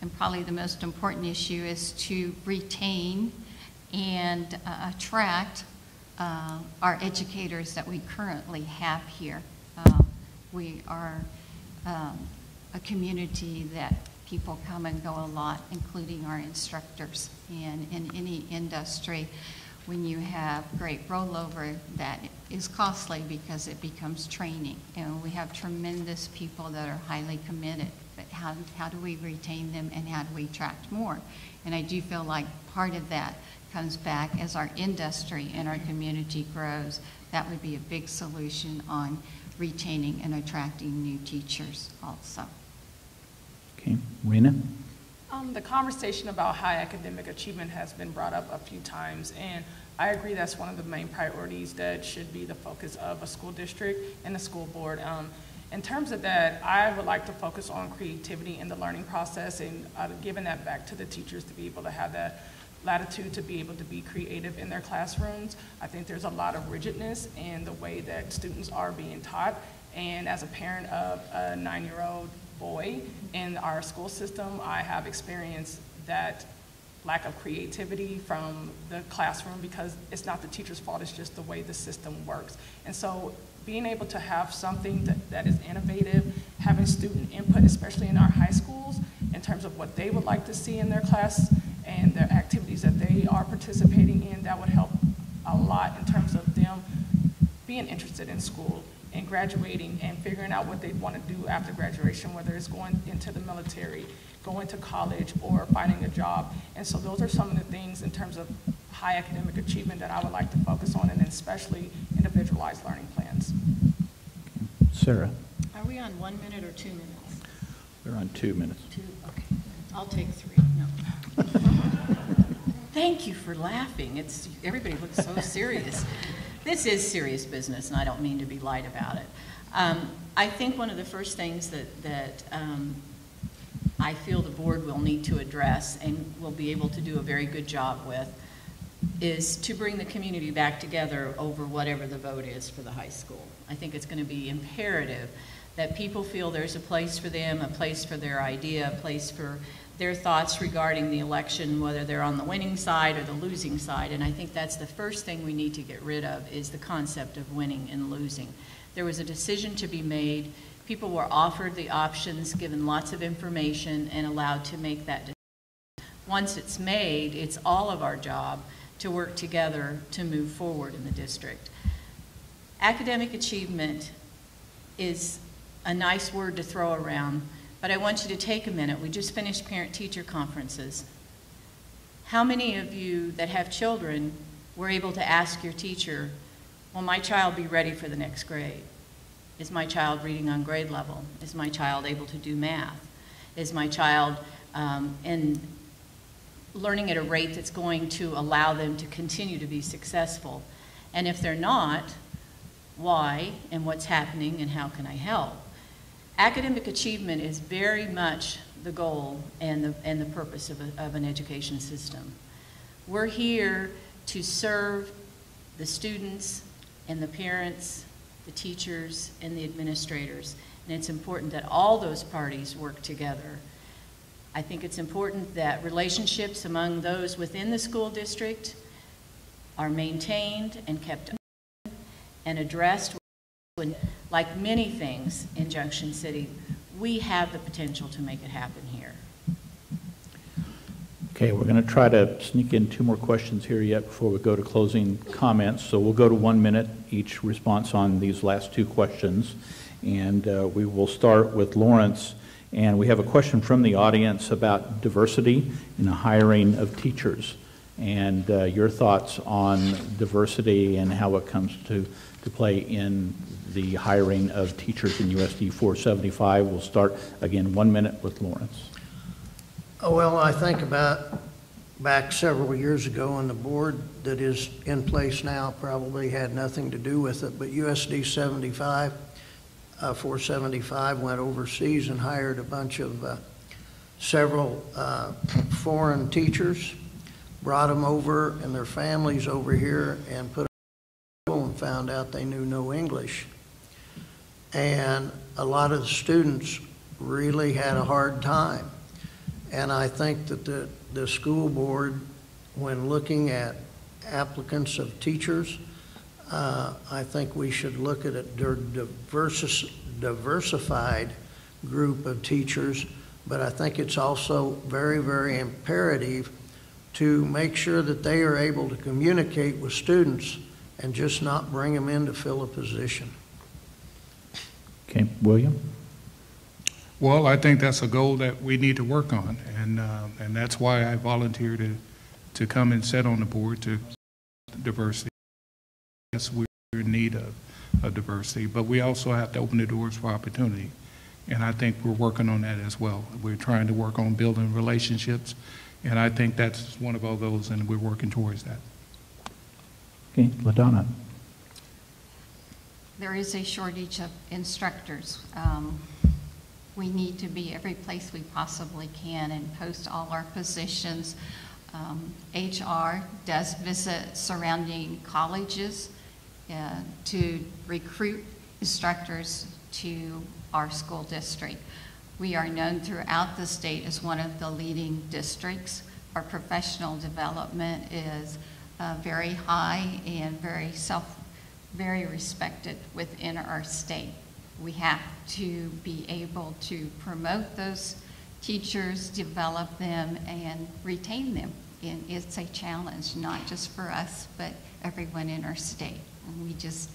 And probably the most important issue is to retain and attract our educators that we currently have here. We are a community that people come and go a lot, including our instructors. And in any industry, when you have great rollover, that is costly because it becomes training. And we have tremendous people that are highly committed, but how do we retain them and how do we attract more? And I do feel like part of that comes back as our industry and our community grows. That would be a big solution on retaining and attracting new teachers also. Okay, Rena? The conversation about high academic achievement has been brought up a few times, and I agree that's one of the main priorities that should be the focus of a school district and the school board. In terms of that, I would like to focus on creativity in the learning process and giving that back to the teachers to be able to have that latitude to be able to be creative in their classrooms. I think there's a lot of rigidness in the way that students are being taught, and as a parent of a 9-year-old boy in our school system, I have experienced that lack of creativity from the classroom because it's not the teacher's fault, it's just the way the system works. And so being able to have something that is innovative, having student input, especially in our high schools, in terms of what they would like to see in their class and their activities that they are participating in, that would help a lot in terms of them being interested in school and graduating and figuring out what they want to do after graduation, whether it's going into the military, going to college, or finding a job. And so those are some of the things in terms of high academic achievement that I would like to focus on, and then especially individualized learning plans. Sarah? Are we on 1 minute or 2 minutes? We're on 2 minutes. 2, okay. I'll take 3, no. Thank you for laughing. Everybody looks so serious. This is serious business, and I don't mean to be light about it. I think one of the first things that I feel the board will need to address and will be able to do a very good job with is to bring the community back together over whatever the vote is for the high school. I think it's going to be imperative that people feel there's a place for them, a place for their idea, a place for their thoughts regarding the election, whether they're on the winning side or the losing side. And I think that's the first thing we need to get rid of is the concept of winning and losing. There was a decision to be made. People were offered the options, given lots of information, and allowed to make that decision. once it's made, it's all of our job to work together to move forward in the district. Academic achievement is a nice word to throw around, but I want you to take a minute. We just finished parent-teacher conferences. How many of you that have children were able to ask your teacher, will my child be ready for the next grade? Is my child reading on grade level? Is my child able to do math? Is my child in learning at a rate that's going to allow them to continue to be successful? And if they're not, why and what's happening and how can I help? Academic achievement is very much the goal and the purpose of an education system. We're here to serve the students and the parents, the teachers and the administrators, and it's important that all those parties work together. I think it's important that relationships among those within the school district are maintained and kept and addressed. Like many things in Junction City, we have the potential to make it happen here. Okay, we're going to try to sneak in 2 more questions here yet before we go to closing comments. So we'll go to 1 minute each response on these last 2 questions. And we will start with Lawrence. And we have a question from the audience about diversity in the hiring of teachers. And your thoughts on diversity and how it comes to play in the hiring of teachers in USD 475. We'll start, again, 1 minute with Lawrence. Well, I think about back several years ago, and the board that is in place now probably had nothing to do with it, but USD 475 went overseas and hired a bunch of several foreign teachers, brought them over and their families over here and put them and found out they knew no English. And a lot of the students really had a hard time. And I think that the school board, when looking at applicants of teachers, I think we should look at a diversified group of teachers, but I think it's also very, very imperative to make sure that they are able to communicate with students and just not bring them in to fill a position. Okay, William? Well, I think that's a goal that we need to work on, and that's why I volunteered to come and sit on the board to diversity. Yes, we're in need of diversity, but we also have to open the doors for opportunity, and I think we're working on that as well. We're trying to work on building relationships, and I think that's one of our goals, and we're working towards that. Okay, LaDonna. There is a shortage of instructors. We need to be every place we possibly can and post all our positions. HR does visit surrounding colleges to recruit instructors to our school district. We are known throughout the state as one of the leading districts. Our professional development is very high and very respected within our state. We have to be able to promote those teachers, develop them, and retain them. And it's a challenge, not just for us, but everyone in our state. And we just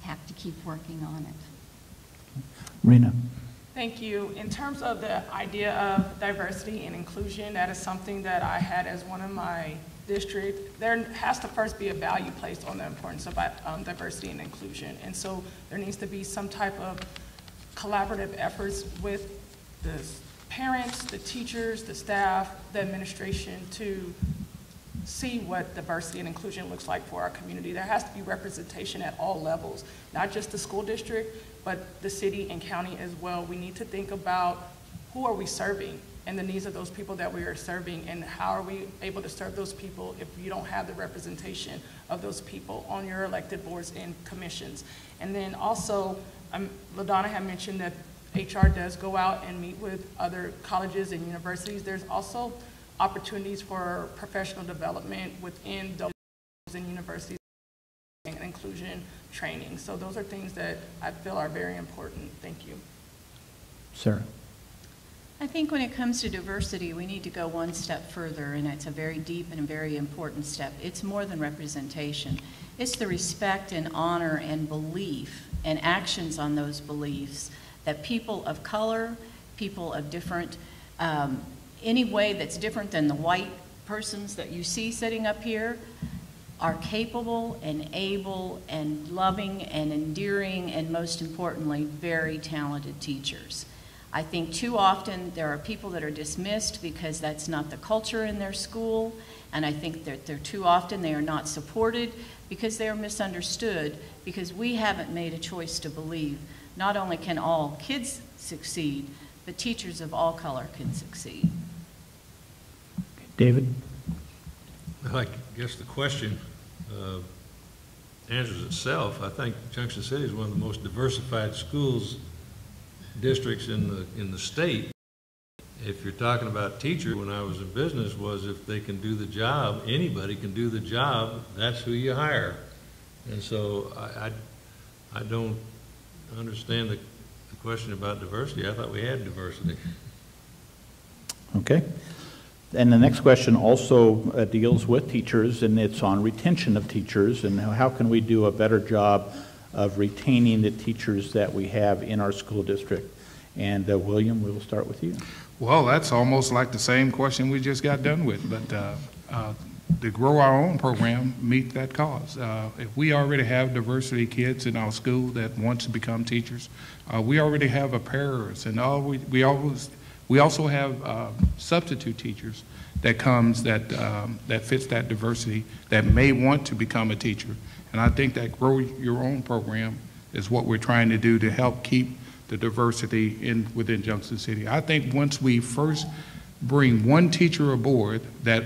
have to keep working on it. Rena. Thank you. In terms of the idea of diversity and inclusion, that is something that I had as one of my district. There has to first be a value placed on the importance of diversity and inclusion. And so there needs to be some type of collaborative efforts with the parents, the teachers, the staff, the administration to see what diversity and inclusion looks like for our community. There has to be representation at all levels, not just the school district, but the city and county as well. We need to think about who are we serving and the needs of those people that we are serving, and how are we able to serve those people if you don't have the representation of those people on your elected boards and commissions. And then also, LaDonna had mentioned that HR does go out and meet with other colleges and universities. There's also opportunities for professional development within those and universities and inclusion training. So those are things that I feel are very important. Thank you. Sarah. I think when it comes to diversity, we need to go one step further, and it's a very deep and a very important step. It's more than representation. It's the respect and honor and belief and actions on those beliefs that people of color, people of different, any way that's different than the white persons that you see sitting up here, are capable and able and loving and endearing and, most importantly, very talented teachers. I think too often there are people that are dismissed because that's not the culture in their school, and I think that too often they are not supported because they are misunderstood, because we haven't made a choice to believe not only can all kids succeed, but teachers of all color can succeed. David? I guess the question answers itself. I think Junction City is one of the most diversified schools districts in the state. If you're talking about teachers, when I was in business, was if they can do the job, anybody can do the job, that's who you hire. And so I don't understand the question about diversity. I thought we had diversity. Okay. And the next question also deals with teachers, and it's on retention of teachers, and how can we do a better job of retaining the teachers that we have in our school district. And William, we will start with you. Well, that's almost like the same question we just got done with, but to grow our own program, meet that cause. If we already have diversity kids in our school that want to become teachers, we already have a pairs, and we also have substitute teachers that comes that fits that diversity, that may want to become a teacher. And I think that Grow Your Own program is what we're trying to do to help keep the diversity within Junction City. I think once we first bring one teacher aboard that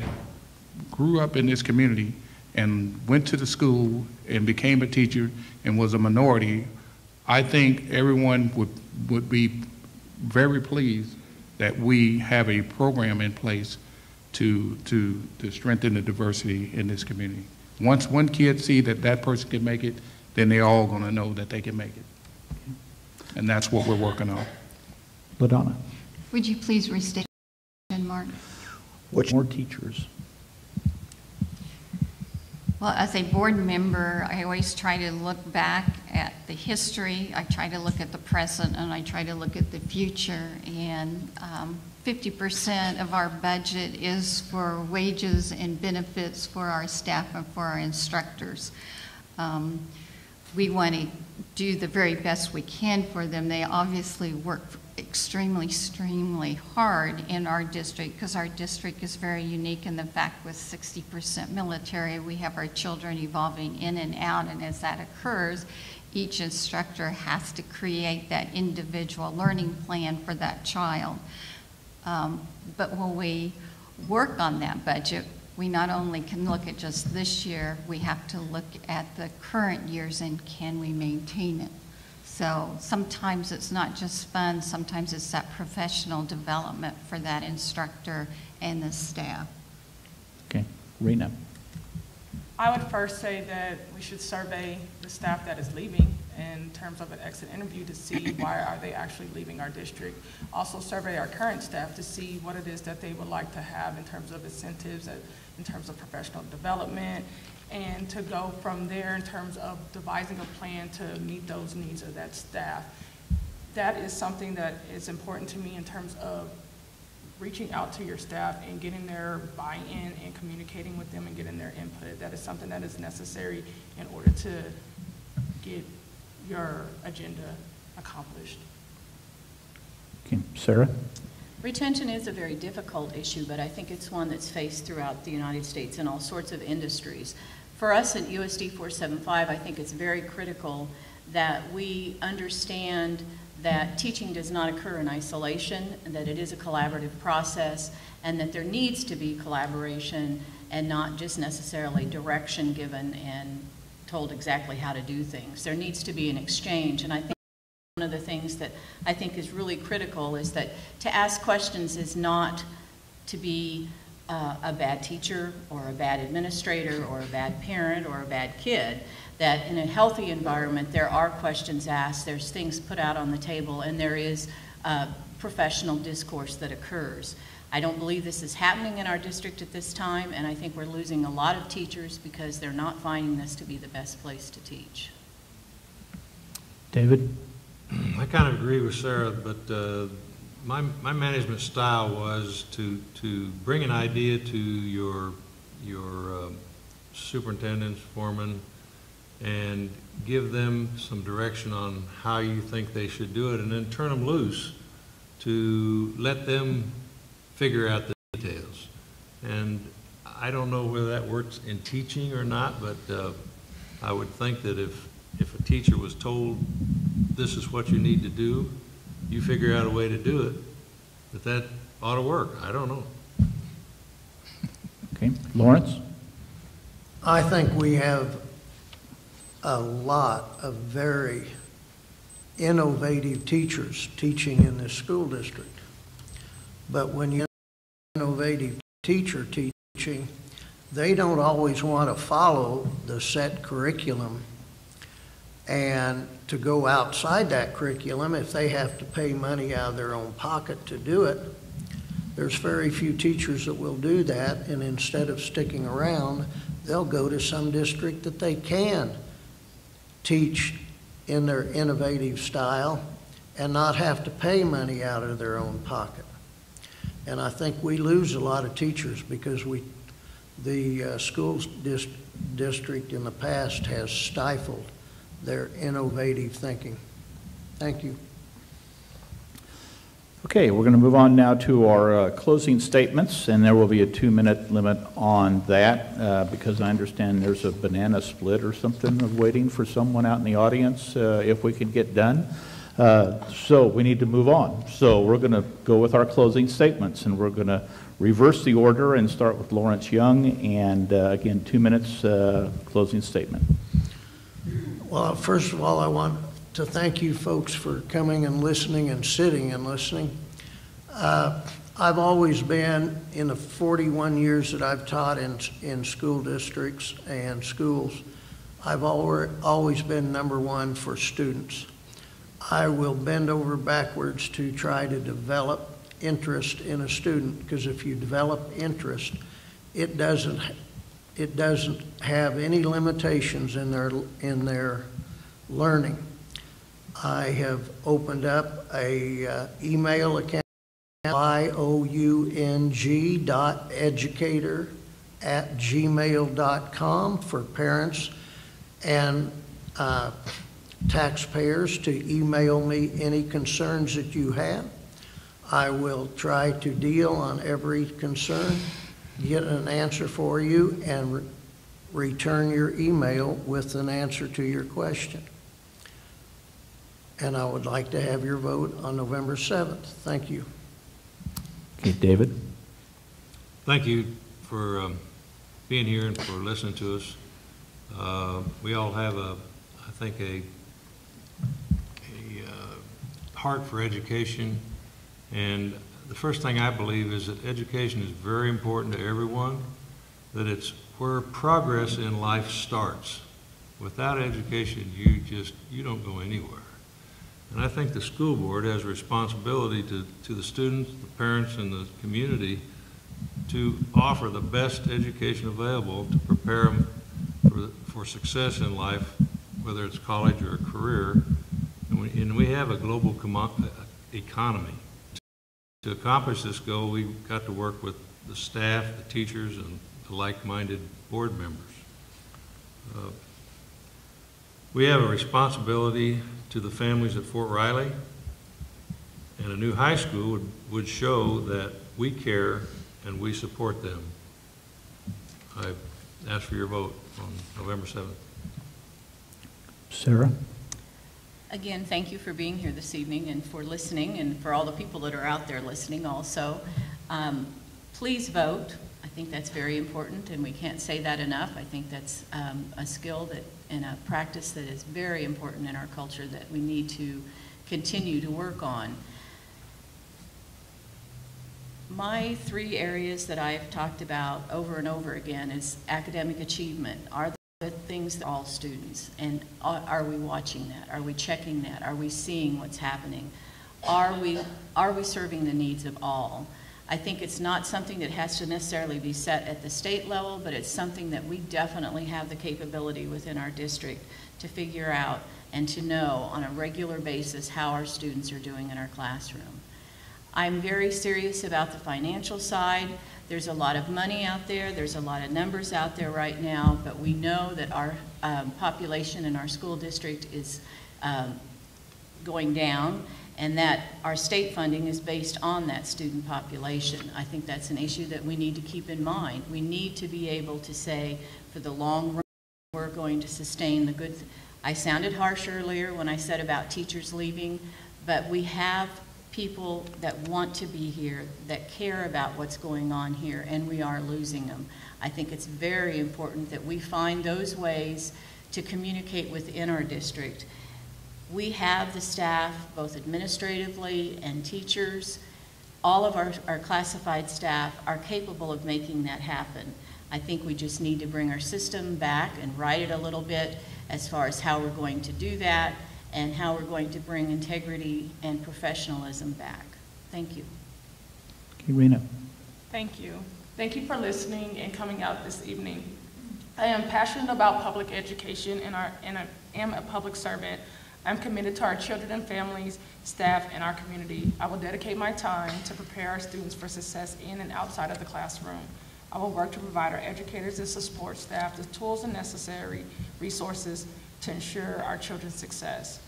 grew up in this community and went to the school and became a teacher and was a minority, I think everyone would be very pleased that we have a program in place to strengthen the diversity in this community. Once one kid see that that person can make it, then they're all going to know that they can make it. And that's what we're working on. LaDonna. Would you please restate, Mark? What's more teachers? Well, as a board member, I always try to look back at the history, I try to look at the present, and I try to look at the future. And 50% of our budget is for wages and benefits for our staff and for our instructors. We want to do the very best we can for them. They obviously work extremely hard in our district, because our district is very unique in the fact with 60% military, we have our children evolving in and out, and as that occurs, each instructor has to create that individual learning plan for that child. But when we work on that budget, we not only can look at just this year, we have to look at the current years and can we maintain it. So sometimes it's not just fun, sometimes it's that professional development for that instructor and the staff. Okay, Rena. I would first say that we should survey the staff that is leaving in terms of an exit interview to see why are they actually leaving our district. Also survey our current staff to see what it is that they would like to have in terms of incentives, in terms of professional development, and to go from there in terms of devising a plan to meet those needs of that staff. That is something that is important to me in terms of reaching out to your staff and getting their buy-in and communicating with them and getting their input. That is something that is necessary in order to get your agenda accomplished. Okay, Sarah? Retention is a very difficult issue, but I think it's one that's faced throughout the United States in all sorts of industries. For us at USD 475, I think it's very critical that we understand that teaching does not occur in isolation, and that it is a collaborative process, and that there needs to be collaboration and not just necessarily direction given and told exactly how to do things. There needs to be an exchange, and I think one of the things that I think is really critical is that to ask questions is not to be a bad teacher or a bad administrator or a bad parent or a bad kid. That in a healthy environment there are questions asked, there's things put out on the table, and there is professional discourse that occurs. I don't believe this is happening in our district at this time, and I think we're losing a lot of teachers because they're not finding this to be the best place to teach. David? I kind of agree with Sarah, but my management style was to bring an idea to your superintendents, foremen, and give them some direction on how you think they should do it, and then turn them loose to let them figure out the details. And I don't know whether that works in teaching or not, but I would think that if a teacher was told this is what you need to do, you figure out a way to do it, that ought to work. I don't know. Okay, Lawrence? I think we have a lot of very innovative teachers teaching in this school district. But when you have an innovative teacher teaching, they don't always want to follow the set curriculum. And to go outside that curriculum, if they have to pay money out of their own pocket to do it, there's very few teachers that will do that, and instead of sticking around, they'll go to some district that they can teach in their innovative style and not have to pay money out of their own pocket. And I think we lose a lot of teachers because the schools district in the past has stifled their innovative thinking. Thank you. Okay, we're going to move on now to our closing statements, and there will be a 2-minute limit on that because I understand there's a banana split or something of waiting for someone out in the audience if we can get done. So we need to move on. So we're going to go with our closing statements, and we're going to reverse the order and start with Lawrence Young, and again, 2 minutes closing statement. Well, first of all, I want to thank you folks for coming and listening and sitting and listening. I've always been, in the 41 years that I've taught in school districts and schools, I've always been #1 for students. I will bend over backwards to try to develop interest in a student, because if you develop interest, it doesn't have any limitations in their learning. I have opened up a email account, young.educator@gmail.com, for parents and taxpayers to email me any concerns that you have. I will try to deal on every concern, get an answer for you, and return your email with an answer to your question. And I would like to have your vote on November 7th. Thank you. Okay, David? Thank you for being here and for listening to us. We all have I think a heart for education, and the first thing I believe is that education is very important to everyone, that it's where progress in life starts. Without education, you don't go anywhere. And I think the school board has a responsibility to the students, the parents, and the community to offer the best education available to prepare them for success in life, whether it's college or a career. And we have a global economy. To accomplish this goal, we've got to work with the staff, the teachers, and the like-minded board members. We have a responsibility to the families at Fort Riley, and a new high school would show that we care and we support them. I ask for your vote on November 7th. Sarah? Again, thank you for being here this evening and for listening, and for all the people that are out there listening also. Please vote. I think that's very important, and we can't say that enough. I think that's a skill and a practice that is very important in our culture that we need to continue to work on. My 3 areas that I've talked about over and over again is academic achievement. Are the things that all students, and are we watching that? Are we checking that? Are we seeing what's happening? are we serving the needs of all? I think it's not something that has to necessarily be set at the state level, but it's something that we definitely have the capability within our district to figure out and to know on a regular basis how our students are doing in our classroom. I'm very serious about the financial side. There's a lot of money out there, there's a lot of numbers out there right now, but we know that our population in our school district is going down, and that our state funding is based on that student population. I think that's an issue that we need to keep in mind. We need to be able to say, for the long run, we're going to sustain the good. I sounded harsh earlier when I said about teachers leaving, but we have people that want to be here, that care about what's going on here, and we are losing them. I think it's very important that we find those ways to communicate within our district. We have the staff, both administratively and teachers. All of our classified staff are capable of making that happen. I think we just need to bring our system back and write it a little bit as far as how we're going to do that and how we're going to bring integrity and professionalism back. Thank you. Okay, Rena. Thank you. Thank you for listening and coming out this evening. I am passionate about public education and I am a public servant. I'm committed to our children and families, staff, and our community. I will dedicate my time to prepare our students for success in and outside of the classroom. I will work to provide our educators and support staff the tools and necessary resources to ensure our children's success.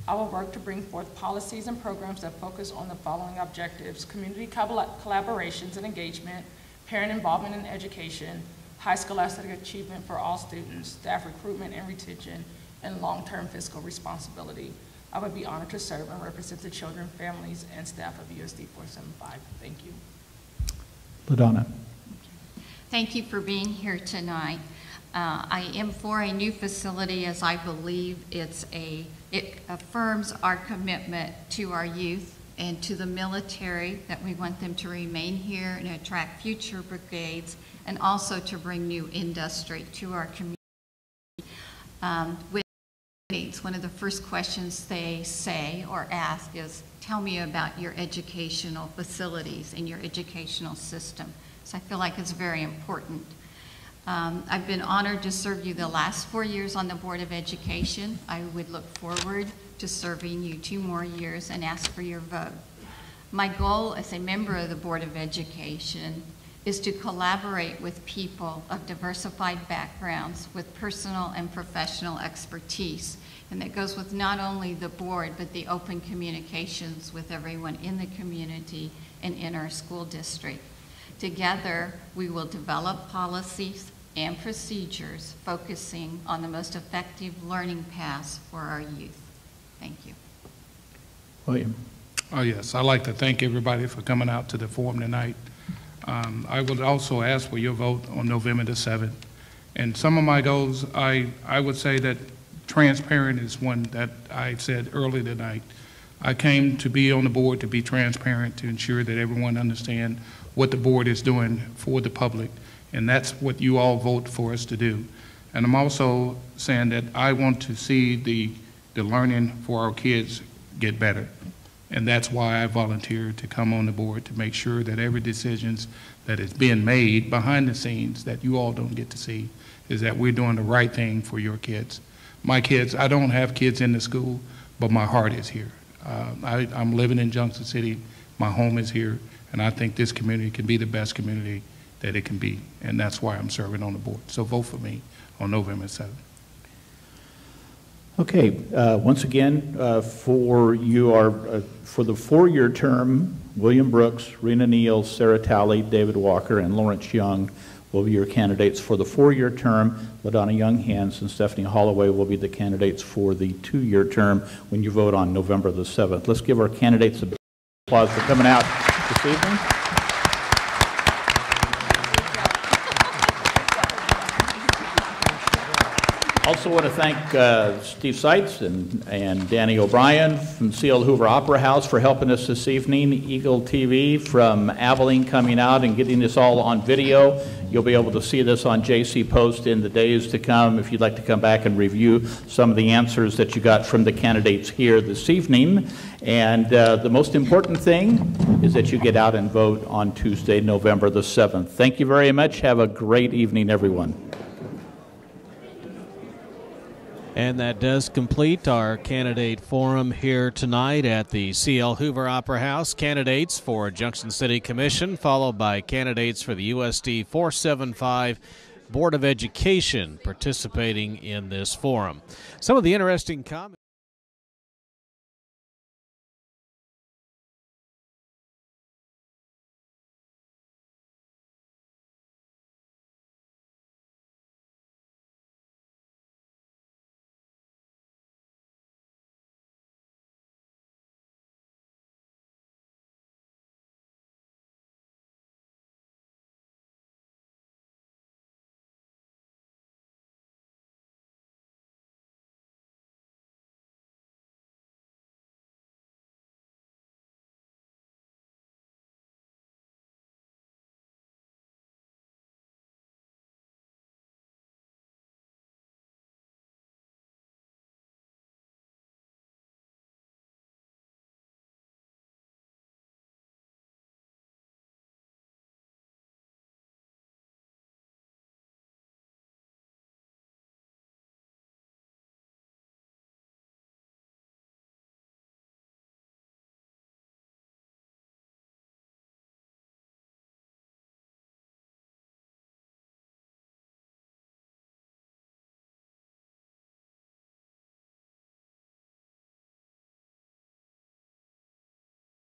I will work to bring forth policies and programs that focus on the following objectives: community collaborations and engagement, parent involvement in education, high scholastic achievement for all students, staff recruitment and retention, and long-term fiscal responsibility. I would be honored to serve and represent the children, families, and staff of USD 475. Thank you. LaDonna. Thank you for being here tonight. I am for a new facility, as I believe it affirms our commitment to our youth and to the military, that we want them to remain here and attract future brigades, and also to bring new industry to our community. One of the first questions they say or ask is, tell me about your educational facilities and your educational system. So I feel like it's very important. I've been honored to serve you the last 4 years on the Board of Education. I would look forward to serving you 2 more years and ask for your vote. My goal as a member of the Board of Education is to collaborate with people of diversified backgrounds with personal and professional expertise. And that goes with not only the board, but the open communications with everyone in the community and in our school district. Together, we will develop policies and procedures focusing on the most effective learning paths for our youth. Thank you. William. Oh, yes. I'd like to thank everybody for coming out to the forum tonight. I would also ask for your vote on November the 7th. And some of my goals, I would say that transparent is one that I said earlier tonight. I came to be on the board to be transparent, to ensure that everyone understands what the board is doing for the public, and that's what you all vote for us to do. And I'm also saying that I want to see the learning for our kids get better, and that's why I volunteered to come on the board, to make sure that every decisions that is being made behind the scenes that you all don't get to see is that we're doing the right thing for your kids. My kids, I don't have kids in the school, but my heart is here. I'm living in Junction City, my home is here, and I think this community can be the best community that it can be, and that's why I'm serving on the board. So vote for me on November 7th. Okay, once again, for the 4-year term, William Brooks, Rena Neal, Sarah Talley, David Walker, and Lawrence Young will be your candidates for the 4-year term. LaDonna Young-Hans and Stephanie Holloway will be the candidates for the 2-year term when you vote on November the 7th. Let's give our candidates a big applause for coming out this evening. Also want to thank Steve Seitz and Danny O'Brien from C.L. Hoover Opera House for helping us this evening. Eagle TV from Abilene coming out and getting this all on video. You'll be able to see this on JC Post in the days to come if you'd like to come back and review some of the answers that you got from the candidates here this evening. And the most important thing is that you get out and vote on Tuesday, November the 7th. Thank you very much. Have a great evening, everyone. And that does complete our candidate forum here tonight at the C.L. Hoover Opera House. Candidates for Junction City Commission, followed by candidates for the USD 475 Board of Education participating in this forum. Some of the interesting comments.